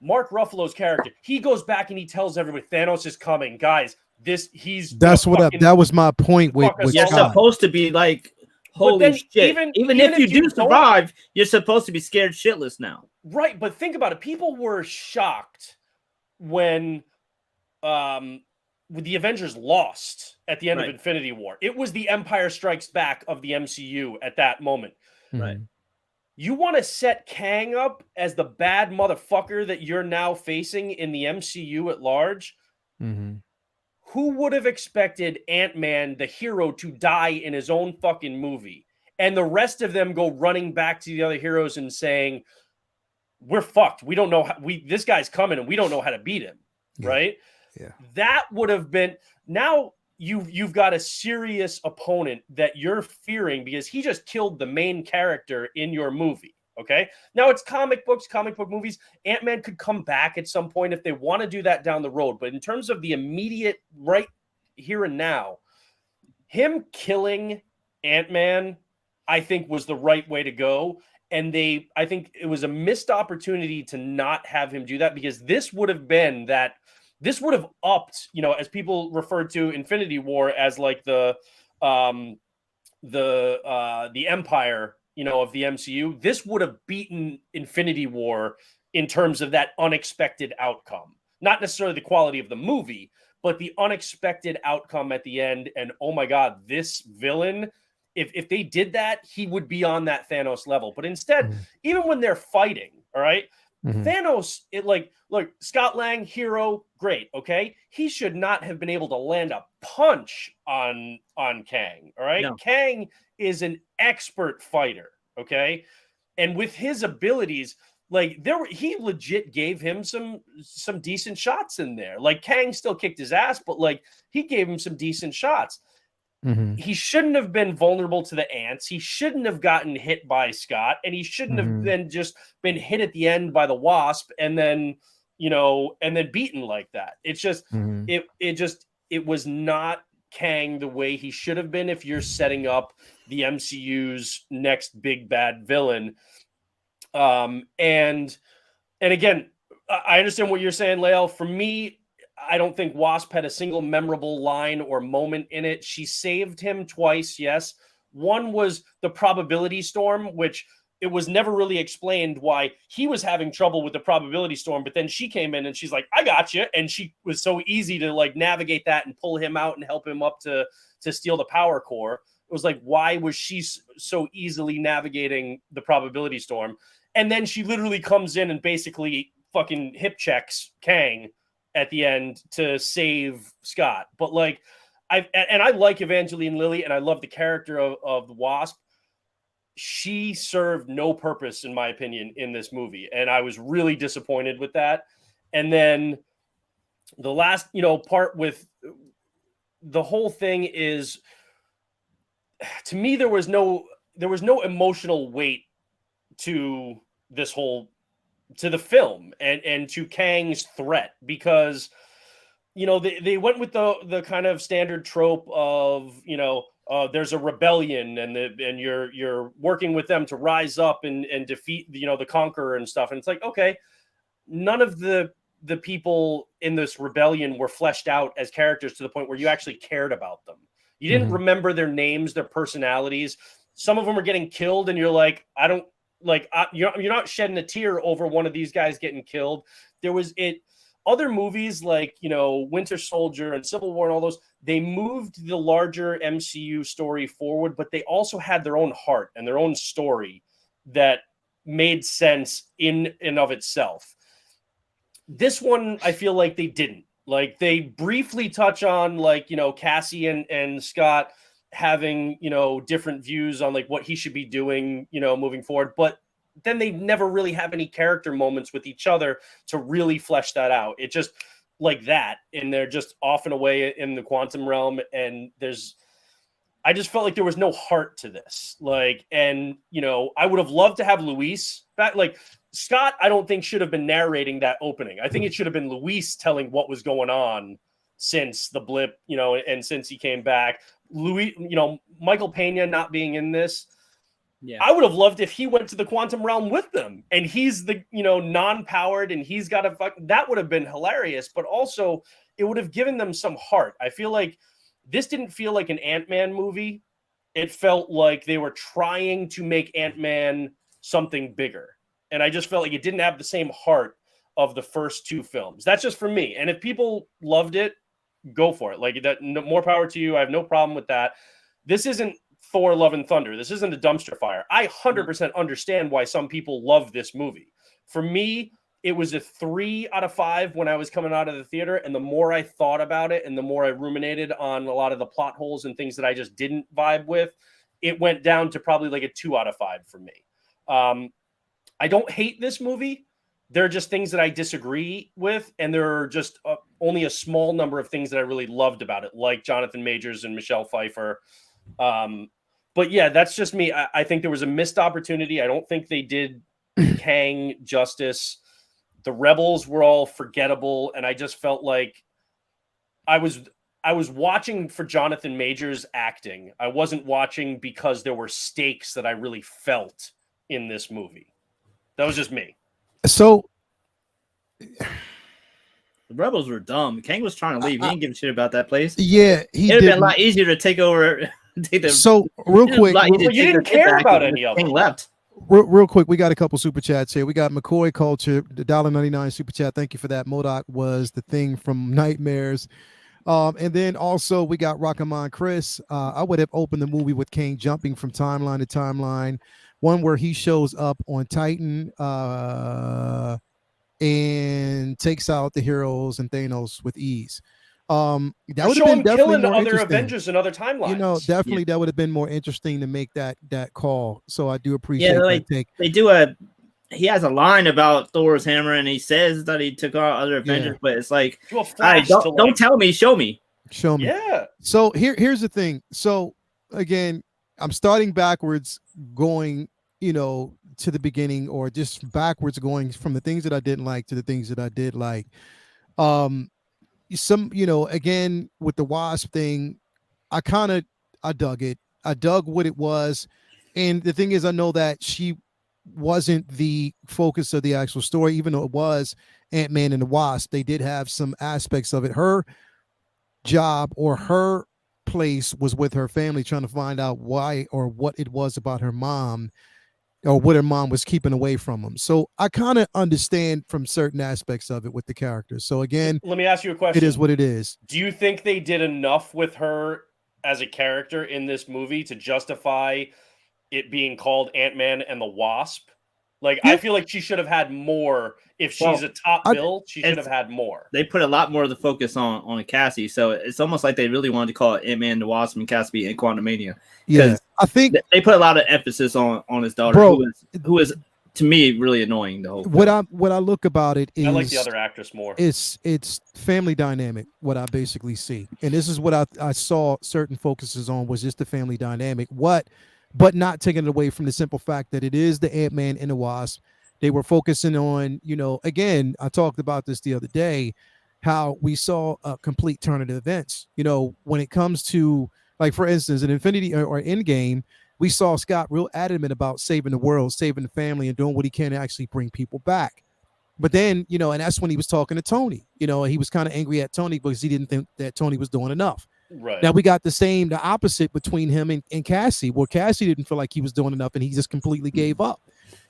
Speaker 3: Mark Ruffalo's character, he goes back and he tells everybody, Thanos is coming, guys. That was my point with
Speaker 2: you're
Speaker 1: Scott.
Speaker 2: Supposed to be like, holy shit. Even if you do survive, you're supposed to be scared shitless now.
Speaker 3: Right, but think about it. People were shocked when the Avengers lost at the end of Infinity War. It was the Empire Strikes Back of the MCU at that moment.
Speaker 2: Right.
Speaker 3: You want to set Kang up as the bad motherfucker that you're now facing in the MCU at large? Who would have expected Ant-Man, the hero, to die in his own fucking movie, and the rest of them go running back to the other heroes and saying, we're fucked. We don't know how this guy's coming and we don't know how to beat him. Right?
Speaker 1: Yeah.
Speaker 3: That would have been, now you've got a serious opponent that you're fearing because he just killed the main character in your movie. Okay. Now it's comic book movies. Ant-Man could come back at some point if they want to do that down the road. But in terms of the immediate right here and now, him killing Ant-Man, I think, was the right way to go. And I think it was a missed opportunity to not have him do that, because this would have upped, as people referred to Infinity War as like the Empire, of the MCU. This would have beaten Infinity War in terms of that unexpected outcome. Not necessarily the quality of the movie, but the unexpected outcome at the end. And oh my God, this villain, if they did that, he would be on that Thanos level. But instead, even when they're fighting, all right, Thanos, look, Scott Lang, hero, great, okay? He should not have been able to land a punch on Kang, all right?
Speaker 2: No.
Speaker 3: Kang is an expert fighter, okay? And with his abilities, like he legit gave him some decent shots in there. Like Kang still kicked his ass, but like he gave him some decent shots. He shouldn't have been vulnerable to the ants. He shouldn't have gotten hit by Scott, and he shouldn't have been hit at the end by the Wasp, and then beaten like that. It's just it was not Kang the way he should have been if you're setting up the MCU's next big bad villain. And again, I understand what you're saying, Lael. For me, I don't think Wasp had a single memorable line or moment in it. She saved him twice, yes. One was the probability storm, which it was never really explained why he was having trouble with the probability storm, but then she came in and she's like, I got you. And she was so easy to like navigate that and pull him out and help him up to steal the power core. It was like, why was she so easily navigating the probability storm? And then she literally comes in and basically fucking hip checks Kang at the end to save Scott. But like, I like Evangeline Lilly, and I love the character of the Wasp. She served no purpose, in my opinion, in this movie, and I was really disappointed with that. And then the last, part with the whole thing is, to me, there was no emotional weight to this whole, to the film and to Kang's threat, because they went with the kind of standard trope of there's a rebellion and you're working with them to rise up and defeat the conqueror and stuff, and it's like, okay, none of the people in this rebellion were fleshed out as characters to the point where you actually cared about them. You didn't remember their names, their personalities. Some of them are getting killed, and you're like, you're not shedding a tear over one of these guys getting killed. Other movies like, Winter Soldier and Civil War and all those, they moved the larger MCU story forward, but they also had their own heart and their own story that made sense in and of itself. This one, I feel like they didn't. Like, they briefly touch on, like, Cassie and Scott having, different views on like what he should be doing, moving forward. But then they never really have any character moments with each other to really flesh that out. It just like that. And they're just off and away in the quantum realm. And I just felt like there was no heart to this. Like, and, I would have loved to have Luis back. Like, Scott, I don't think should have been narrating that opening. I think it should have been Luis telling what was going on since the blip, and since he came back. Louis, Michael Pena not being in this. Yeah. I would have loved if he went to the quantum realm with them and he's the, non-powered and he's got that would have been hilarious, but also it would have given them some heart. I feel like this didn't feel like an Ant-Man movie. It felt like they were trying to make Ant-Man something bigger. And I just felt like it didn't have the same heart of the first two films. That's just for me. And if people loved it, go for it. Like, that, more power to you. I have no problem with that. This isn't Thor: Love and Thunder. This isn't a dumpster fire. I 100% understand why some people love this movie. For me, it was a 3 out of 5 when I was coming out of the theater. And the more I thought about it and the more I ruminated on a lot of the plot holes and things that I just didn't vibe with, it went down to probably like a 2 out of 5 for me. I don't hate this movie. There are just things that I disagree with, and there are just only a small number of things that I really loved about it, like Jonathan Majors and Michelle Pfeiffer. But yeah, that's just me. I think there was a missed opportunity. I don't think they did Kang justice. The rebels were all forgettable, and I just felt like I was watching for Jonathan Majors acting. I wasn't watching because there were stakes that I really felt in this movie. That was just me.
Speaker 1: So
Speaker 2: The rebels were dumb. Kang was trying to leave. He didn't give a shit about that place.
Speaker 1: yeah, he
Speaker 2: It'd
Speaker 1: did.
Speaker 2: been a lot easier to take over. Take the,
Speaker 1: So real quick,
Speaker 3: Well, you didn't care about any of them.
Speaker 2: Left.
Speaker 1: real quick, we got a couple super chats here. We got McCoy Culture, the $1.99 super chat. Thank you for that. MODOK was the thing from Nightmares. And then also we got Rockamon Chris. I would have opened the movie with Kang jumping from timeline to timeline. One where he shows up on Titan and takes out the heroes and Thanos with ease. That would have been definitely
Speaker 3: killing
Speaker 1: more
Speaker 3: other
Speaker 1: interesting.
Speaker 3: Avengers and other timelines.
Speaker 1: You know, definitely that would have been more interesting to make that call. So I do appreciate
Speaker 2: like,
Speaker 1: that take.
Speaker 2: They do he has a line about Thor's hammer, and he says that he took out other Avengers, but it's like, don't tell me, show me.
Speaker 1: Show me.
Speaker 3: Yeah.
Speaker 1: So here's the thing. So again, I'm starting backwards, going, to the beginning, or just backwards, going from the things that I didn't like to the things that I did like. Again, with the Wasp thing, I dug it. I dug what it was. And the thing is, I know that she wasn't the focus of the actual story, even though it was Ant-Man and the Wasp. They did have some aspects of it. Her job or her place was with her family, trying to find out why or what it was about her mom, or what her mom was keeping away from them. So I kind of understand from certain aspects of it with the characters. So again,
Speaker 3: let me ask you a question.
Speaker 1: It is what it is.
Speaker 3: Do you think they did enough with her as a character in this movie to justify it being called Ant-Man and the Wasp? Like, I feel like she should have had more. If she's a top bill, she should have had more.
Speaker 2: They put a lot more of the focus on Cassie, so it's almost like they really wanted to call it Ant-Man and the Wasp and Cassie and Quantumania.
Speaker 1: Yeah, I think
Speaker 2: they put a lot of emphasis on his daughter, who is to me really annoying. The whole
Speaker 1: thing. What I look about it is,
Speaker 3: I like the other actress more.
Speaker 1: It's family dynamic. What I basically see, and this is what I saw certain focuses on, was just the family dynamic. But not taking it away from the simple fact that it is the Ant-Man and the Wasp. They were focusing on, again, I talked about this the other day, how we saw a complete turn of events. When it comes to, like, for instance, in Infinity or Endgame, we saw Scott real adamant about saving the world, saving the family, and doing what he can to actually bring people back. But then, and that's when he was talking to Tony. He was kind of angry at Tony because he didn't think that Tony was doing enough.
Speaker 3: Right.
Speaker 1: Now we got the opposite between him and Cassie. Well, Cassie didn't feel like he was doing enough, and he just completely gave up.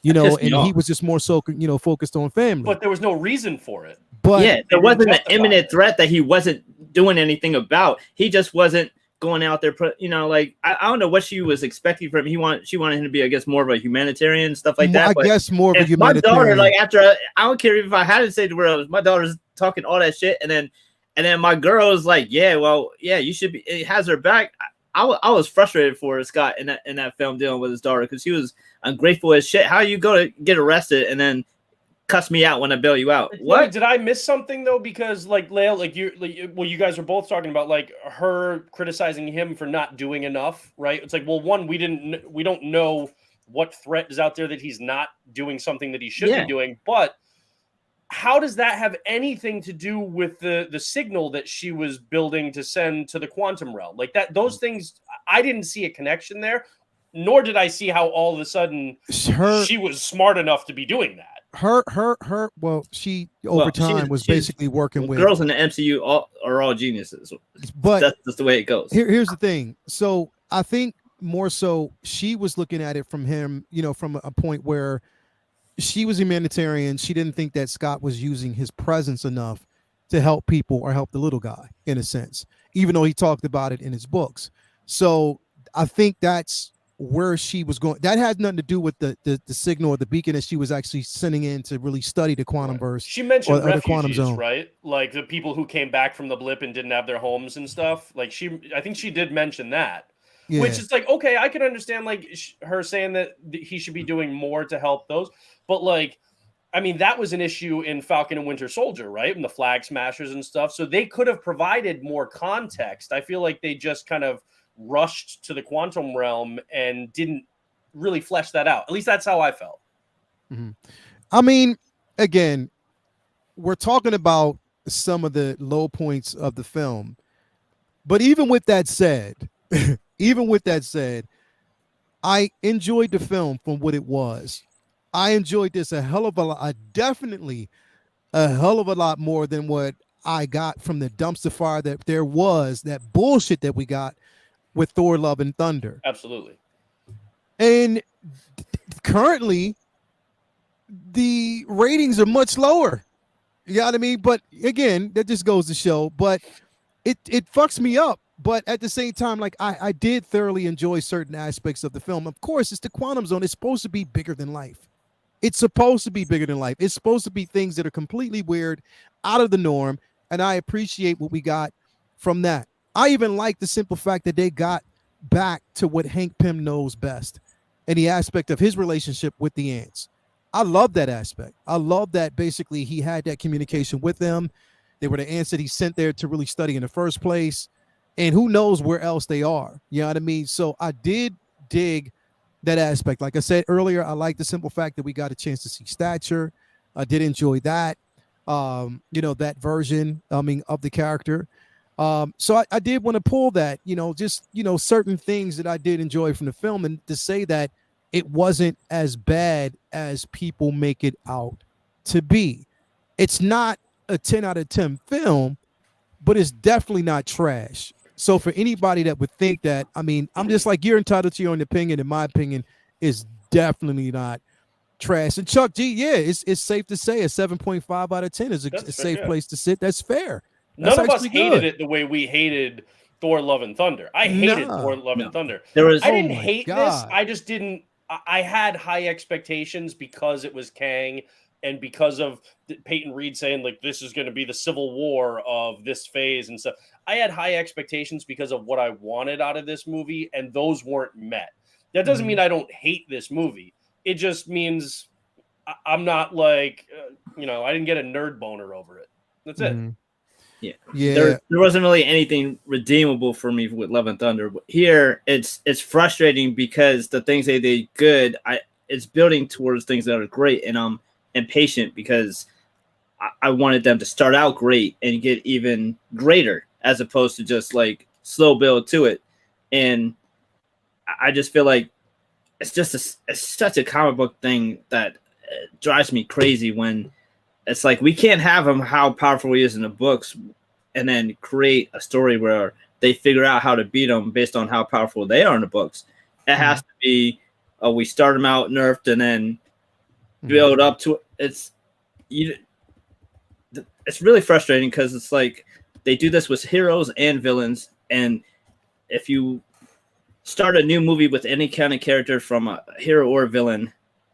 Speaker 1: He was just more so, focused on family.
Speaker 3: But there was no reason for it.
Speaker 2: But yeah, there wasn't an imminent threat that he wasn't doing anything about. He just wasn't going out there. I don't know what she was expecting from him. She wanted him to be, I guess, more of a humanitarian, stuff like that.
Speaker 1: I guess more of a humanitarian.
Speaker 2: My daughter, like, after I don't care if I had to say the world, my daughter's talking all that shit, and then my girl was like, you should be. It has her back. I was frustrated for Scott in that film dealing with his daughter, because he was ungrateful as shit. How you go to get arrested and then cuss me out when I bail you out? What?
Speaker 3: Did I miss something though? Because you guys were both talking about like her criticizing him for not doing enough, right? It's like, well, one, we don't know what threat is out there that he's not doing something that he should be doing, but how does that have anything to do with the signal that she was building to send to the quantum realm? Like that, those things, I didn't see a connection there, nor did I see how all of a sudden she was smart enough to be doing that. She over time was basically working with
Speaker 2: girls in the MCU are all geniuses,
Speaker 1: but
Speaker 2: that's just the way it goes.
Speaker 1: Here's the thing. So I think more so she was looking at it from him, from a point where she was a humanitarian. She didn't think that Scott was using his presence enough to help people or help the little guy, in a sense, even though he talked about it in his books. So I think that's where she was going. That had nothing to do with the signal or the beacon that she was actually sending in to really study the quantum burst.
Speaker 3: She mentioned refugees,
Speaker 1: the quantum zone,
Speaker 3: right? Like the people who came back from the blip and didn't have their homes and stuff. Like I think she did mention that. Yeah. Which is like, okay, I can understand like her saying that he should be doing more to help those. But like, I mean, that was an issue in Falcon and Winter Soldier, right? And the Flag Smashers and stuff. So they could have provided more context. I feel like they just kind of rushed to the quantum realm and didn't really flesh that out. At least that's how I felt.
Speaker 1: Mm-hmm. I mean, again, we're talking about some of the low points of the film. But even with that said, I enjoyed the film from what it was. I enjoyed this a hell of a lot. Definitely a hell of a lot more than what I got from the dumpster fire that there was, that bullshit that we got with Thor: Love and Thunder.
Speaker 3: Absolutely.
Speaker 1: And currently, the ratings are much lower. You know what I mean? But again, that just goes to show. But it fucks me up. But at the same time, like I did thoroughly enjoy certain aspects of the film. Of course, it's the quantum zone. It's supposed to be bigger than life. It's supposed to be bigger than life. It's supposed to be things that are completely weird, out of the norm. And I appreciate what we got from that. I even like the simple fact that they got back to what Hank Pym knows best, and the aspect of his relationship with the ants. I love that aspect. I love that basically he had that communication with them. They were the ants that he sent there to really study in the first place. And who knows where else they are. You know what I mean? So I did dig that aspect. Like I said earlier, I like the simple fact that we got a chance to see Stature. I did enjoy that. That version, of the character. So I did want to pull that, just, certain things that I did enjoy from the film, and to say that it wasn't as bad as people make it out to be. It's not a 10 out of 10 film, but it's definitely not trash. So for anybody that would think that, I'm just like, you're entitled to your own opinion. In my opinion, is definitely not trash. And Chuck G, yeah, it's safe to say a 7.5 out of 10 is a safe place to sit. That's fair.
Speaker 3: None of us hated it the way we hated Thor: Love and Thunder. I hated Thor: Love and Thunder. I didn't hate this. I just didn't. I had high expectations because it was Kang, and because of Peyton Reed saying like this is going to be the Civil War of this phase and stuff. I had high expectations because of what I wanted out of this movie, and those weren't met. That doesn't mean I don't hate this movie. It just means I'm not like, I didn't get a nerd boner over it. That's it.
Speaker 2: Yeah. There wasn't really anything redeemable for me with Love and Thunder. But here, it's frustrating because the things they did good, it's building towards things that are great, and I'm impatient because I wanted them to start out great and get even greater, as opposed to just like slow build to it. And I just feel like it's such a comic book thing that drives me crazy when it's like we can't have him how powerful he is in the books and then create a story where they figure out how to beat him based on how powerful they are in the books. It has to be we start him out nerfed and then build up to it. It's really frustrating because it's like they do this with heroes and villains, and if you start a new movie with any kind of character from a hero or a villain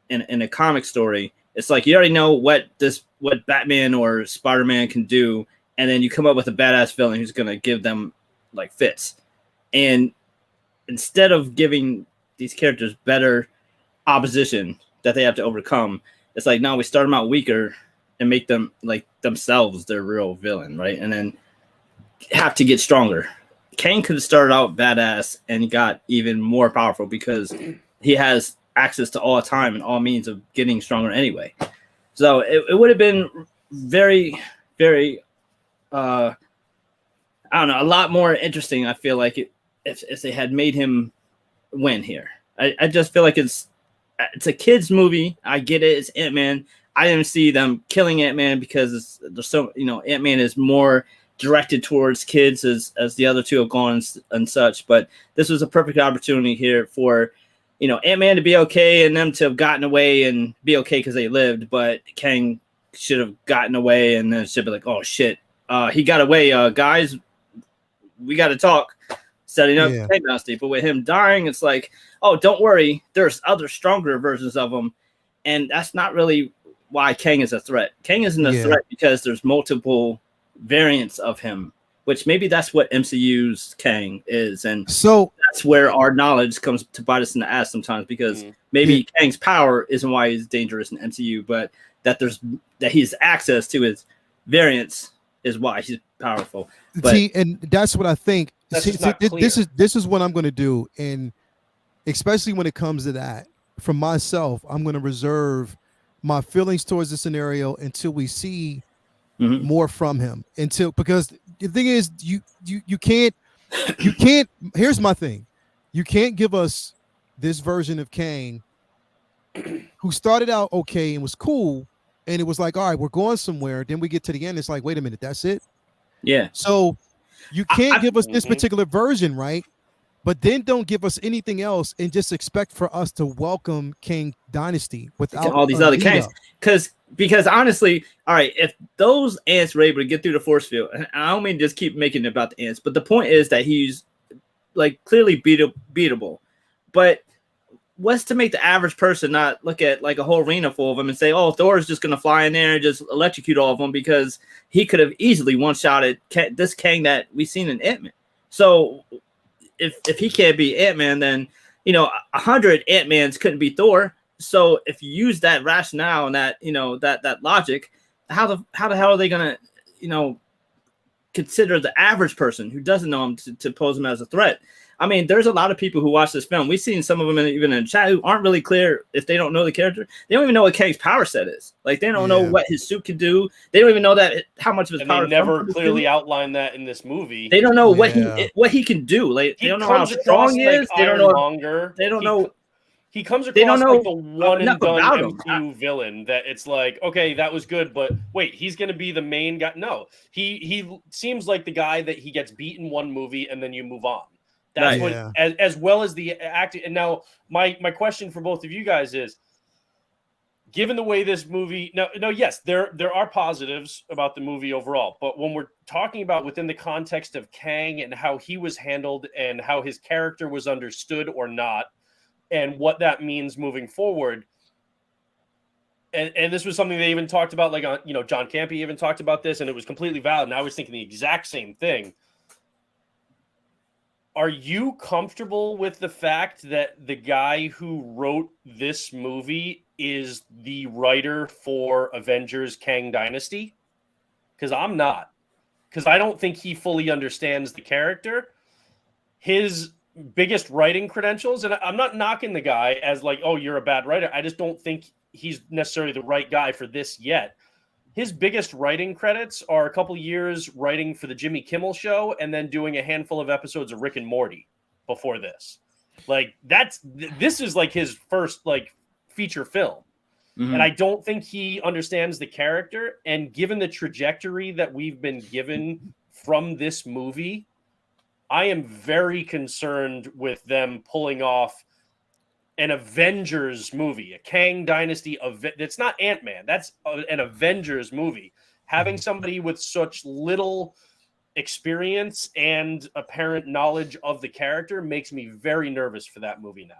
Speaker 2: in a comic story, it's like you already know what Batman or Spider-Man can do, and then you come up with a badass villain who's going to give them like fits. And instead of giving these characters better opposition that they have to overcome, it's like, no, we start them out weaker and make them like themselves their real villain, right? And then have to get stronger. Kang could have started out badass and got even more powerful because he has access to all time and all means of getting stronger anyway. So it would have been very, very, I don't know, a lot more interesting. I feel like if they had made him win here. I just feel like it's a kid's movie. I get it. It's Ant-Man. I didn't see them killing Ant-Man because there's so, Ant-Man is more directed towards kids as the other two have gone and such. But this was a perfect opportunity here for, Ant-Man to be okay and them to have gotten away and be okay because they lived. But Kang should have gotten away and then it should be like, oh shit, he got away, guys. We got to talk. Setting up Kang Dynasty. But with him dying, it's like, oh, don't worry. There's other stronger versions of him. And that's not really why Kang is a threat. Kang isn't a threat because there's multiple variants of him, which maybe that's what MCU's Kang is. And so that's where our knowledge comes to bite us in the ass sometimes, because maybe Kang's power isn't why he's dangerous in MCU, but that he's access to his variants is why he's powerful. But
Speaker 1: and that's what I think. This is what I'm going to do, and especially when it comes to that, from myself, I'm going to reserve my feelings towards the scenario until we see more from him. Because the thing is, you can't. Here's my thing: you can't give us this version of Kang, who started out okay and was cool, and it was like, all right, we're going somewhere. Then we get to the end, it's like, wait a minute, that's it.
Speaker 2: Yeah.
Speaker 1: So you can't give us this particular version, right? But then don't give us anything else and just expect for us to welcome Kang Dynasty without
Speaker 2: all these other Kangs. Because honestly, all right, if those ants were able to get through the force field, and I don't mean just keep making it about the ants, but the point is that he's like clearly beatable. But what's to make the average person not look at like a whole arena full of them and say, oh, Thor's just going to fly in there and just electrocute all of them, because he could have easily one-shotted this Kang that we've seen in Ant-Man. So if he can't be Ant-Man, then 100 Ant-Mans couldn't be Thor. So if you use that rationale and that that logic, how the hell are they gonna consider the average person who doesn't know him to pose him as a threat? I mean, there's a lot of people who watch this film. We've seen some of them even in the chat who aren't really clear if they don't know the character. They don't even know what Kang's power set is. Like, they don't know what his suit can do. They don't even know how much of his power.
Speaker 3: They never clearly outlined that in this movie.
Speaker 2: They don't know what he can do. Like, they don't know how strong he is. They don't know. They don't know.
Speaker 3: He comes across like the one and done MCU villain that it's like, okay, that was good, but wait, he's going to be the main guy. No, he seems like the guy that he gets beat in one movie and then you move on. That's what, as well as the acting. And now my question for both of you guys is, given the way this movie, yes, there are positives about the movie overall, but when we're talking about within the context of Kang and how he was handled and how his character was understood or not, and what that means moving forward. And this was something they even talked about, like, John Campy even talked about this, and it was completely valid. And I was thinking the exact same thing. Are you comfortable with the fact that the guy who wrote this movie is the writer for Avengers Kang Dynasty? Because I'm not. Because I don't think he fully understands the character. His biggest writing credentials, and I'm not knocking the guy as like, oh, you're a bad writer. I just don't think he's necessarily the right guy for this yet. His biggest writing credits are a couple years writing for the Jimmy Kimmel Show and then doing a handful of episodes of Rick and Morty before this. Like, this is like his first like feature film. Mm-hmm. And I don't think he understands the character. And given the trajectory that we've been given from this movie, I am very concerned with them pulling off an Avengers movie, a Kang Dynasty event. It's not Ant-Man. That's an Avengers movie. Having somebody with such little experience and apparent knowledge of the character makes me very nervous for that movie now.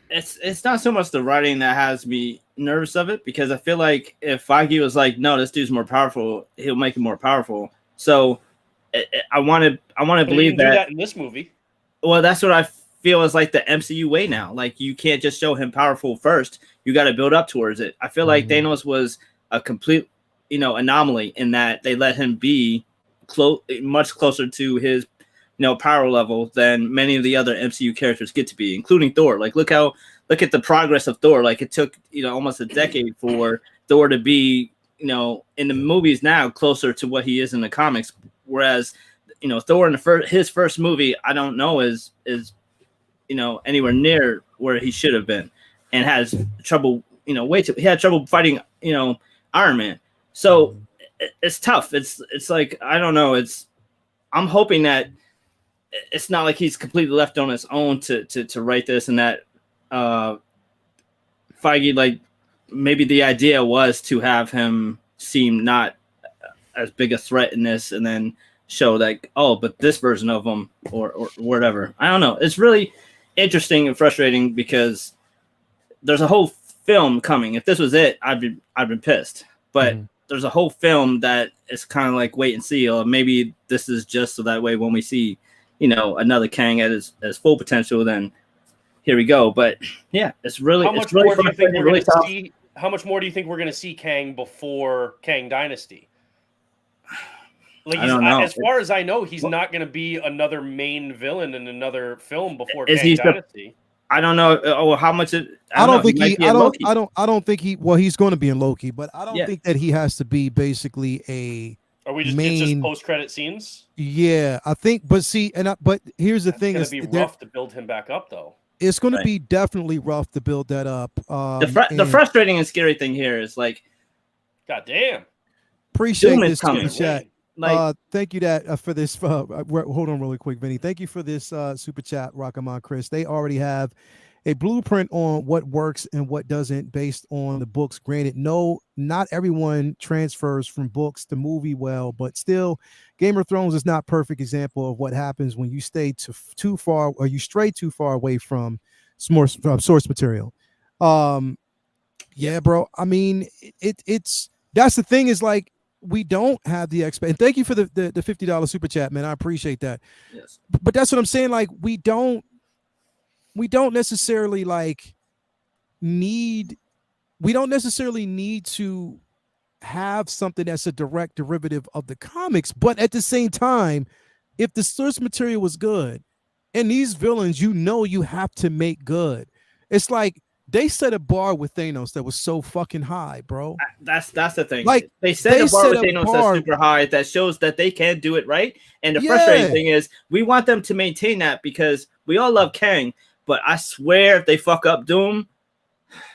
Speaker 2: It's not so much the writing that has me nervous of it, because I feel like if Feige was like, no, this dude's more powerful, he'll make it more powerful. So I want to believe
Speaker 3: that in this movie.
Speaker 2: Well, that's what I feel is like the MCU way now. Like, you can't just show him powerful first. You got to build up towards it. I feel like Thanos was a complete, anomaly in that they let him be much closer to his, power level than many of the other MCU characters get to be, including Thor. Like, look at the progress of Thor. Like, it took, almost a decade for Thor to be, in the movies now closer to what he is in the comics. Whereas, Thor in his first movie, I don't know is anywhere near where he should have been, and has trouble, he had trouble fighting, Iron Man. So it's tough. It's like, I don't know. I'm hoping that it's not like he's completely left on his own to write this, and that Feige, like, maybe the idea was to have him seem not as big a threat in this, and then show like, oh, but this version of him or whatever. I don't know. It's really interesting and frustrating because there's a whole film coming. If this was it, I'd been pissed. But there's a whole film that is kind of like wait and see, or maybe this is just so that way when we see, another Kang at his full potential, then here we go. But yeah, it's really
Speaker 3: how much more do you think we're going to see? How much more do you think we're going to see Kang before Kang Dynasty? Like,
Speaker 2: I don't know.
Speaker 3: As far as I know, he's not going to be another main villain in another film before Kang Dynasty.
Speaker 2: I don't know how much it.
Speaker 1: I don't think I don't think he. Well, he's going to be in Loki, but I don't think that he has to be basically a
Speaker 3: Are we just it's just post-credit scenes?
Speaker 1: Yeah, I think. But see, but here's the thing:
Speaker 3: it's gonna be rough to build him back up, though.
Speaker 1: It's going to be definitely rough to build that up.
Speaker 2: The frustrating and scary thing here is like,
Speaker 3: God damn.
Speaker 1: Appreciate this super chat. Thank you for this. Hold on really quick, Vinny. Thank you for this super chat, Rockamon Chris. They already have a blueprint on what works and what doesn't based on the books. Granted, no, not everyone transfers from books to movie well, but still, Game of Thrones is not a perfect example of what happens when you stay too far or you stray too far away from source material. Yeah, bro. I mean, it's that's the thing is like we don't have the expect. And thank you for the $50 super chat, man. I appreciate that.
Speaker 2: Yes.
Speaker 1: But that's what I'm saying. Like we don't necessarily need to have something that's a direct derivative of the comics. But at the same time, if the source material was good and these villains, you have to make good. It's like they set a bar with Thanos that was so fucking high, bro.
Speaker 2: That's the thing.
Speaker 1: Like
Speaker 2: they set a bar with Thanos that's super high that shows that they can do it right. And the frustrating thing is we want them to maintain that because we all love Kang, but I swear if they fuck up Doom.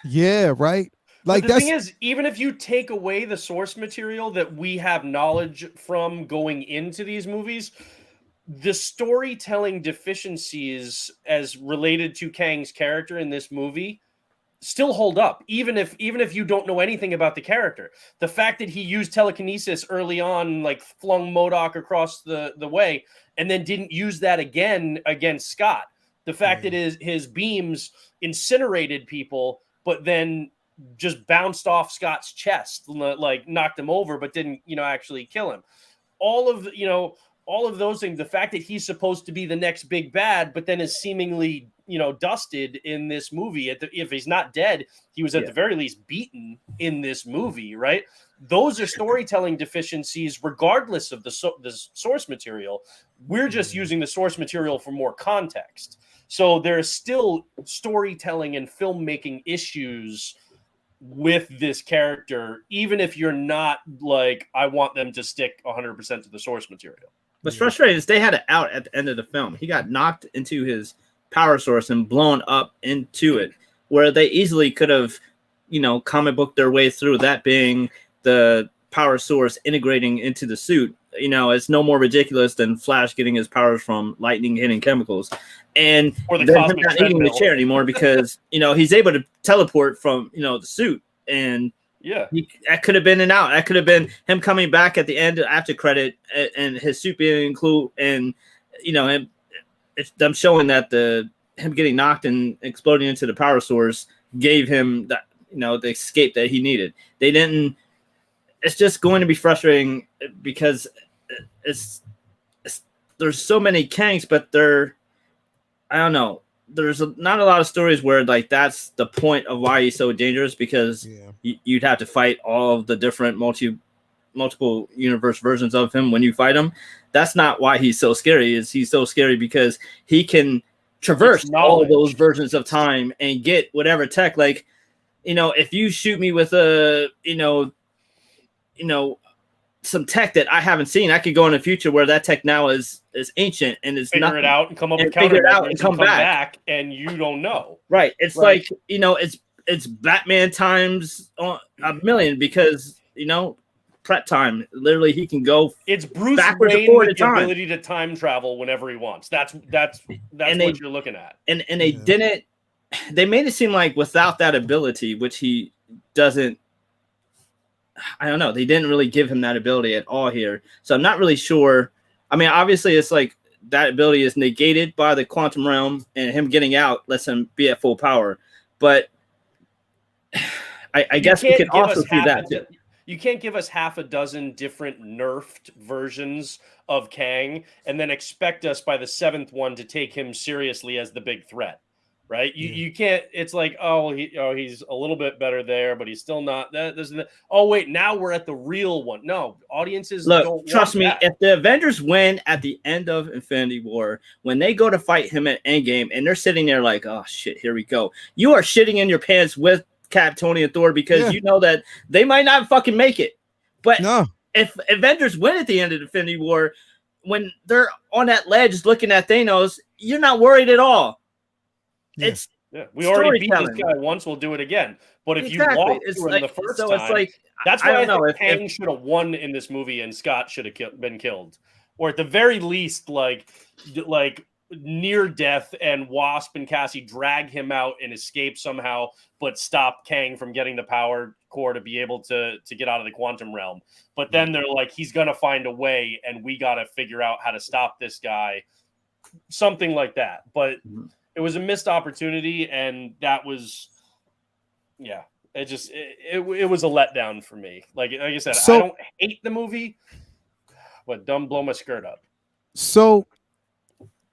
Speaker 1: Yeah, right. Like
Speaker 3: the thing is, even if you take away the source material that we have knowledge from going into these movies, the storytelling deficiencies as related to Kang's character in this movie still hold up, even if you don't know anything about the character. The fact that he used telekinesis early on, like flung MODOK across the way, and then didn't use that again against Scott. The fact that his beams incinerated people, but then just bounced off Scott's chest, like knocked him over, but didn't, actually kill him. All of those things. The fact that he's supposed to be the next big bad, but then is seemingly, dusted in this movie. If he's not dead, he was at the very least beaten in this movie, right? Those are storytelling deficiencies, regardless of the source material. We're just using the source material for more context. So there's still storytelling and filmmaking issues with this character, even if you're not like, I want them to stick 100% to the source material.
Speaker 2: What's frustrating is they had it out at the end of the film. He got knocked into his power source and blown up into it, where they easily could have, comic booked their way through that being the power source integrating into the suit. It's no more ridiculous than Flash getting his powers from lightning hitting chemicals. And
Speaker 3: or the
Speaker 2: they're not eating the chair anymore because, he's able to teleport from, the suit. And that could have been an out. That could have been him coming back at the end after credit and his suit being included. And, it's them showing that him getting knocked and exploding into the power source gave him that, the escape that he needed. They didn't. It's just going to be frustrating because there's so many Kangs, but I don't know. There's not a lot of stories where like that's the point of why he's so dangerous because you'd have to fight all of the different multiple universe versions of him when you fight him. That's not why he's so scary. He's so scary because he can traverse all of those versions of time and get whatever tech. Like, if you shoot me with a, some tech that I haven't seen, I could go in the future where that tech now is ancient and is
Speaker 3: figure it out and come up with countermeasures and come back and you don't know.
Speaker 2: Right. It's like, it's Batman times a million because, prep time. Literally, he can go.
Speaker 3: It's Bruce Wayne with the ability to time travel whenever he wants. That's what you're looking at.
Speaker 2: And they didn't. They made it seem like without that ability, which he doesn't. I don't know. They didn't really give him that ability at all here. So I'm not really sure. I mean, obviously, it's like that ability is negated by the quantum realm, and him getting out lets him be at full power. But I guess we can also see that too.
Speaker 3: You can't give us half a dozen different nerfed versions of Kang and then expect us by the seventh one to take him seriously as the big threat, right? You can't. It's like, he's a little bit better there, but he's still not. Oh wait, now we're at the real one. No, audiences don't
Speaker 2: trust me.
Speaker 3: That.
Speaker 2: If the Avengers win at the end of Infinity War, when they go to fight him at Endgame, and they're sitting there like, oh shit, here we go. You are shitting in your pants with Cap, Tony, and Thor because you know that they might not fucking make it. But if Avengers win at the end of Infinity War, when they're on that ledge looking at Thanos, you're not worried at all.
Speaker 1: Yeah.
Speaker 2: It's
Speaker 3: we already beat this
Speaker 2: storytelling.
Speaker 3: guy once. We'll do it again. But if you
Speaker 2: Exactly.
Speaker 3: walk
Speaker 2: It's
Speaker 3: through him
Speaker 2: like
Speaker 3: the first
Speaker 2: so.
Speaker 3: time,
Speaker 2: It's like
Speaker 3: that's
Speaker 2: I
Speaker 3: why I
Speaker 2: don't know
Speaker 3: think
Speaker 2: if
Speaker 3: Kang should have won in this movie and Scott should have been killed, or at the very least, like near death, and Wasp and Cassie drag him out and escape somehow, but stop Kang from getting the power core to be able to get out of the quantum realm. But then they're like, he's gonna find a way, and we got to figure out how to stop this guy, something like that. But it was a missed opportunity, and that was, yeah. It was a letdown for me. Like I said, I don't hate the movie, but don't blow my skirt up.
Speaker 1: So,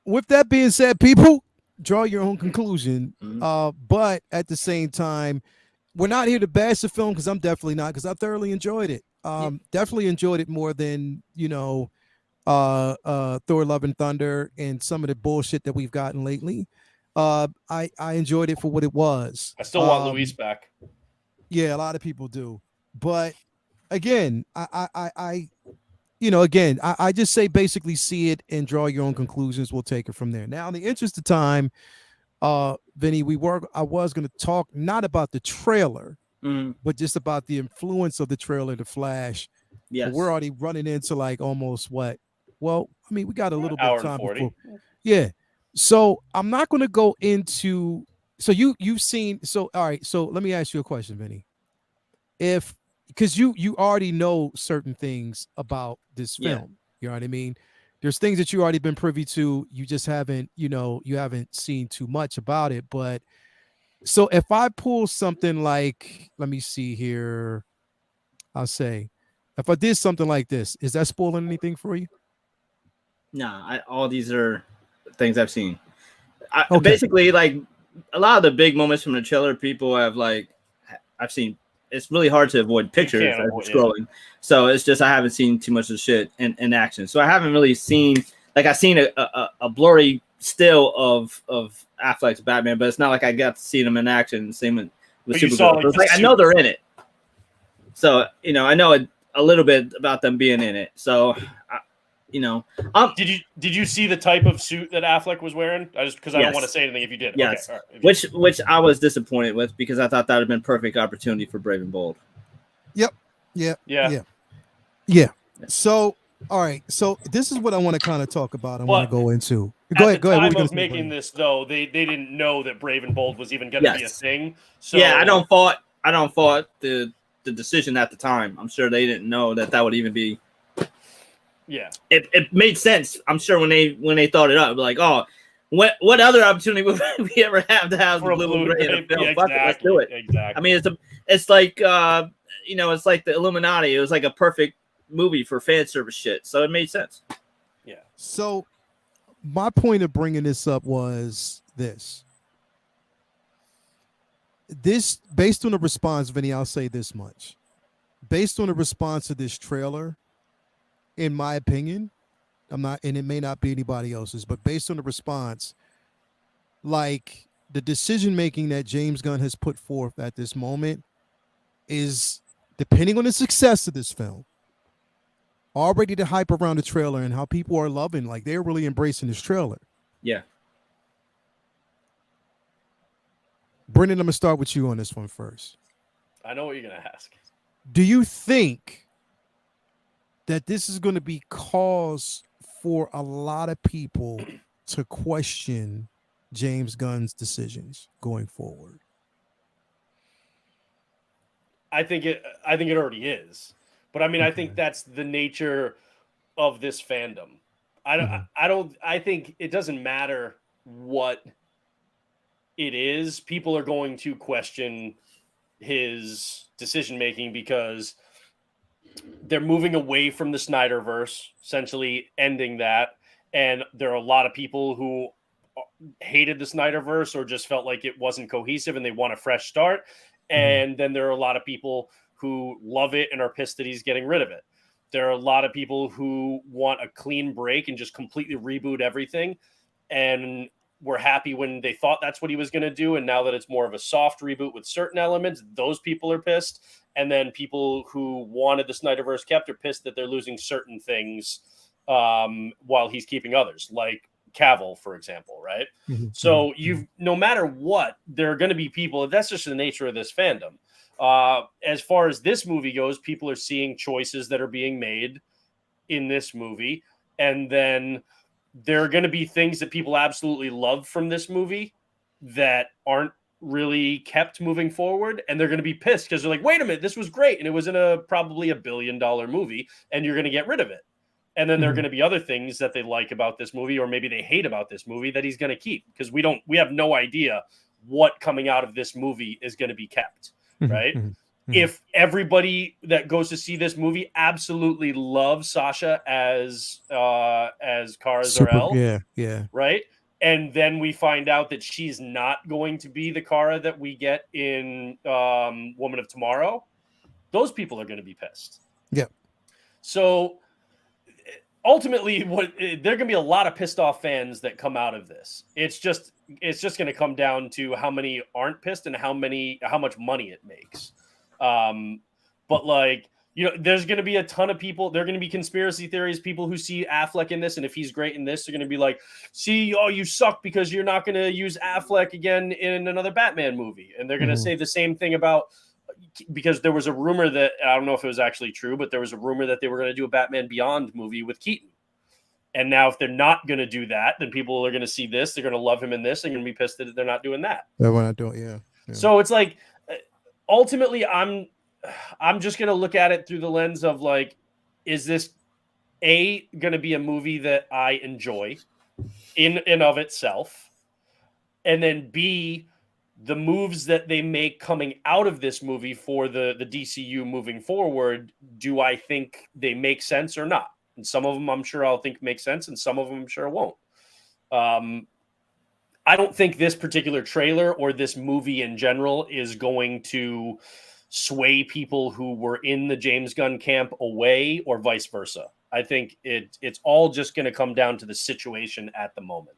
Speaker 1: with that being said, people draw your own conclusion. But at the same time, we're not here to bash the film, because I'm definitely not, because I thoroughly enjoyed it. Definitely enjoyed it more than Thor: Love and Thunder and some of the bullshit that we've gotten lately. I enjoyed it for what it was.
Speaker 3: I still want Luis back.
Speaker 1: Yeah, a lot of people do. But again, I just say basically see it and draw your own conclusions. We'll take it from there. Now, in the interest of time, Vinny, I was going to talk not about the trailer, but just about the influence of the trailer to Flash.
Speaker 2: Yes.
Speaker 1: But we're already running into like almost what? Well, I mean, we got a little bit of time before. Yeah. So I'm not going to go into. So you've seen. So all right. So let me ask you a question, Vinny. Because you already know certain things about this film, you know what I mean? There's things that you already been privy to. You just haven't, you haven't seen too much about it. But so if I pull something like, let me see here, I'll say, if I did something like this, is that spoiling anything for you?
Speaker 2: Nah, all these are things I've seen. Basically, like a lot of the big moments from the trailer, people have I've seen. It's really hard to avoid pictures as you're scrolling. So it's just I haven't seen too much of the shit in action. So I haven't really seen I've seen a blurry still of Affleck's Batman, but it's not like I got to see them in action. Same with Supergirl. I know they're in it. So I know a little bit about them being in it. So
Speaker 3: did you see the type of suit that Affleck was wearing? I don't want to say anything if you did.
Speaker 2: Yes.
Speaker 3: Okay. All right.
Speaker 2: Which I was disappointed with, because I thought that would have been perfect opportunity for Brave and Bold.
Speaker 1: Yep. Yeah. So all right. So this is what I want to kind of talk about. I want to go into. Go ahead.
Speaker 3: At the time of making this, though, they didn't know that Brave and Bold was even going to be a thing. So
Speaker 2: yeah, I don't fault the decision at the time. I'm sure they didn't know that would even be.
Speaker 3: Yeah,
Speaker 2: it made sense. I'm sure when they thought it up, like, oh, what other opportunity would we ever have to have
Speaker 3: for a Blu-ray
Speaker 2: in a film?
Speaker 3: Yeah,
Speaker 2: Fuck it, let's do it.
Speaker 3: Exactly.
Speaker 2: I mean, it's like it's like the Illuminati. It was like a perfect movie for fan service shit, so it made sense.
Speaker 3: Yeah.
Speaker 1: So my point of bringing this up was this. Based on the response, Vinny, I'll say this much. Based on the response to this trailer, in my opinion, and it may not be anybody else's, but based on the response, like the decision making that James Gunn has put forth at this moment is, depending on the success of this film, already the hype around the trailer and how people are loving, like they're really embracing this trailer.
Speaker 2: Yeah.
Speaker 1: Brendan, I'm gonna start with you on this one first.
Speaker 3: I know what you're gonna ask.
Speaker 1: Do you think that this is going to be cause for a lot of people to question James Gunn's decisions going forward?
Speaker 3: I think it already is, but I mean, I think that's the nature of this fandom. I think it doesn't matter what it is. People are going to question his decision making because they're moving away from the Snyderverse, essentially ending that. And there are a lot of people who hated the Snyderverse or just felt like it wasn't cohesive and they want a fresh start. And then there are a lot of people who love it and are pissed that he's getting rid of it. There are a lot of people who want a clean break and just completely reboot everything. And were happy when they thought that's what he was going to do, and now that it's more of a soft reboot with certain elements, those people are pissed. And then people who wanted the Snyderverse kept are pissed that they're losing certain things while he's keeping others, like Cavill, for example, right? So no matter what, there are going to be people. That's just the nature of this fandom. As far as this movie goes, people are seeing choices that are being made in this movie, and then there are going to be things that people absolutely love from this movie that aren't really kept moving forward, and they're going to be pissed because they're like, wait a minute, this was great, and it was in probably $1 billion movie, and you're going to get rid of it. And then there are going to be other things that they like about this movie, or maybe they hate about this movie, that he's going to keep, because we have no idea what coming out of this movie is going to be kept, right? If everybody that goes to see this movie absolutely loves Sasha as Kara Zor-El, right? And then we find out that she's not going to be the Kara that we get in Woman of Tomorrow, those people are going to be pissed.
Speaker 1: Yeah.
Speaker 3: So ultimately, there are going to be a lot of pissed off fans that come out of this. It's just going to come down to how many aren't pissed and how much money it makes. But like, there's going to be a ton of people. There are going to be conspiracy theories, people who see Affleck in this, and if he's great in this, they're going to be like, see, oh, you suck because you're not going to use Affleck again in another Batman movie. And they're going to say the same thing about, because there was a rumor that, I don't know if it was actually true, but there was a rumor that they were going to do a Batman Beyond movie with Keaton. And now if they're not going to do that, then people are going to see this. They're going to love him in this. They're going to be pissed that they're not doing that.
Speaker 1: They're not doing, yeah.
Speaker 3: So it's like, ultimately, I'm just going to look at it through the lens of like, is this going to be a movie that I enjoy in and of itself? And then B, the moves that they make coming out of this movie for the DCU moving forward, do I think they make sense or not? And some of them I'm sure I'll think make sense, and some of them I'm sure won't. I don't think this particular trailer or this movie in general is going to sway people who were in the James Gunn camp away or vice versa. I think it's all just going to come down to the situation at the moment.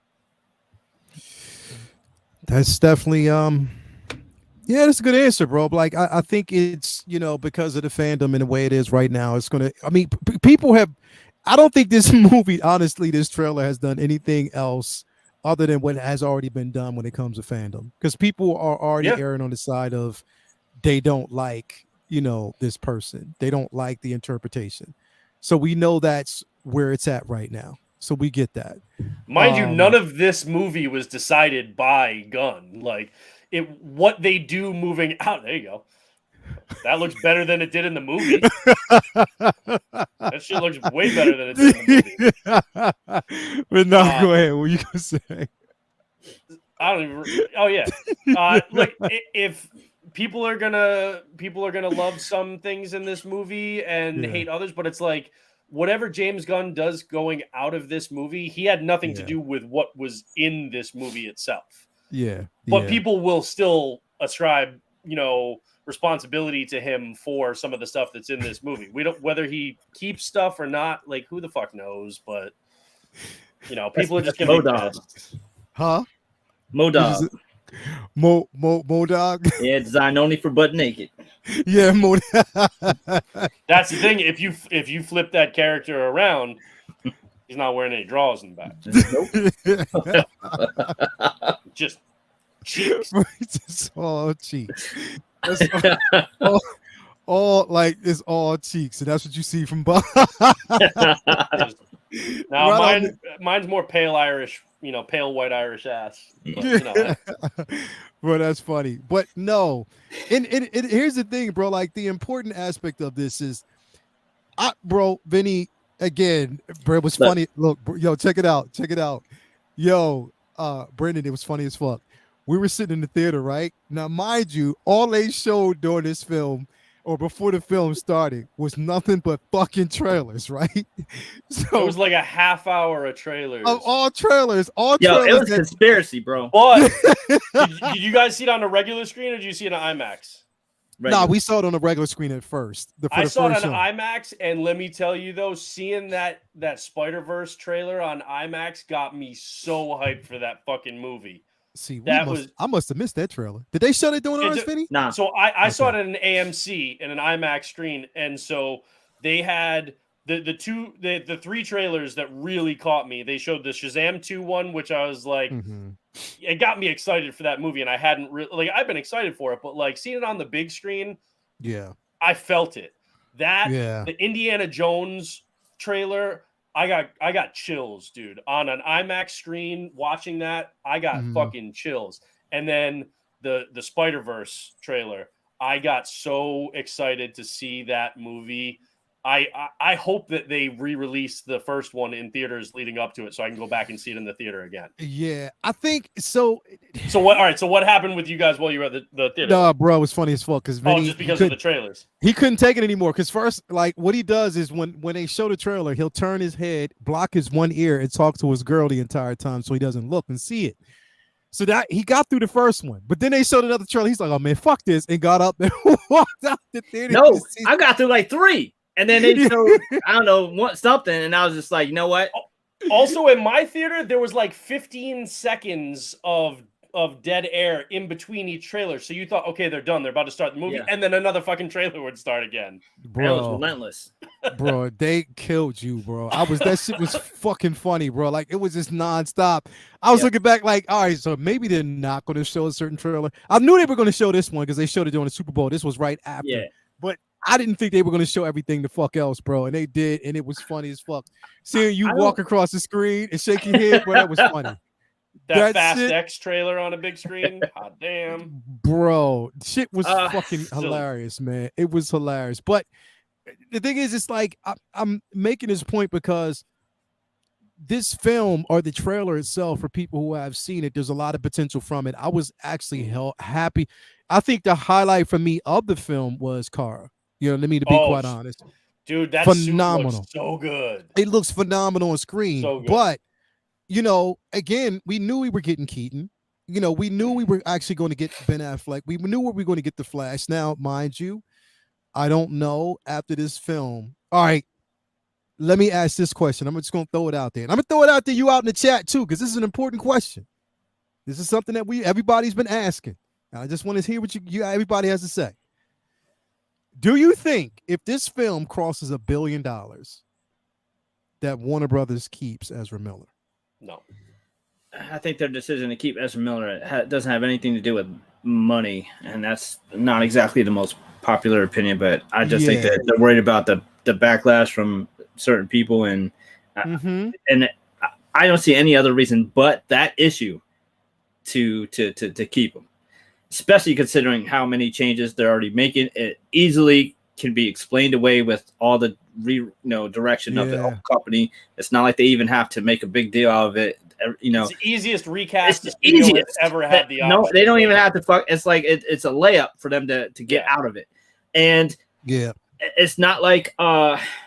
Speaker 1: That's definitely yeah, that's a good answer, bro. Like I think it's, because of the fandom and the way it is right now, it's gonna, I mean, people have, I don't think this movie, honestly, this trailer has done anything else other than what has already been done when it comes to fandom, because people are already erring on the side of they don't like, this person, they don't like the interpretation, so we know that's where it's at right now. So we get that.
Speaker 3: Mind you, none of this movie was decided by Gunn. Like, what they do moving out. There you go. That looks better than it did in the movie. That shit looks way better than it did in the movie.
Speaker 1: But no, go ahead. What you gonna say?
Speaker 3: I don't even. Oh yeah. Look, if people are gonna love some things in this movie and hate others, but it's like, whatever James Gunn does going out of this movie, he had nothing to do with what was in this movie itself.
Speaker 1: Yeah.
Speaker 3: But people will still ascribe, responsibility to him for some of the stuff that's in this movie. We don't, whether he keeps stuff or not, like, who the fuck knows? But, people are just going to be pissed.
Speaker 1: Huh?
Speaker 2: Modog.
Speaker 1: Modog.
Speaker 2: Yeah, designed only for butt naked.
Speaker 1: Yeah,
Speaker 3: That's the thing. If you flip that character around, he's not wearing any drawers in the back. Nope. Just cheeks.
Speaker 1: Just all cheeks. All like it's all cheeks, and that's what you see from Bob.
Speaker 3: Now mine's more pale Irish, pale white Irish ass. But,
Speaker 1: Bro, that's funny. But no, and here's the thing, bro. Like, the important aspect of this is, Vinny, again, bro, it was funny. Look, yo, check it out. Yo, Brendan, it was funny as fuck. We were sitting in the theater, right? Now, mind you, all they showed during this film or before the film started was nothing but fucking trailers, right? So
Speaker 3: it was like a half hour of trailers.
Speaker 1: Of all trailers.
Speaker 2: Yo, it was a conspiracy, bro.
Speaker 3: But did you guys see it on a regular screen, or did you see it on IMAX?
Speaker 1: No, we saw it on a regular screen at first.
Speaker 3: I saw it on IMAX, and let me tell you though, seeing that Spider-Verse trailer on IMAX got me so hyped for that fucking movie.
Speaker 1: See, I must have missed that trailer. Did they show it doing on Infinity?
Speaker 3: Nah. So I saw it in an AMC in an IMAX screen, and so they had the three trailers that really caught me. They showed the Shazam 2 one, which I was like, it got me excited for that movie, and I hadn't really I've been excited for it, but like seeing it on the big screen, I felt it. The Indiana Jones trailer, I got chills, dude. On an IMAX screen watching that, I got fucking chills. And then the Spider-Verse trailer, I got so excited to see that movie. I hope that they re-release the first one in theaters leading up to it, so I can go back and see it in the theater again.
Speaker 1: Yeah, I think so.
Speaker 3: So what? All right. So what happened with you guys while you were at the theater?
Speaker 1: No, bro, it was funny as fuck because
Speaker 3: just because of the trailers.
Speaker 1: He couldn't take it anymore. Because first, like what he does is when they show the trailer, he'll turn his head, block his one ear, and talk to his girl the entire time so he doesn't look and see it. So that he got through the first one, but then they showed another trailer. He's like, "Oh man, fuck this," and got up and walked out the theater.
Speaker 2: No, I got through like 3. And then they showed, I don't know, something, and I was just like, you know what?
Speaker 3: Also, in my theater, there was like 15 seconds of dead air in between each trailer. So you thought, okay, they're done. They're about to start the movie. And then another fucking trailer would start again.
Speaker 1: Bro,
Speaker 2: that was relentless.
Speaker 1: Bro, they killed you, bro. That shit was fucking funny, bro. Like, it was just nonstop. I was looking back like, all right, so maybe they're not going to show a certain trailer. I knew they were going to show this one because they showed it during the Super Bowl. This was right after.
Speaker 2: Yeah.
Speaker 1: But I didn't think they were going to show everything the fuck else, bro. And they did, and it was funny as fuck. Seeing you walk across the screen and shake your head, bro, that was funny.
Speaker 3: That Fast X trailer on a big screen. God damn.
Speaker 1: Bro, shit was fucking hilarious, man. It was hilarious. But the thing is, it's like I'm making this point because this film or the trailer itself, for people who have seen it, there's a lot of potential from it. I was actually happy. I think the highlight for me of the film was Kara. You know, let me to be quite honest.
Speaker 3: Dude, that
Speaker 1: phenomenal.
Speaker 3: Suit looks so good.
Speaker 1: It looks phenomenal on screen.
Speaker 3: So good.
Speaker 1: But, you know, again, we knew we were getting Keaton. You know, we knew we were actually going to get Ben Affleck. We knew we were going to get the Flash. Now, mind you, I don't know after this film. All right, let me ask this question. I'm just going to throw it out there. And I'm going to throw it out to you out in the chat, too, because this is an important question. This is something that everybody's been asking. I just want to hear what everybody has to say. Do you think if this film crosses $1 billion that Warner Brothers keeps Ezra Miller?
Speaker 3: No.
Speaker 2: I think their decision to keep Ezra Miller doesn't have anything to do with money, and that's not exactly the most popular opinion, but I just think that they're worried about the backlash from certain people, and and I don't see any other reason but that issue to keep them. Especially considering how many changes they're already making. It easily can be explained away with all the direction of the whole company. It's not like they even have to make a big deal out of it. You know,
Speaker 3: it's the easiest recast
Speaker 2: it's the easiest
Speaker 3: ever had the option.
Speaker 2: No, they don't even have to fuck. It's like it's a layup for them to get out of it. And it's not like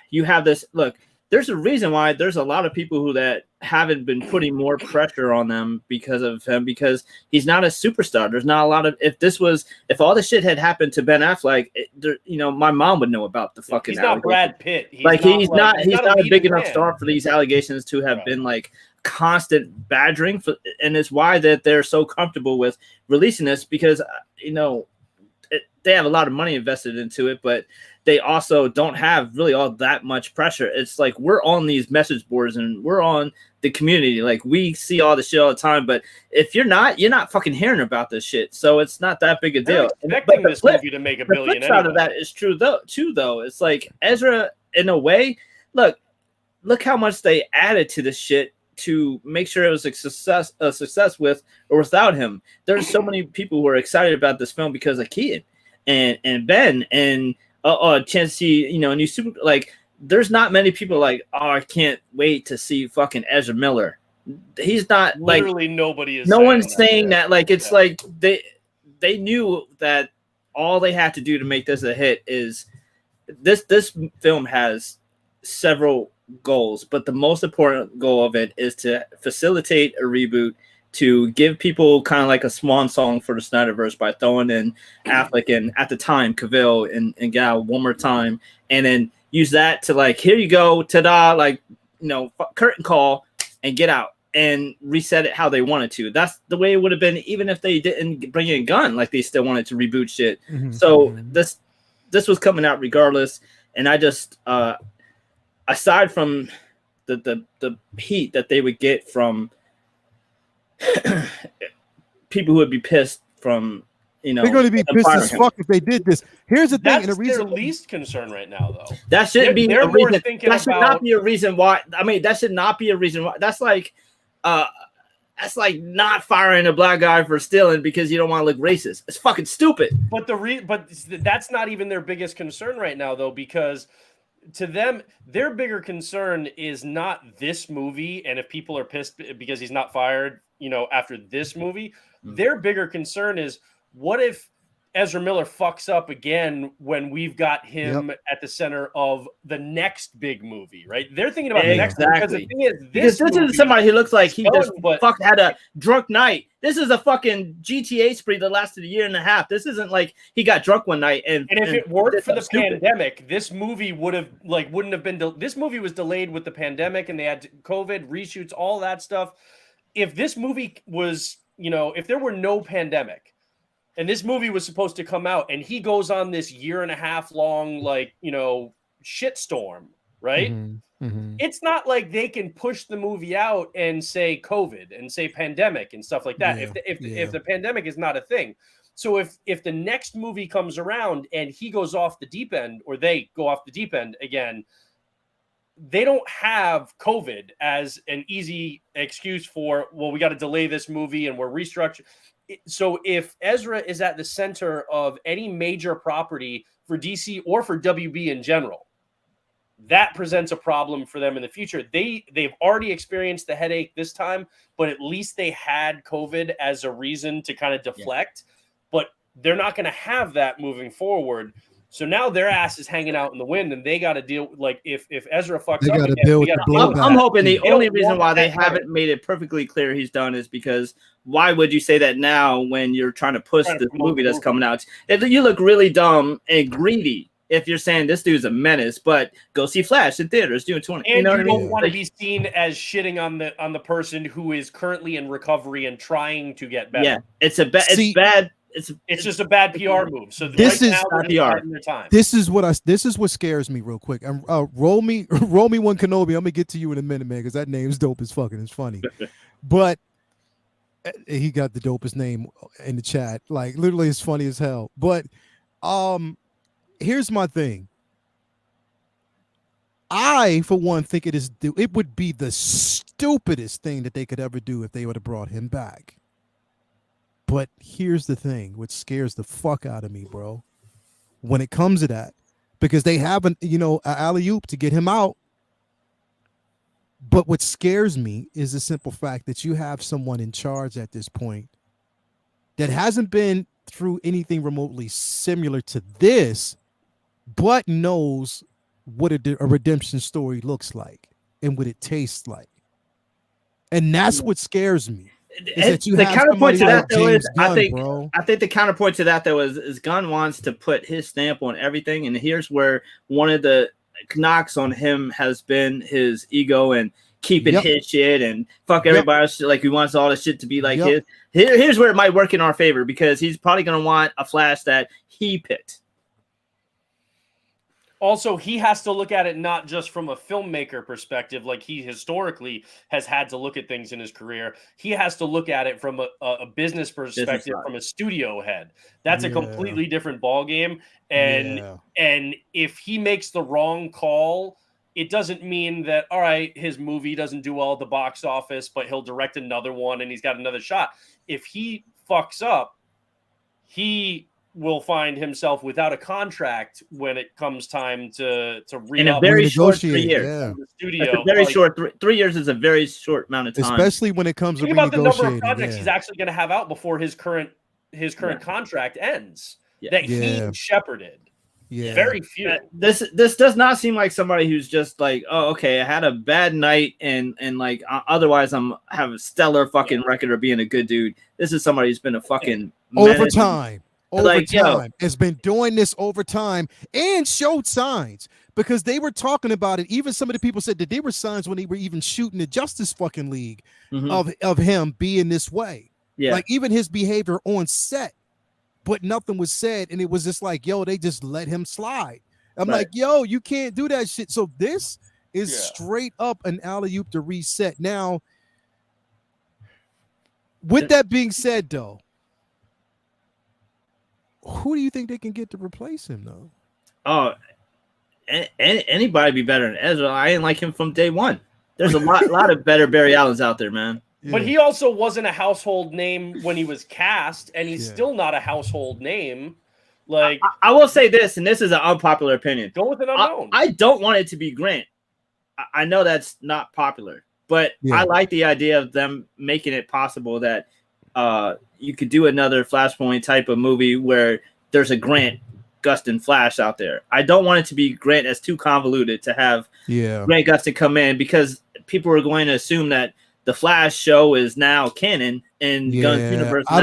Speaker 2: you have this look. There's a reason why there's a lot of people that haven't been putting more pressure on them because of him, because he's not a superstar. There's not a lot of, if all this shit had happened to Ben Affleck, my mom would know about the fucking.
Speaker 3: He's not Brad Pitt.
Speaker 2: He's not a big enough star for these allegations to have been like constant badgering and it's why that they're so comfortable with releasing this, because they have a lot of money invested into it, but they also don't have really all that much pressure. It's like we're on these message boards and we're on the community. Like we see all the shit all the time, but if you're not fucking hearing about this shit. So it's not that big a deal.
Speaker 3: Expecting this movie to make $1 billion.
Speaker 2: The flip side of that is true though. It's like Ezra, in a way, look how much they added to this shit to make sure it was a success with or without him. There's so many people who are excited about this film because of Keaton and Ben and chance to see, new super, like there's not many people like, oh, I can't wait to see fucking Ezra Miller. He's not
Speaker 3: literally nobody is.
Speaker 2: No one's saying that. Like it's like they knew that all they had to do to make this a hit is this film has several goals, but the most important goal of it is to facilitate a reboot, to give people kind of like a swan song for the Snyderverse by throwing in Affleck and at the time Cavill and Gal one more time, and then use that to like, here you go, ta-da, like, you know, curtain call and get out and reset it how they wanted to. That's the way it would have been even if they didn't bring in Gunn, like they still wanted to reboot shit. So this was coming out regardless, and I just aside from the heat that they would get from people who would be pissed from, you know,
Speaker 1: they're going to be pissed as fuck if they did this. Here's the thing,
Speaker 3: That's
Speaker 1: and the reason
Speaker 3: their least concern right now, though.
Speaker 2: That shouldn't be a reason. That should not be a reason why. I mean, that should not be a reason why. That's like not firing a black guy for stealing because you don't want to look racist. It's fucking stupid.
Speaker 3: But that's not even their biggest concern right now, though, because to them, their bigger concern is not this movie, and if people are pissed because he's not fired, you know, after this movie, their bigger concern is, what if Ezra Miller fucks up again when we've got him at the center of the next big movie, right? They're thinking about the next, because the thing is, this
Speaker 2: is somebody who looks like he just had a drunk night. This is a fucking GTA spree that lasted a year and a half. This isn't like he got drunk one night and
Speaker 3: if it weren't for the pandemic, this movie wouldn't have been. This movie was delayed with the pandemic, and they had COVID reshoots, all that stuff. If this movie was, you know, if there were no pandemic, and this movie was supposed to come out, and he goes on this year and a half long, like, you know, shitstorm, right? It's not like they can push the movie out and say COVID and say pandemic and stuff like that. If the pandemic is not a thing. So if the next movie comes around and he goes off the deep end, or they go off the deep end again, they don't have COVID as an easy excuse for, well, we got to delay this movie and we're restructuring. So if Ezra is at the center of any major property for DC or for WB in general, that presents a problem for them in the future. They've already experienced the headache this time, but at least they had COVID as a reason to kind of deflect. But they're not going to have that moving forward. So now their ass is hanging out in the wind, and they got to deal. Like if Ezra fucks up,
Speaker 2: I'm hoping the only reason why they haven't made it perfectly clear he's done is because why would you say that now when you're trying to push this movie that's coming out? You look really dumb and greedy if you're saying this dude's a menace, but go see Flash in theaters June 20th.
Speaker 3: And you don't want to be seen as shitting on the person who is currently in recovery and trying to get better.
Speaker 2: Yeah, it's bad.
Speaker 3: It's just a bad PR move. So
Speaker 1: this is
Speaker 3: PR.
Speaker 1: This is what scares me real quick. Roll me one Kenobi. I'm gonna get to you in a minute, man, because that name's dope as fucking. It's funny, but he got the dopest name in the chat. Like literally, it's funny as hell. But here's my thing. I, for one, think it would be the stupidest thing that they could ever do if they would have brought him back. But here's the thing, which scares the fuck out of me, bro, when it comes to that, because they haven't, an alley-oop to get him out. But what scares me is the simple fact that you have someone in charge at this point that hasn't been through anything remotely similar to this, but knows what a redemption story looks like and what it tastes like. And that's what scares me.
Speaker 2: The counterpoint to that, though, is I think the counterpoint to that, though, is Gunn wants to put his stamp on everything, and here's where one of the knocks on him has been his ego and keeping his shit and fuck everybody else. Like he wants all this shit to be like his. Here's where it might work in our favor because he's probably going to want a Flash that he picked.
Speaker 3: Also, he has to look at it not just from a filmmaker perspective, like he historically has had to look at things in his career. He has to look at it from a business perspective, from a studio head. That's a completely different ballgame. And if he makes the wrong call, it doesn't mean that, all right, his movie doesn't do well at the box office, but he'll direct another one and he's got another shot. If he fucks up, he will find himself without a contract when it comes time to re-up.
Speaker 2: In a very short 3 years.
Speaker 3: The studio.
Speaker 2: Short 3 years is a very short amount of time.
Speaker 1: Especially when it comes to
Speaker 3: about the number of projects he's actually going to have out before his current contract ends that he shepherded.
Speaker 1: Yeah.
Speaker 3: Very few.
Speaker 2: This does not seem like somebody who's just like, oh, okay, I had a bad night and like otherwise I'm have a stellar fucking record of being a good dude. This is somebody who's been a fucking menace.
Speaker 1: Over time, has been doing this over time and showed signs, because they were talking about it. Even some of the people said that there were signs when they were even shooting the Justice fucking League of him being this way.
Speaker 2: Yeah.
Speaker 1: Like even his behavior on set, but nothing was said. And it was just like, yo, they just let him slide. I'm like, yo, you can't do that shit. So this is straight up an alley-oop to reset. Now, with that being said, though, who do you think they can get to replace him, though?
Speaker 2: Oh, anybody be better than Ezra. I didn't like him from day one. There's a lot of better Barry Allens out there, man.
Speaker 3: Yeah. But he also wasn't a household name when he was cast, and he's still not a household name. Like
Speaker 2: I will say this, and this is an unpopular opinion.
Speaker 3: Go with an unknown.
Speaker 2: I don't want it to be Grant. I know that's not popular, but I like the idea of them making it possible that you could do another Flashpoint type of movie where there's a Grant Gustin Flash out there. I don't want it to be Grant as too convoluted to have Grant Gustin come in, because people are going to assume that the Flash show is now canon in Gunn's universe.
Speaker 1: I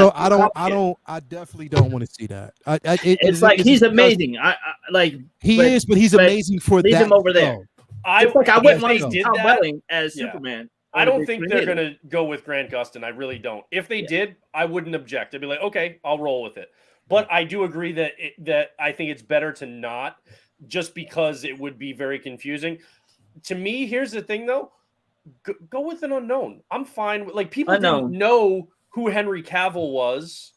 Speaker 1: definitely don't want to see that.
Speaker 2: It's like he's amazing.
Speaker 1: He is, but he's amazing for
Speaker 2: leave
Speaker 1: that.
Speaker 2: him over there.
Speaker 3: I
Speaker 2: wouldn't want to see Tom Welling as Superman.
Speaker 3: I don't think they're going to go with Grant Gustin. I really don't. If they did, I wouldn't object. I'd be like, okay, I'll roll with it. But I do agree that I think it's better to not, just because it would be very confusing. To me, here's the thing, though. Go with an unknown. I'm fine with, like, people didn't know who Henry Cavill was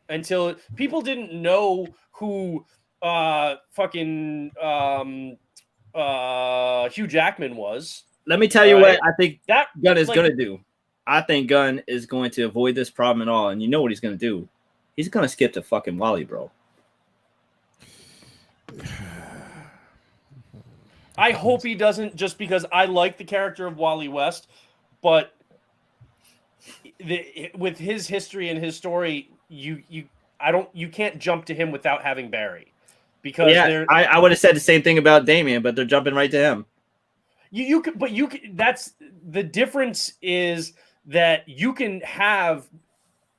Speaker 3: until people didn't know who Hugh Jackman was.
Speaker 2: Let me tell you what I think that Gunn is going to do. I think Gunn is going to avoid this problem at all. And you know what he's going to do? He's going to skip to fucking Wally, bro.
Speaker 3: I hope he doesn't, just because I like the character of Wally West. But with his history and his story, you can't jump to him without having Barry. Because
Speaker 2: I would have said the same thing about Damian, but they're jumping right to him.
Speaker 3: You could, that's the difference, is that you can have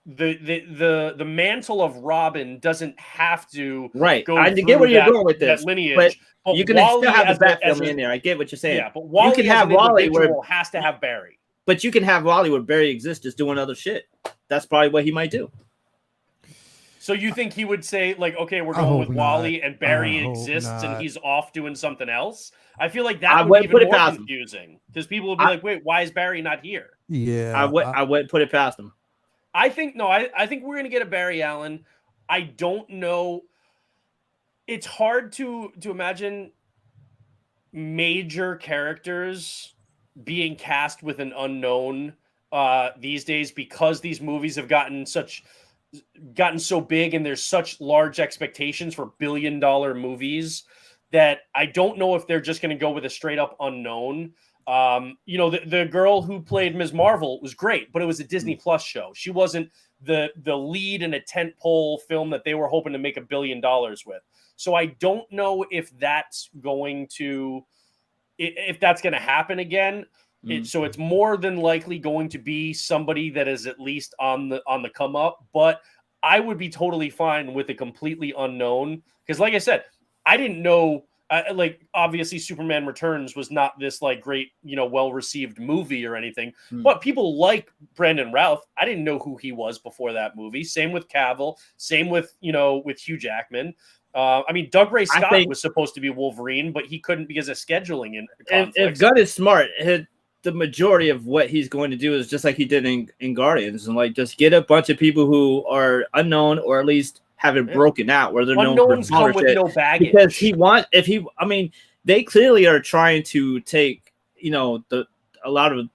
Speaker 3: the mantle of Robin doesn't have to
Speaker 2: go. I get where you're going with this
Speaker 3: lineage,
Speaker 2: but you can still have the Bat family in there. I get what you're saying.
Speaker 3: Yeah, but Wally,
Speaker 2: you can have Wally where
Speaker 3: has to have Barry.
Speaker 2: But you can have Wally where Barry exists, just doing other shit. That's probably what he might do.
Speaker 3: So you think he would say, like, okay, we're going with Wally and Barry exists and he's off doing something else? I feel like that would be even more confusing, because people would be like, wait, why is Barry not here?
Speaker 1: Yeah.
Speaker 2: I wouldn't put it past him.
Speaker 3: I think we're going to get a Barry Allen. I don't know. It's hard to imagine major characters being cast with an unknown these days, because these movies have gotten so big and there's such large expectations for billion-dollar movies that I don't know if they're just going to go with a straight up unknown. The girl who played Ms. Marvel was great, but it was a Disney Plus show. She wasn't the lead in a tentpole film that they were hoping to make $1 billion with. So I don't know if that's going to happen again. So it's more than likely going to be somebody that is at least on the come up. But I would be totally fine with a completely unknown, because, like I said, I didn't know. Obviously, Superman Returns was not this great, well-received movie or anything. But people like Brandon Routh. I didn't know who he was before that movie. Same with Cavill. Same with Hugh Jackman. Doug Ray Scott was supposed to be Wolverine, but he couldn't because of scheduling and conflicts.
Speaker 2: If Gunn is smart, the majority of what he's going to do is just like he did in Guardians, and just get a bunch of people who are unknown, or at least have it broken out where they're
Speaker 3: unknowns
Speaker 2: known for
Speaker 3: come with no baggage.
Speaker 2: Because they clearly are trying to take a lot of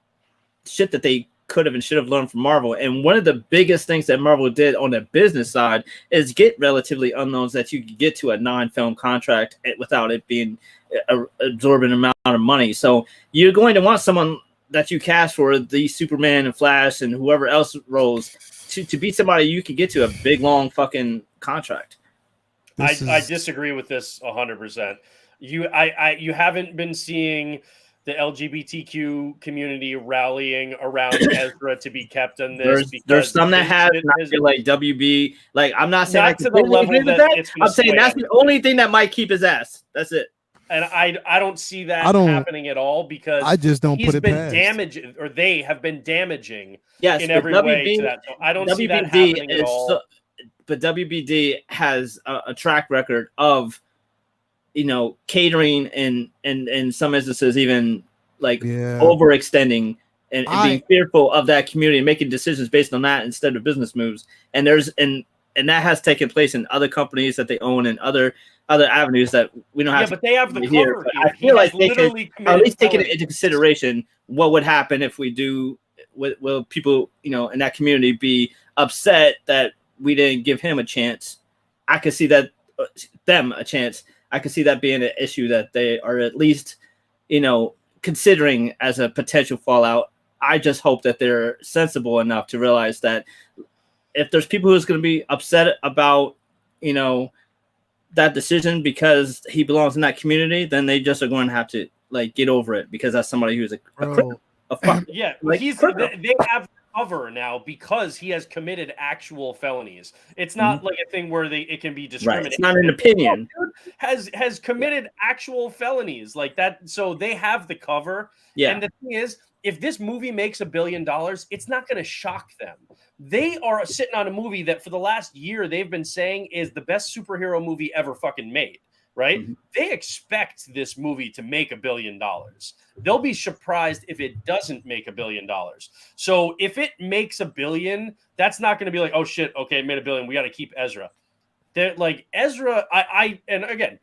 Speaker 2: shit that they could have and should have learned from Marvel. And one of the biggest things that Marvel did on the business side is get relatively unknowns that you can get to a non-film contract without it being an absorbent amount of money. So you're going to want someone that you cast for the Superman and Flash and whoever else roles to be somebody you can get to a big long fucking contract.
Speaker 3: I disagree with this 100%. You haven't been seeing the LGBTQ community rallying around Ezra to be kept on this.
Speaker 2: There's some that have, not like WB. Like, I'm not saying
Speaker 3: not to the level that it's
Speaker 2: I'm saying that's the only thing that might keep his ass. That's it.
Speaker 3: And I don't see that happening at all, because
Speaker 1: I just don't put it
Speaker 3: been
Speaker 1: past.
Speaker 3: damaging, or they have been damaging
Speaker 2: in
Speaker 3: every way to that. So I don't see that happening at all.
Speaker 2: But WBD has a track record of, catering and in some instances even like overextending and being fearful of that community and making decisions based on that instead of business moves. And that has taken place in other companies that they own and other avenues that we don't have.
Speaker 3: Yeah, but they have the cover here.
Speaker 2: I feel like they can at least take it into consideration what would happen if we do. Will people, in that community be upset that we didn't give him a chance? I could see that them a chance. I could see that being an issue that they are at least, considering as a potential fallout. I just hope that they're sensible enough to realize that if there's people who's going to be upset about, that decision because he belongs in that community, then they just are going to have to get over it, because that's somebody who's a
Speaker 3: yeah, they have cover now because he has committed actual felonies. It's not like a thing where it can be discriminated.
Speaker 2: Right. It's not an opinion.
Speaker 3: Has committed actual felonies like that, so they have the cover.
Speaker 2: Yeah.
Speaker 3: And the thing is, if this movie makes $1 billion, it's not going to shock them. They are sitting on a movie that for the last year they've been saying is the best superhero movie ever fucking made. Right? Mm-hmm. They expect this movie to make $1 billion. They'll be surprised if it doesn't make $1 billion. So if it makes $1 billion, that's not going to be like, oh shit, okay, it made $1 billion. We got to keep Ezra. They're like Ezra. And again,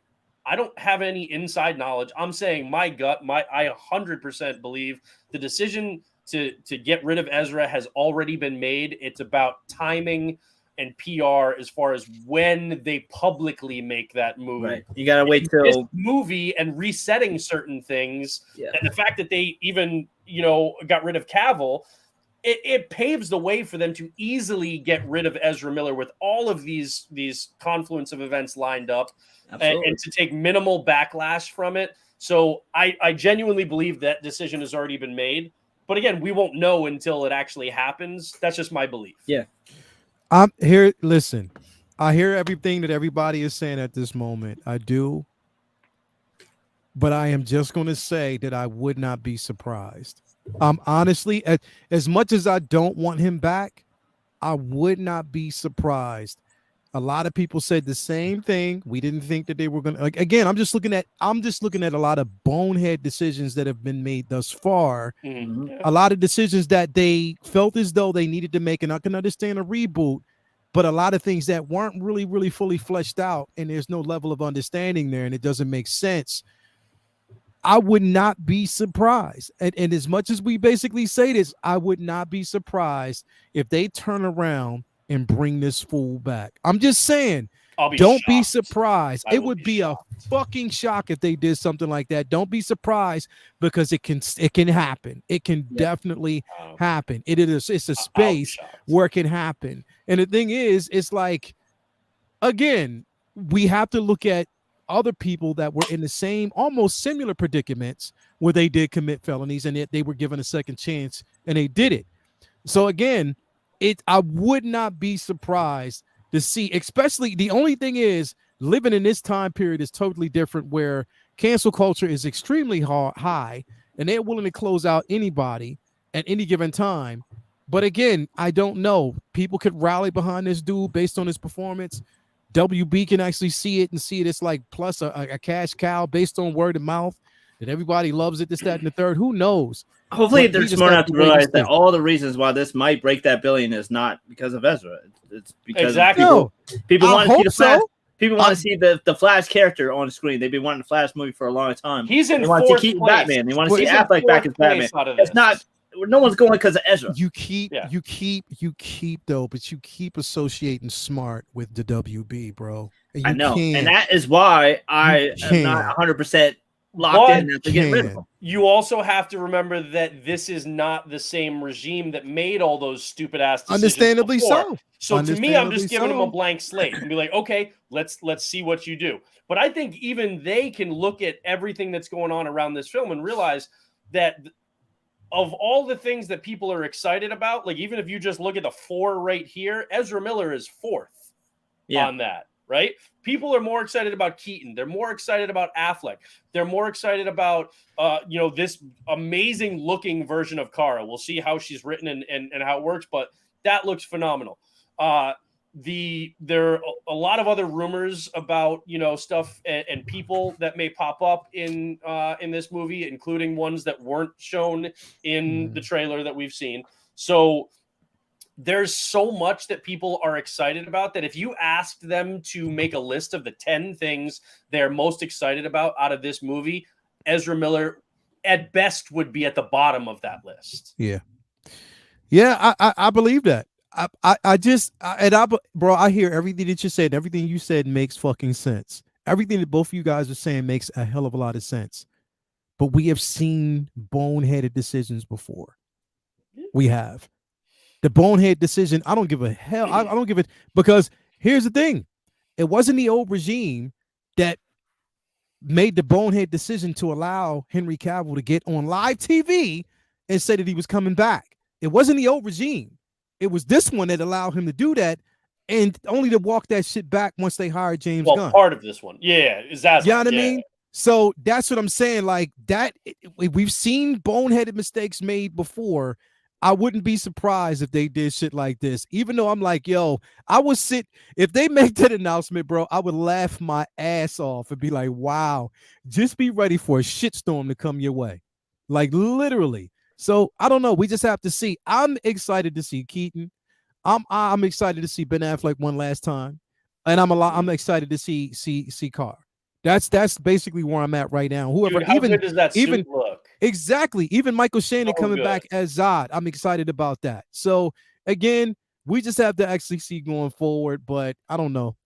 Speaker 3: I don't have any inside knowledge. I'm saying my gut, I 100% believe the decision to get rid of Ezra has already been made. It's about timing and PR as far as when they publicly make that move.
Speaker 2: Right. You gotta wait till
Speaker 3: this movie and resetting certain things. Yeah. And the fact that they even, got rid of Cavill, it paves the way for them to easily get rid of Ezra Miller with all of these confluence of events lined up and to take minimal backlash from it. So I genuinely believe that decision has already been made. But again, we won't know until it actually happens. That's just my belief.
Speaker 2: Yeah.
Speaker 1: I'm here. Listen, I hear everything that everybody is saying at this moment. I do. But I am just going to say that I would not be surprised. Honestly, as much as I don't want him back, I would not be surprised. A lot of people said the same thing. We didn't think that they were going to. Again, I'm just looking at a lot of bonehead decisions that have been made thus far.
Speaker 3: Mm-hmm. Yeah.
Speaker 1: A lot of decisions that they felt as though they needed to make, and I can understand a reboot, but a lot of things that weren't really, really fully fleshed out, and there's no level of understanding there, and it doesn't make sense. I would not be surprised. And as much as we basically say this, I would not be surprised if they turn around and bring this fool back. I'm just saying, don't be surprised. It would be a fucking shock if they did something like that. Don't be surprised, because it can happen. It can definitely happen. It's a space where it can happen. And the thing is, it's like, again, we have to look at other people that were in the same, almost similar predicaments where they did commit felonies and yet they were given a second chance and they did it. So again, I would not be surprised to see, especially the only thing is living in this time period is totally different, where cancel culture is extremely high and they're willing to close out anybody at any given time. But again, I don't know. People could rally behind this dude based on his performance. WB can actually see it and see it. It's like plus a cash cow based on word of mouth that everybody loves it, this, that, and the third. Who knows?
Speaker 2: Hopefully they're smart enough to realize that all the reasons why this might break that billion is not because of Ezra. It's because people want to see the Flash. People want to see the Flash character on the screen. They've been wanting the Flash movie for a long time.
Speaker 3: He's in.
Speaker 2: They want to keep Batman. They want to see Affleck back as Batman. It's not. No one's going because of Ezra.
Speaker 1: You keep though, but you keep associating smart with the WB, bro.
Speaker 2: I know, and that is why I am not 100% locked in that they're getting rid of them.
Speaker 3: You also have to remember that this is not the same regime that made all those stupid ass decisions.
Speaker 1: Understandably
Speaker 3: before.
Speaker 1: so.
Speaker 3: To me, I'm just giving them a blank slate and be like, okay, let's see what you do. But I think even they can look at everything that's going on around this film and realize that of all the things that people are excited about, like even if you just look at the 4 right here, Ezra Miller is 4th on that, right? People are more excited about Keaton. They're more excited about Affleck. They're more excited about, this amazing looking version of Kara. We'll see how she's written and how it works, but that looks phenomenal. There are a lot of other rumors about stuff and people that may pop up in this movie, including ones that weren't shown in the trailer that we've seen. So there's so much that people are excited about that if you asked them to make a list of the 10 things they're most excited about out of this movie, Ezra Miller at best would be at the bottom of that list.
Speaker 1: Yeah, I believe that. Bro, I hear everything that you said. Everything you said makes fucking sense. Everything that both of you guys are saying makes a hell of a lot of sense. But we have seen boneheaded decisions before. We have. The bonehead decision, I don't give a hell. I don't give it, because here's the thing. It wasn't the old regime that made the bonehead decision to allow Henry Cavill to get on live TV and say that he was coming back. It wasn't the old regime. It was this one that allowed him to do that, and only to walk that shit back once they hired James Gunn.
Speaker 3: Part of this one. Yeah. Is that,
Speaker 1: you know what I mean? So that's what I'm saying. Like that, we've seen boneheaded mistakes made before. I wouldn't be surprised if they did shit like this, even though I'm like, yo, if they make that announcement, bro, I would laugh my ass off and be like, wow, just be ready for a shitstorm to come your way. Like literally. So I don't know. We just have to see. I'm excited to see Keaton. I'm excited to see Ben Affleck one last time. And I'm excited to see Carr. That's basically where I'm at right now. Whoever,
Speaker 3: dude, how good does that suit look?
Speaker 1: Exactly. Even Michael Shannon coming back as Zod. I'm excited about that. So again, we just have to actually see going forward. But I don't know.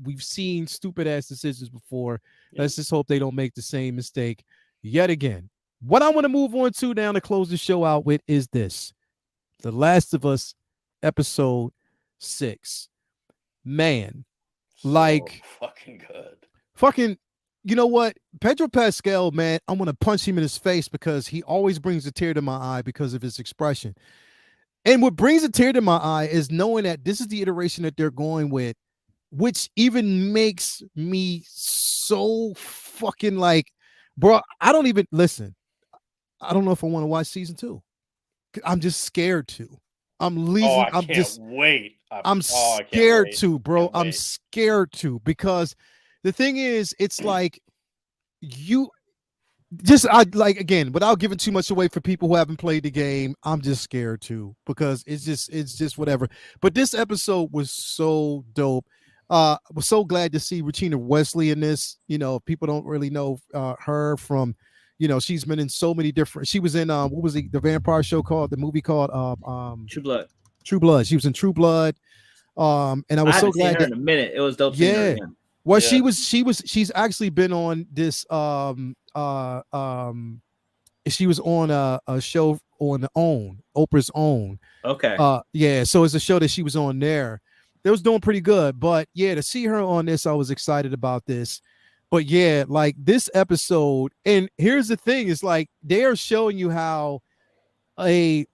Speaker 1: We've seen stupid ass decisions before. Let's just hope they don't make the same mistake yet again. What I want to move on to now to close the show out with is this: The Last of Us episode 6. Man, like
Speaker 3: fucking good.
Speaker 1: Fucking, you know what? Pedro Pascal, man, I'm gonna punch him in his face because he always brings a tear to my eye because of his expression. And what brings a tear to my eye is knowing that this is the iteration that they're going with, which even makes me so fucking like, bro, I don't even listen. I don't know if I want to watch season 2. I'm just scared to. I'm leaving.
Speaker 3: I can't wait.
Speaker 1: I'm scared to, bro. I'm scared to, because the thing is, it's like again, without giving too much away for people who haven't played the game, I'm just scared too, because it's just whatever. But this episode was so dope. Was so glad to see Regina Wesley in this. People don't really know her from, she's been in so many different. She was in what was the vampire show called? The movie called
Speaker 2: True Blood.
Speaker 1: True Blood. She was in True Blood. And I was so glad
Speaker 2: that in a minute. It was dope.
Speaker 1: Yeah. Well, she's actually been on this she was on a show on Oprah's Own.
Speaker 2: Okay.
Speaker 1: Yeah, so it's a show that she was on there. It was doing pretty good, but yeah, to see her on this, I was excited about this. But yeah, like this episode, and here's the thing, is like they are showing you how a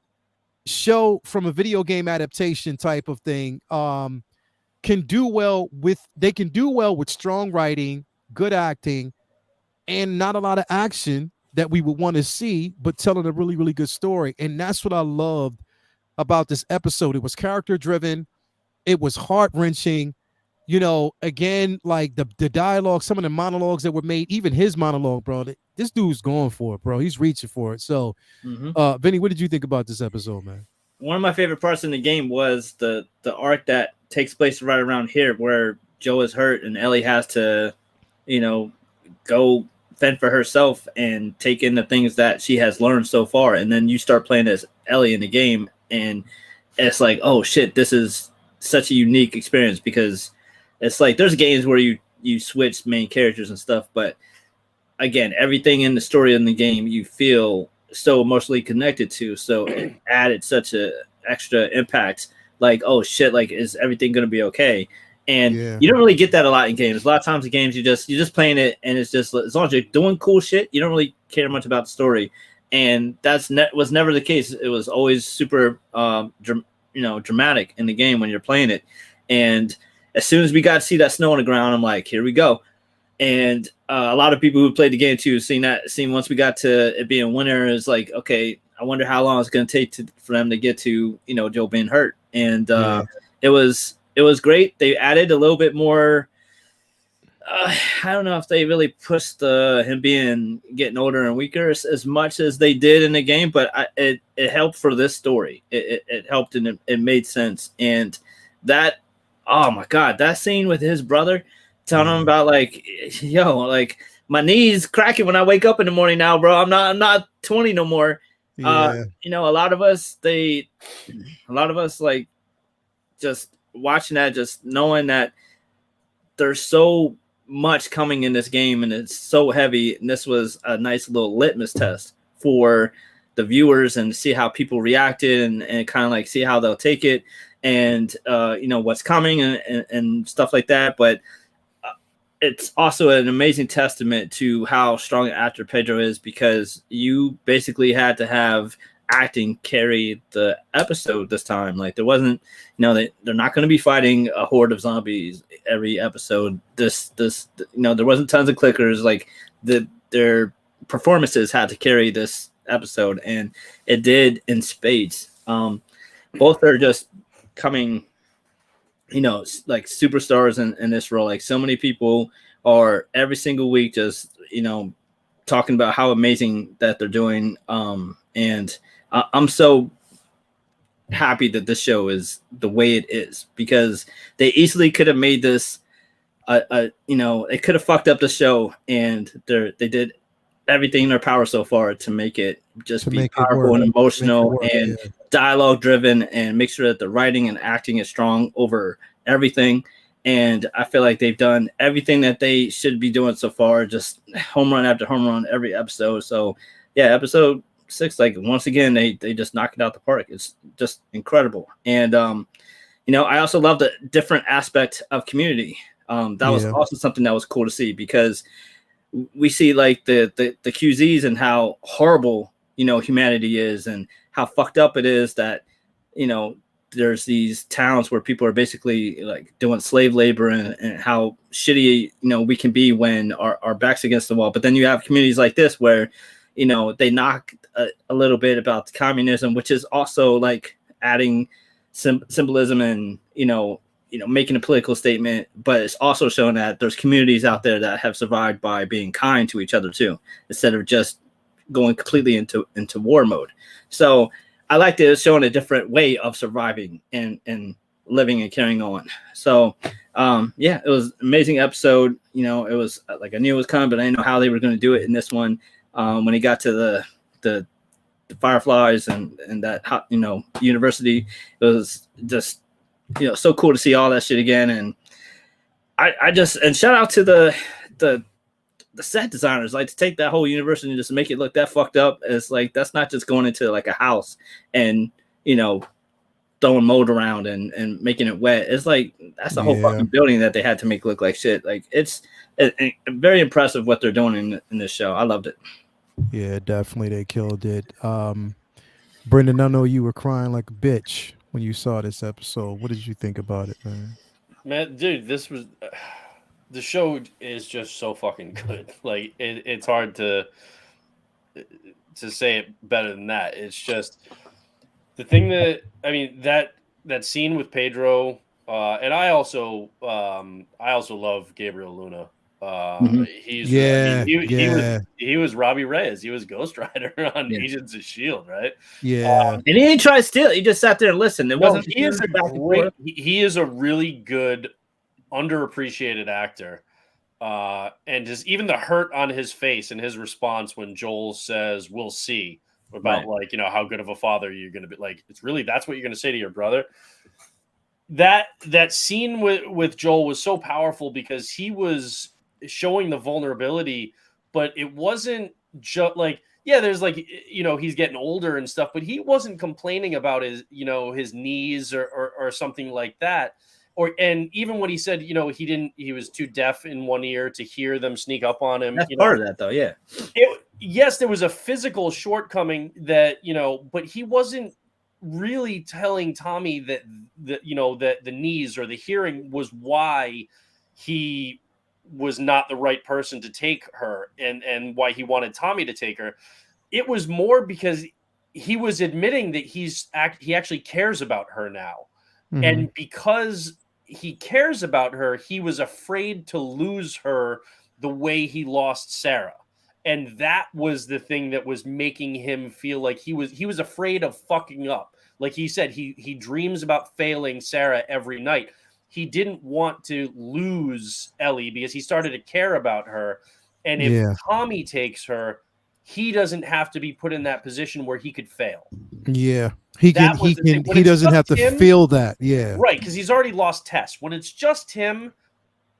Speaker 1: show from a video game adaptation type of thing can do well with strong writing, good acting, and not a lot of action that we would want to see, but telling a really, really good story. And that's what I loved about this episode. It was character driven. It was heart-wrenching. Again, like the dialogue, some of the monologues that were made, even his monologue, bro, this dude's going for it, bro. He's reaching for it. So, Vinny, what did you think about this episode, man?
Speaker 2: One of my favorite parts in the game was the arc that takes place right around here, where Joe is hurt and Ellie has to, go fend for herself and take in the things that she has learned so far. And then you start playing as Ellie in the game, and it's like, oh shit, this is such a unique experience, because it's like there's games where you you switch main characters and stuff, but again, everything in the story in the game you feel so emotionally connected to, so it added such a extra impact. Like, oh shit, like is everything gonna be okay? And you don't really get that a lot in games. A lot of times in games, you're just playing it, and it's just as long as you're doing cool shit, you don't really care much about the story. And was never the case. It was always super, dramatic in the game when you're playing it. And as soon as we got to see that snow on the ground, I'm like, here we go. And a lot of people who played the game too, seen once we got to it being winter, is like, okay, I wonder how long it's going to take for them to get to, Joe being hurt. And it was great. They added a little bit more. I don't know if they really pushed him getting older and weaker as much as they did in the game, but it helped for this story. It helped, and it made sense. And that, oh my God, that scene with his brother telling him about like, yo, like my knees cracking when I wake up in the morning now, bro. I'm not 20 no more. A lot of us like just watching that, just knowing that there's so much coming in this game and it's so heavy, and this was a nice little litmus test for the viewers and see how people reacted and kind of like see how they'll take it and what's coming and stuff like that. But it's also an amazing testament to how strong an actor Pedro is, because you basically had to have acting carry the episode this time. Like there wasn't, they're not going to be fighting a horde of zombies every episode. There wasn't tons of clickers. Like their performances had to carry this episode, and it did in spades. Both are just coming, like superstars in this role. Like so many people are every single week just, talking about how amazing that they're doing. And I'm so happy that this show is the way it is, because they easily could have made this, they could have fucked up the show, and they did everything in their power so far to make it just be powerful and emotional and dialogue driven, and make sure that the writing and acting is strong over everything. And I feel like they've done everything that they should be doing so far, just home run after home run every episode. So yeah, episode 6, like once again, they just knocked it out the park. It's just incredible. And I also love the different aspect of community. That was also something that was cool to see, because we see like the QZs and how horrible humanity is, and how fucked up it is that there's these towns where people are basically like doing slave labor, and how shitty we can be when our backs against the wall. But then you have communities like this where they knock a little bit about communism, which is also like adding symbolism and making a political statement, but it's also showing that there's communities out there that have survived by being kind to each other too, instead of just going completely into war mode. So I like that it's showing a different way of surviving and living and carrying on. So it was an amazing episode. It was like I knew it was coming, but I didn't know how they were going to do it in this one. When he got to the fireflies and that university, it was just so cool to see all that shit again. And I just, and shout out to the set designers, like to take that whole university and just make it look that fucked up. It's like, that's not just going into like a house and throwing mold around and making it wet. It's like, that's the whole fucking building that they had to make look like shit. Like it's very impressive what they're doing in this show. I loved it.
Speaker 1: Yeah, definitely. They killed it. Brendan, I know you were crying like a bitch when you saw this episode. What did you think about it, man?
Speaker 3: Man, dude, this was the show is just so fucking good. Like it's hard to say it better than that. It's just the thing that that scene with Pedro, and I also love Gabriel Luna. He was Robbie Reyes. He was Ghost Rider on Agents of S.H.I.E.L.D., right?
Speaker 1: Yeah.
Speaker 2: And he didn't try to steal it. He just sat there and listened.
Speaker 3: He is a really good, underappreciated actor. And just even the hurt on his face and his response when Joel says, "We'll see," about how good of a father you're going to be. Like, it's really, that's what you're going to say to your brother. that scene with Joel was so powerful because he was showing the vulnerability, but it wasn't just like, yeah, there's like, he's getting older and stuff, but he wasn't complaining about his knees or something like that. And even when he said, he was too deaf in one ear to hear them sneak up on him.
Speaker 2: That's part of that, though. Yeah.
Speaker 3: Yes, there was a physical shortcoming that, but he wasn't really telling Tommy that the knees or the hearing was why he was not the right person to take her, and why he wanted Tommy to take her. It was more because he was admitting that he actually cares about her now. And because he cares about her, he was afraid to lose her the way he lost Sarah. And that was the thing that was making him feel like he was afraid of fucking up. Like he said, he dreams about failing Sarah every night. He didn't want to lose Ellie because he started to care about her. And if Tommy takes her, he doesn't have to be put in that position where he could fail.
Speaker 1: Yeah. He doesn't have to feel that. Yeah.
Speaker 3: Right, because he's already lost Tess. When it's just him,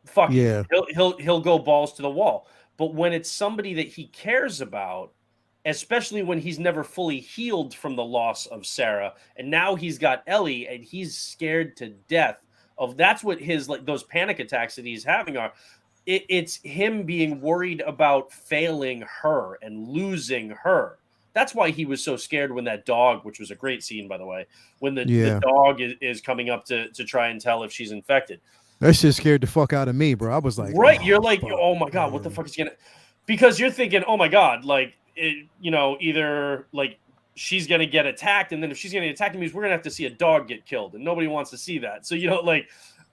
Speaker 3: fuck yeah. He'll go balls to the wall. But when it's somebody that he cares about, especially when he's never fully healed from the loss of Sarah, and now he's got Ellie and he's scared to death of, that's what his, like, those panic attacks that he's having are. It's him being worried about failing her and losing her. That's why he was so scared when that dog, which was a great scene, by the way, when the dog is coming up to try and tell if she's infected.
Speaker 1: That shit scared the fuck out of me, bro. I was like,
Speaker 3: right. You're like, oh my God, what the fuck is going to, because you're thinking, oh my God, like, either like she's going to get attacked. And then if she's going to get attacked, it means we're going to have to see a dog get killed. And nobody wants to see that. So, like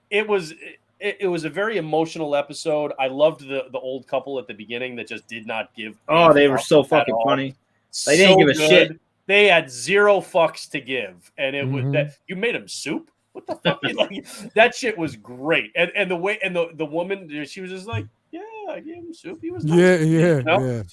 Speaker 3: it was a very emotional episode. I loved the old couple at the beginning that just did not give.
Speaker 2: Oh, they were so fucking funny. They didn't give a shit.
Speaker 3: They had zero fucks to give. And it was that you made them soup. What the fuck? Like, that shit was great. And the way, and the woman, she was just like, yeah, I gave him soup. He was nice. Yeah.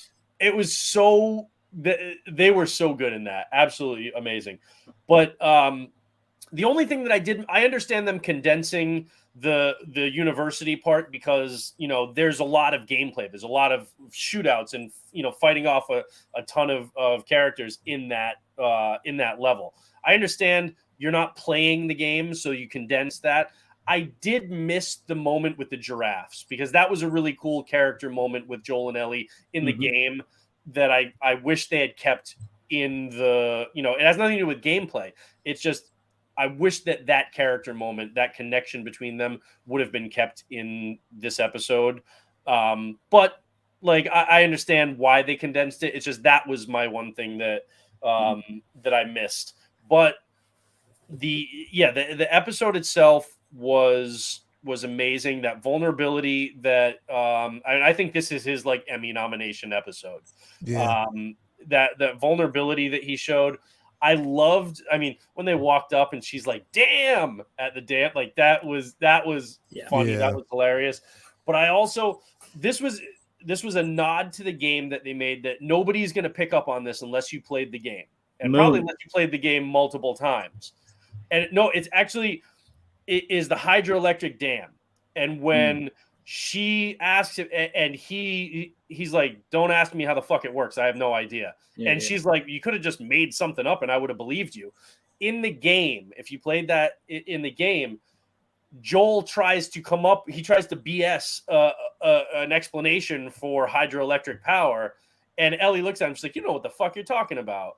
Speaker 3: It was so, they were so good in that. Absolutely amazing. But the only thing that I understand them condensing the university part because, there's a lot of gameplay. There's a lot of shootouts and, fighting off a ton of characters in that level. I understand you're not playing the game, so you condense that. I did miss the moment with the giraffes because that was a really cool character moment with Joel and Ellie in the game that I wish they had kept in the, it has nothing to do with gameplay. It's just, I wish that character moment, that connection between them would have been kept in this episode. But like, I understand why they condensed it. It's just, that was my one thing that I missed. But the episode itself was amazing. That vulnerability that I think this is his like Emmy nomination episode. That vulnerability that he showed, I loved. I mean, when they walked up and she's like, damn, at the dam, like that was funny. That was hilarious. But I also, this was a nod to the game that they made, that nobody's going to pick up on this unless you played the game, and probably unless you played the game multiple times. And it is the hydroelectric dam. And when she asks him, and he's like, don't ask me how the fuck it works. I have no idea. She's like, you could have just made something up and I would have believed you. In the game, if you played that in the game, Joel tries to BS an explanation for hydroelectric power. And Ellie looks at him, she's like, you know what the fuck you're talking about.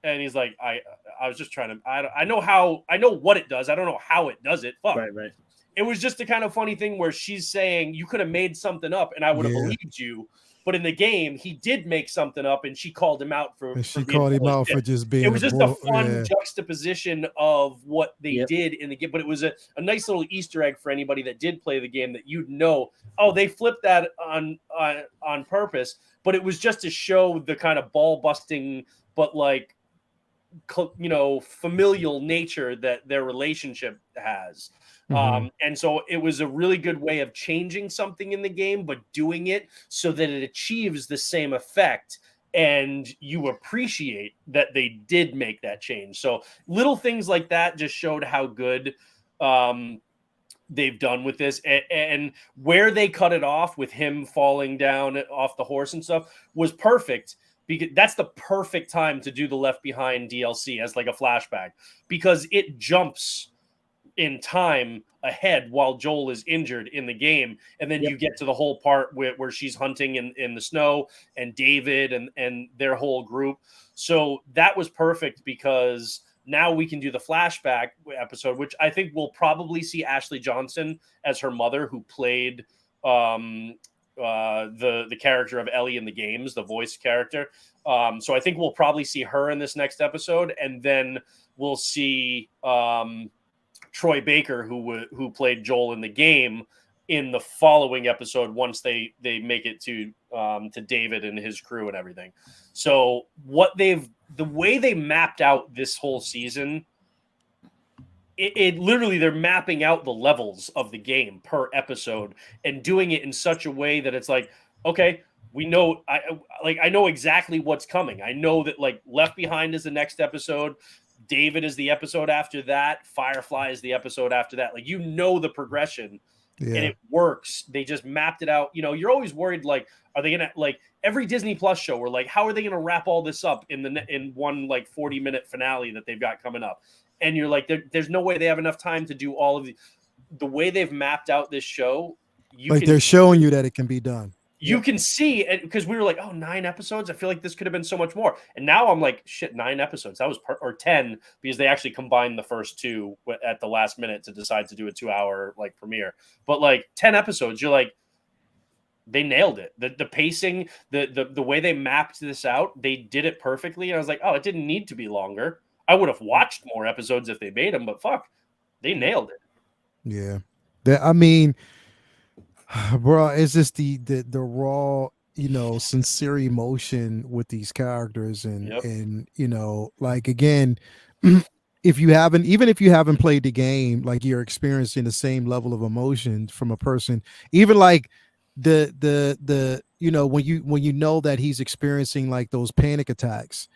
Speaker 3: And he's like, I was just trying to, I know what it does. I don't know how it does it. Fuck.
Speaker 2: Right.
Speaker 3: It was just a kind of funny thing where she's saying, you could have made something up and I would have believed you. But in the game, he did make something up and she called him out for
Speaker 1: just being.
Speaker 3: It was just a fun juxtaposition of what they did in the game. But it was a nice little Easter egg for anybody that did play the game, that you'd know, oh, they flipped that on purpose. But it was just to show the kind of ball busting, but like, familial nature that their relationship has. And so it was a really good way of changing something in the game, but doing it so that it achieves the same effect and you appreciate that they did make that change. So little things like that just showed how good they've done with this, and where they cut it off with him falling down off the horse and stuff was perfect, because that's the perfect time to do the Left Behind DLC as like a flashback, because it jumps in time ahead while Joel is injured in the game, and then you get to the whole part where she's hunting in the snow, and David and their whole group. So that was perfect, because now we can do the flashback episode, which I think we'll probably see Ashley Johnson as her mother, who played the character of Ellie in the games, the voice character. So I think we'll probably see her in this next episode, and then we'll see Troy Baker, who played Joel in the game, in the following episode once they make it to David and his crew and everything. So the way they mapped out this whole season, it literally, they're mapping out the levels of the game per episode and doing it in such a way that it's like, okay, we know, I know exactly what's coming. I know that like Left Behind is the next episode. David is the episode after that. Firefly is the episode after that. Like, you know, the progression, and it works. They just mapped it out. You know, you're always worried, like, are they gonna, like, every Disney Plus show, we're like, how are they gonna wrap all this up in one like 40-minute finale that they've got coming up? And you're like, there's no way they have enough time to do all of the way they've mapped out this show.
Speaker 1: They're showing you that it can be done.
Speaker 3: You can see it, because we were like, oh, 9 episodes. I feel like this could have been so much more. And now I'm like, shit, 9 episodes. That was or 10, because they actually combined the first 2 at the last minute to decide to do a 2-hour like premiere. But like 10 episodes, you're like, they nailed it. The pacing, the way they mapped this out, they did it perfectly. And I was like, oh, it didn't need to be longer. I would have watched more episodes if they made them, but fuck, they nailed it.
Speaker 1: Yeah. I mean, bro, it's just the raw, you know, sincere emotion with these characters, and you know, like, again, if you haven't played the game, like, you're experiencing the same level of emotion from a person, even like the you know, when you know that he's experiencing like those panic attacks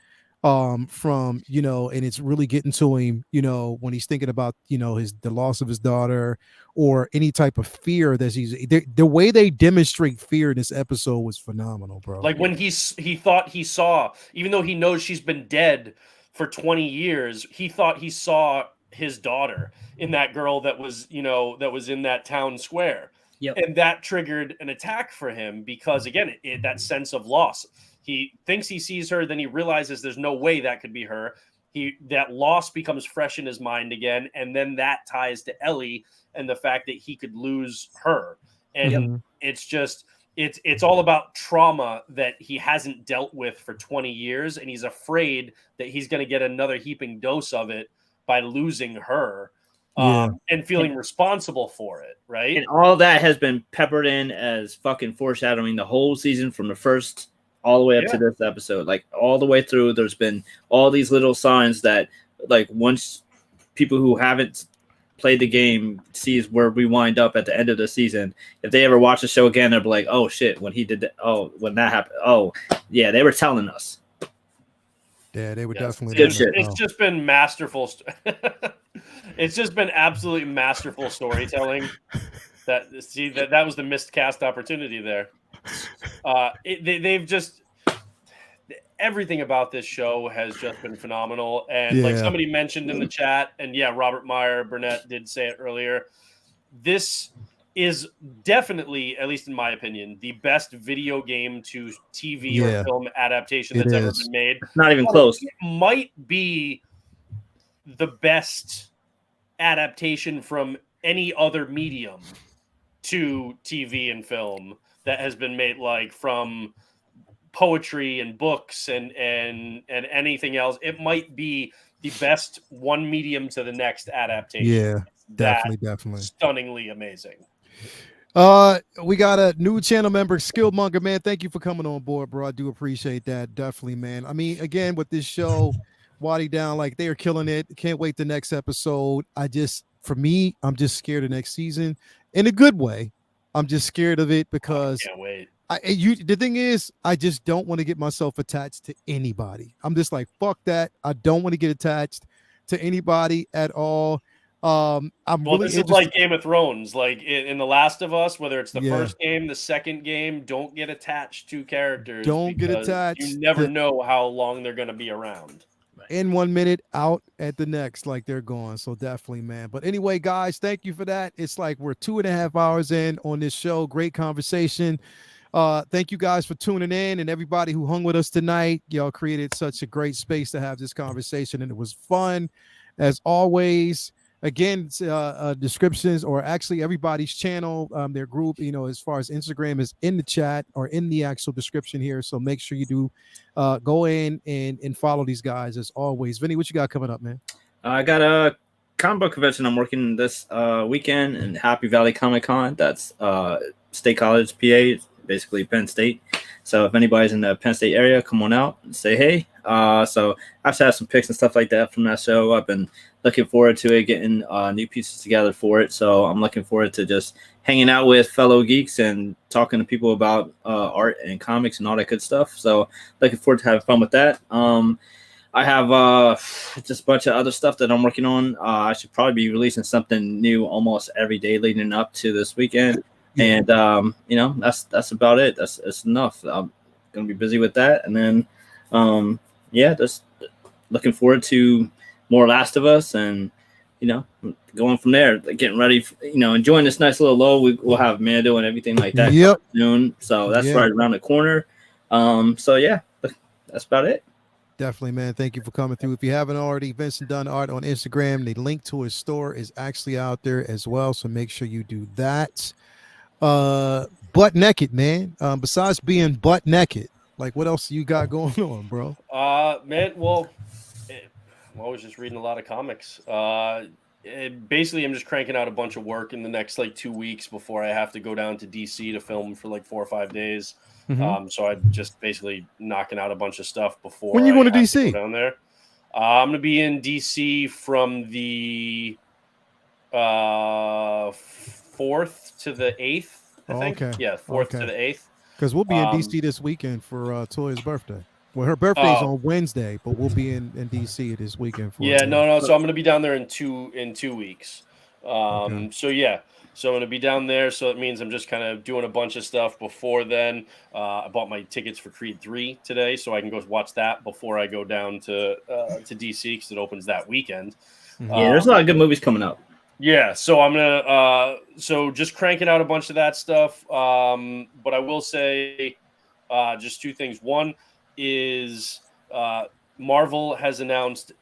Speaker 1: from, you know, and it's really getting to him, you know, when he's thinking about, you know, the loss of his daughter, or any type of fear that the way they demonstrate fear in this episode was phenomenal, bro.
Speaker 3: Like when he thought he saw, even though he knows she's been dead for 20 years, he thought he saw his daughter in that girl that was, you know, that was in that town square.
Speaker 4: Yep.
Speaker 3: And that triggered an attack for him, because again, that sense of loss. He thinks he sees her, then he realizes there's no way that could be her. That loss becomes fresh in his mind again, and then that ties to Ellie and the fact that he could lose her. And it's just it's all about trauma that he hasn't dealt with for 20 years, and he's afraid that he's going to get another heaping dose of it by losing her. And feeling responsible for it, right?
Speaker 2: And all that has been peppered in as fucking foreshadowing the whole season, from the first all the way up to this episode. Like, all the way through, there's been all these little signs that, like, once people who haven't played the game sees where we wind up at the end of the season, if they ever watch the show again, they'll be like, oh shit, when he did that, oh, when that happened, oh yeah, they were telling us.
Speaker 1: Yeah, they were definitely.
Speaker 3: It's just been masterful. It's just been absolutely masterful storytelling. That was the missed cast opportunity there. They've just, everything about this show has just been phenomenal. And like somebody mentioned in the chat, and Robert Meyer Burnett did say it earlier, this is definitely, at least in my opinion, the best video game to TV or film adaptation that's ever been made.
Speaker 2: It's not even close.
Speaker 3: It might be the best adaptation from any other medium to TV and film that has been made, like from poetry and books and anything else. It might be the best one medium to the next adaptation.
Speaker 1: Yeah, definitely.
Speaker 3: Stunningly amazing.
Speaker 1: We got a new channel member, Skillmonger, man. Thank you for coming on board, bro. I do appreciate that. Definitely, man. I mean, again, with this show, Waddy Down, like, they are killing it. Can't wait the next episode. For me, I'm just scared of next season in a good way. I'm just scared of it because
Speaker 3: I can't wait.
Speaker 1: The thing is, I just don't want to get myself attached to anybody. I'm just like, fuck that. I don't want to get attached to anybody at all. I'm
Speaker 3: Well,
Speaker 1: really
Speaker 3: this is
Speaker 1: interested.
Speaker 3: like Game of Thrones, like in The Last of Us, whether it's the
Speaker 1: Yeah.
Speaker 3: first game, the second game, don't get attached to characters
Speaker 1: Don't get
Speaker 3: because
Speaker 1: attached.
Speaker 3: you never know how long they're going to be around.
Speaker 1: In 1 minute, out at the next, like they're gone. So definitely, man. But anyway, guys, thank you for that. It's like we're 2.5 hours in on this show. Great conversation. Thank you guys for tuning in and everybody who hung with us tonight. Y'all created such a great space to have this conversation, and it was fun as always. Again, descriptions, or actually everybody's channel, their group, as far as Instagram, is in the chat or in the actual description here. So make sure you do go in and follow these guys as always. Vinny, what you got coming up, man?
Speaker 2: I got a comic book convention I'm working this weekend in Happy Valley Comic Con. That's State College, PA, basically Penn State. So if anybody's in the Penn State area, come on out and say hey. So I have to have some pics and stuff like that from that show. I've been looking forward to it, getting new pieces together for it. So I'm looking forward to just hanging out with fellow geeks and talking to people about art and comics and all that good stuff. So looking forward to having fun with that. I have just a bunch of other stuff that I'm working on. I should probably be releasing something new almost every day leading up to this weekend. And that's about it. That's enough. I'm gonna be busy with that, and then just looking forward to more Last of Us, and going from there, like getting ready, enjoying this nice little lull. We'll have Mando and everything like that soon. So that's right around the corner. That's about it.
Speaker 1: Definitely, man. Thank you for coming through. If you haven't already, Vincent Dunn Art on Instagram. The link to his store is actually out there as well. So make sure you do that. Butt naked, man. Besides being butt naked, like what else you got going on, bro?
Speaker 3: Man, well, I'm always just reading a lot of comics. Basically, I'm just cranking out a bunch of work in the next like 2 weeks before I have to go down to DC to film for like 4 or 5 days. So I'm just basically knocking out a bunch of stuff before.
Speaker 1: When you going to
Speaker 3: have
Speaker 1: DC?
Speaker 3: To go down there? I'm gonna be in DC from the 4th to the 8th. I think.
Speaker 1: Okay.
Speaker 3: Yeah, 4th to the 8th.
Speaker 1: Because we'll be in DC this weekend for Toya's birthday. Well, her birthday's on Wednesday, but we'll be in DC this weekend for.
Speaker 3: Yeah, no. So I'm gonna be down there in 2 weeks. So I'm going to be down there. So it means I'm just kind of doing a bunch of stuff before then. I bought my tickets for Creed 3 today, so I can go watch that before I go down to DC because it opens that weekend.
Speaker 2: Yeah, there's a lot of good movies coming up.
Speaker 3: Yeah, so I'm going to just cranking out a bunch of that stuff. But I will say just 2 things. One is Marvel has announced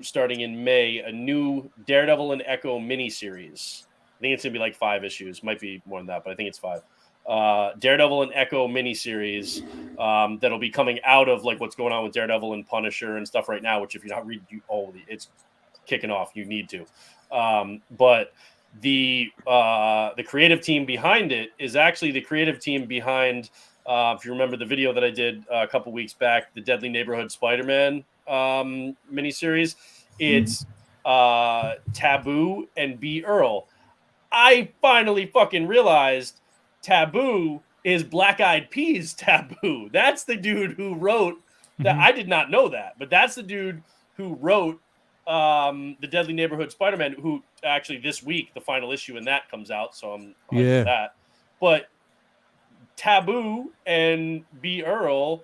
Speaker 3: starting in May, a new Daredevil and Echo miniseries. I think it's going to be like 5 issues. Might be more than that, but I think it's 5. Daredevil and Echo miniseries that'll be coming out of like what's going on with Daredevil and Punisher and stuff right now, which if you're not reading, it's kicking off. You need to. But the creative team behind it is actually the creative team behind, if you remember the video that I did a couple weeks back, the Deadly Neighborhood Spider-Man miniseries. It's Taboo and B. Earl. I finally fucking realized Taboo is Black Eyed Peas Taboo. That's the dude who wrote that. I did not know that, but that's the dude who wrote the Deadly Neighborhood Spider-Man, who actually this week the final issue in that comes out, so I'm for that. But Taboo and B. Earl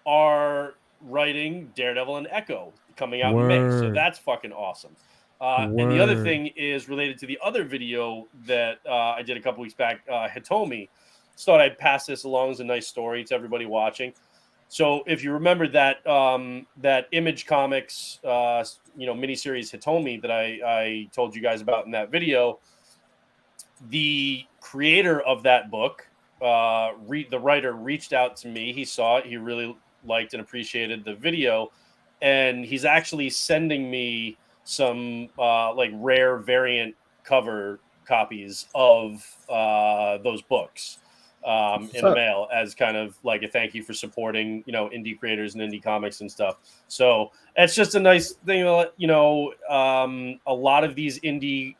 Speaker 3: are writing Daredevil and Echo coming out in May, so that's fucking awesome. And the other thing is related to the other video that I did a couple weeks back. Hitomi, just thought I'd pass this along as a nice story to everybody watching. So if you remember that that Image Comics miniseries Hitomi that I told you guys about in that video, the creator of that book, the writer, reached out to me. He saw it. He really liked and appreciated the video, and he's actually sending me some like rare variant cover copies of those books in the mail as kind of like a thank you for supporting indie creators and indie comics and stuff. So it's just a nice thing. A lot of these indie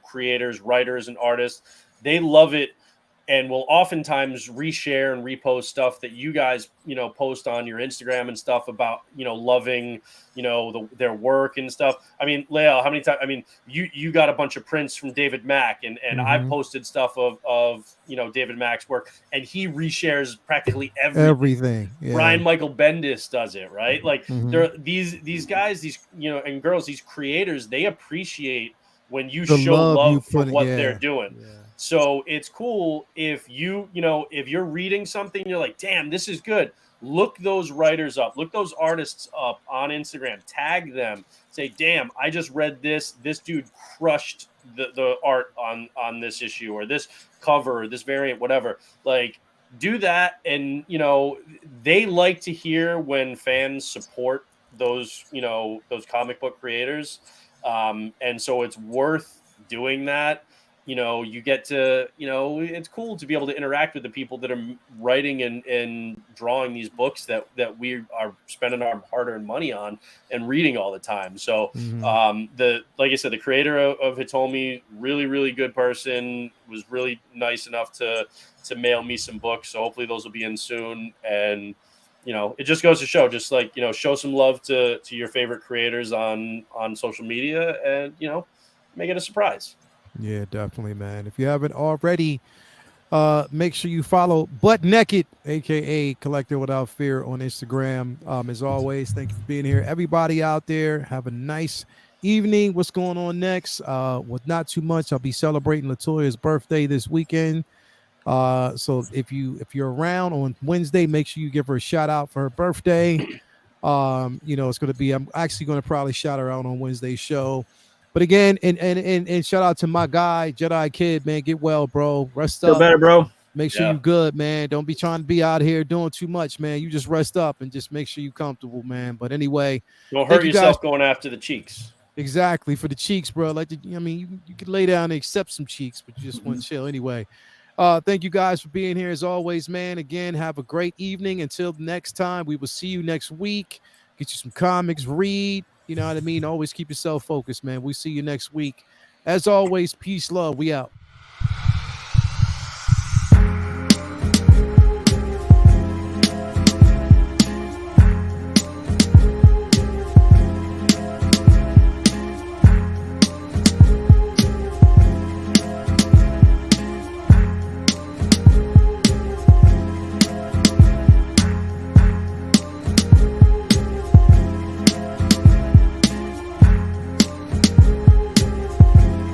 Speaker 3: creators, writers, and artists, they love it and will oftentimes reshare and repost stuff that you guys, post on your Instagram and stuff about, loving, their work and stuff. I mean, Lael, how many times? I mean, you got a bunch of prints from David Mack, and I've posted stuff of David Mack's work, and he reshares practically everything.
Speaker 1: Yeah.
Speaker 3: Brian Michael Bendis does it, right? Like
Speaker 1: Mhm.
Speaker 3: these guys, these and girls, these creators, they appreciate when you
Speaker 1: The
Speaker 3: show
Speaker 1: love you
Speaker 3: love for
Speaker 1: put in-
Speaker 3: what
Speaker 1: yeah,
Speaker 3: they're doing.
Speaker 1: yeah.
Speaker 3: So it's cool if if you're reading something, you're like, damn, this is good. Look those writers up, look those artists up on Instagram, tag them, say, damn, I just read this. This dude crushed the art on this issue or this cover, or this variant, whatever. Like, do that. And they like to hear when fans support those those comic book creators. And so it's worth doing that. You get to, it's cool to be able to interact with the people that are writing and drawing these books that we are spending our hard-earned money on and reading all the time. So like I said, the creator of Hitomi, really, really good person, was really nice enough to mail me some books. So hopefully those will be in soon. And it just goes to show, just like, show some love to your favorite creators on social media, and make it a surprise.
Speaker 1: Yeah, definitely, man. If you haven't already, make sure you follow Butt Naked, aka Collector Without Fear, on Instagram. As always, thank you for being here. Everybody out there, have a nice evening. What's going on next? With not too much, I'll be celebrating Latoya's birthday this weekend. So if you're around on Wednesday, make sure you give her a shout out for her birthday. It's going to be, I'm actually going to probably shout her out on Wednesday's show. But again, and shout out to my guy, Jedi Kid, man. Get well, bro. Rest
Speaker 2: Feel
Speaker 1: up.
Speaker 2: better, bro.
Speaker 1: Make sure you good, man. Don't be trying to be out here doing too much, man. You just rest up and just make sure you comfortable, man. But anyway,
Speaker 3: don't hurt yourself going after the cheeks.
Speaker 1: Exactly, for the cheeks, bro. Like, you could lay down and accept some cheeks, but you just want to chill anyway. Thank you guys for being here as always, man. Again, have a great evening. Until next time, we will see you next week. Get you some comics, read. You know what I mean? Always keep yourself focused, man. We'll see you next week. As always, peace, love. We out.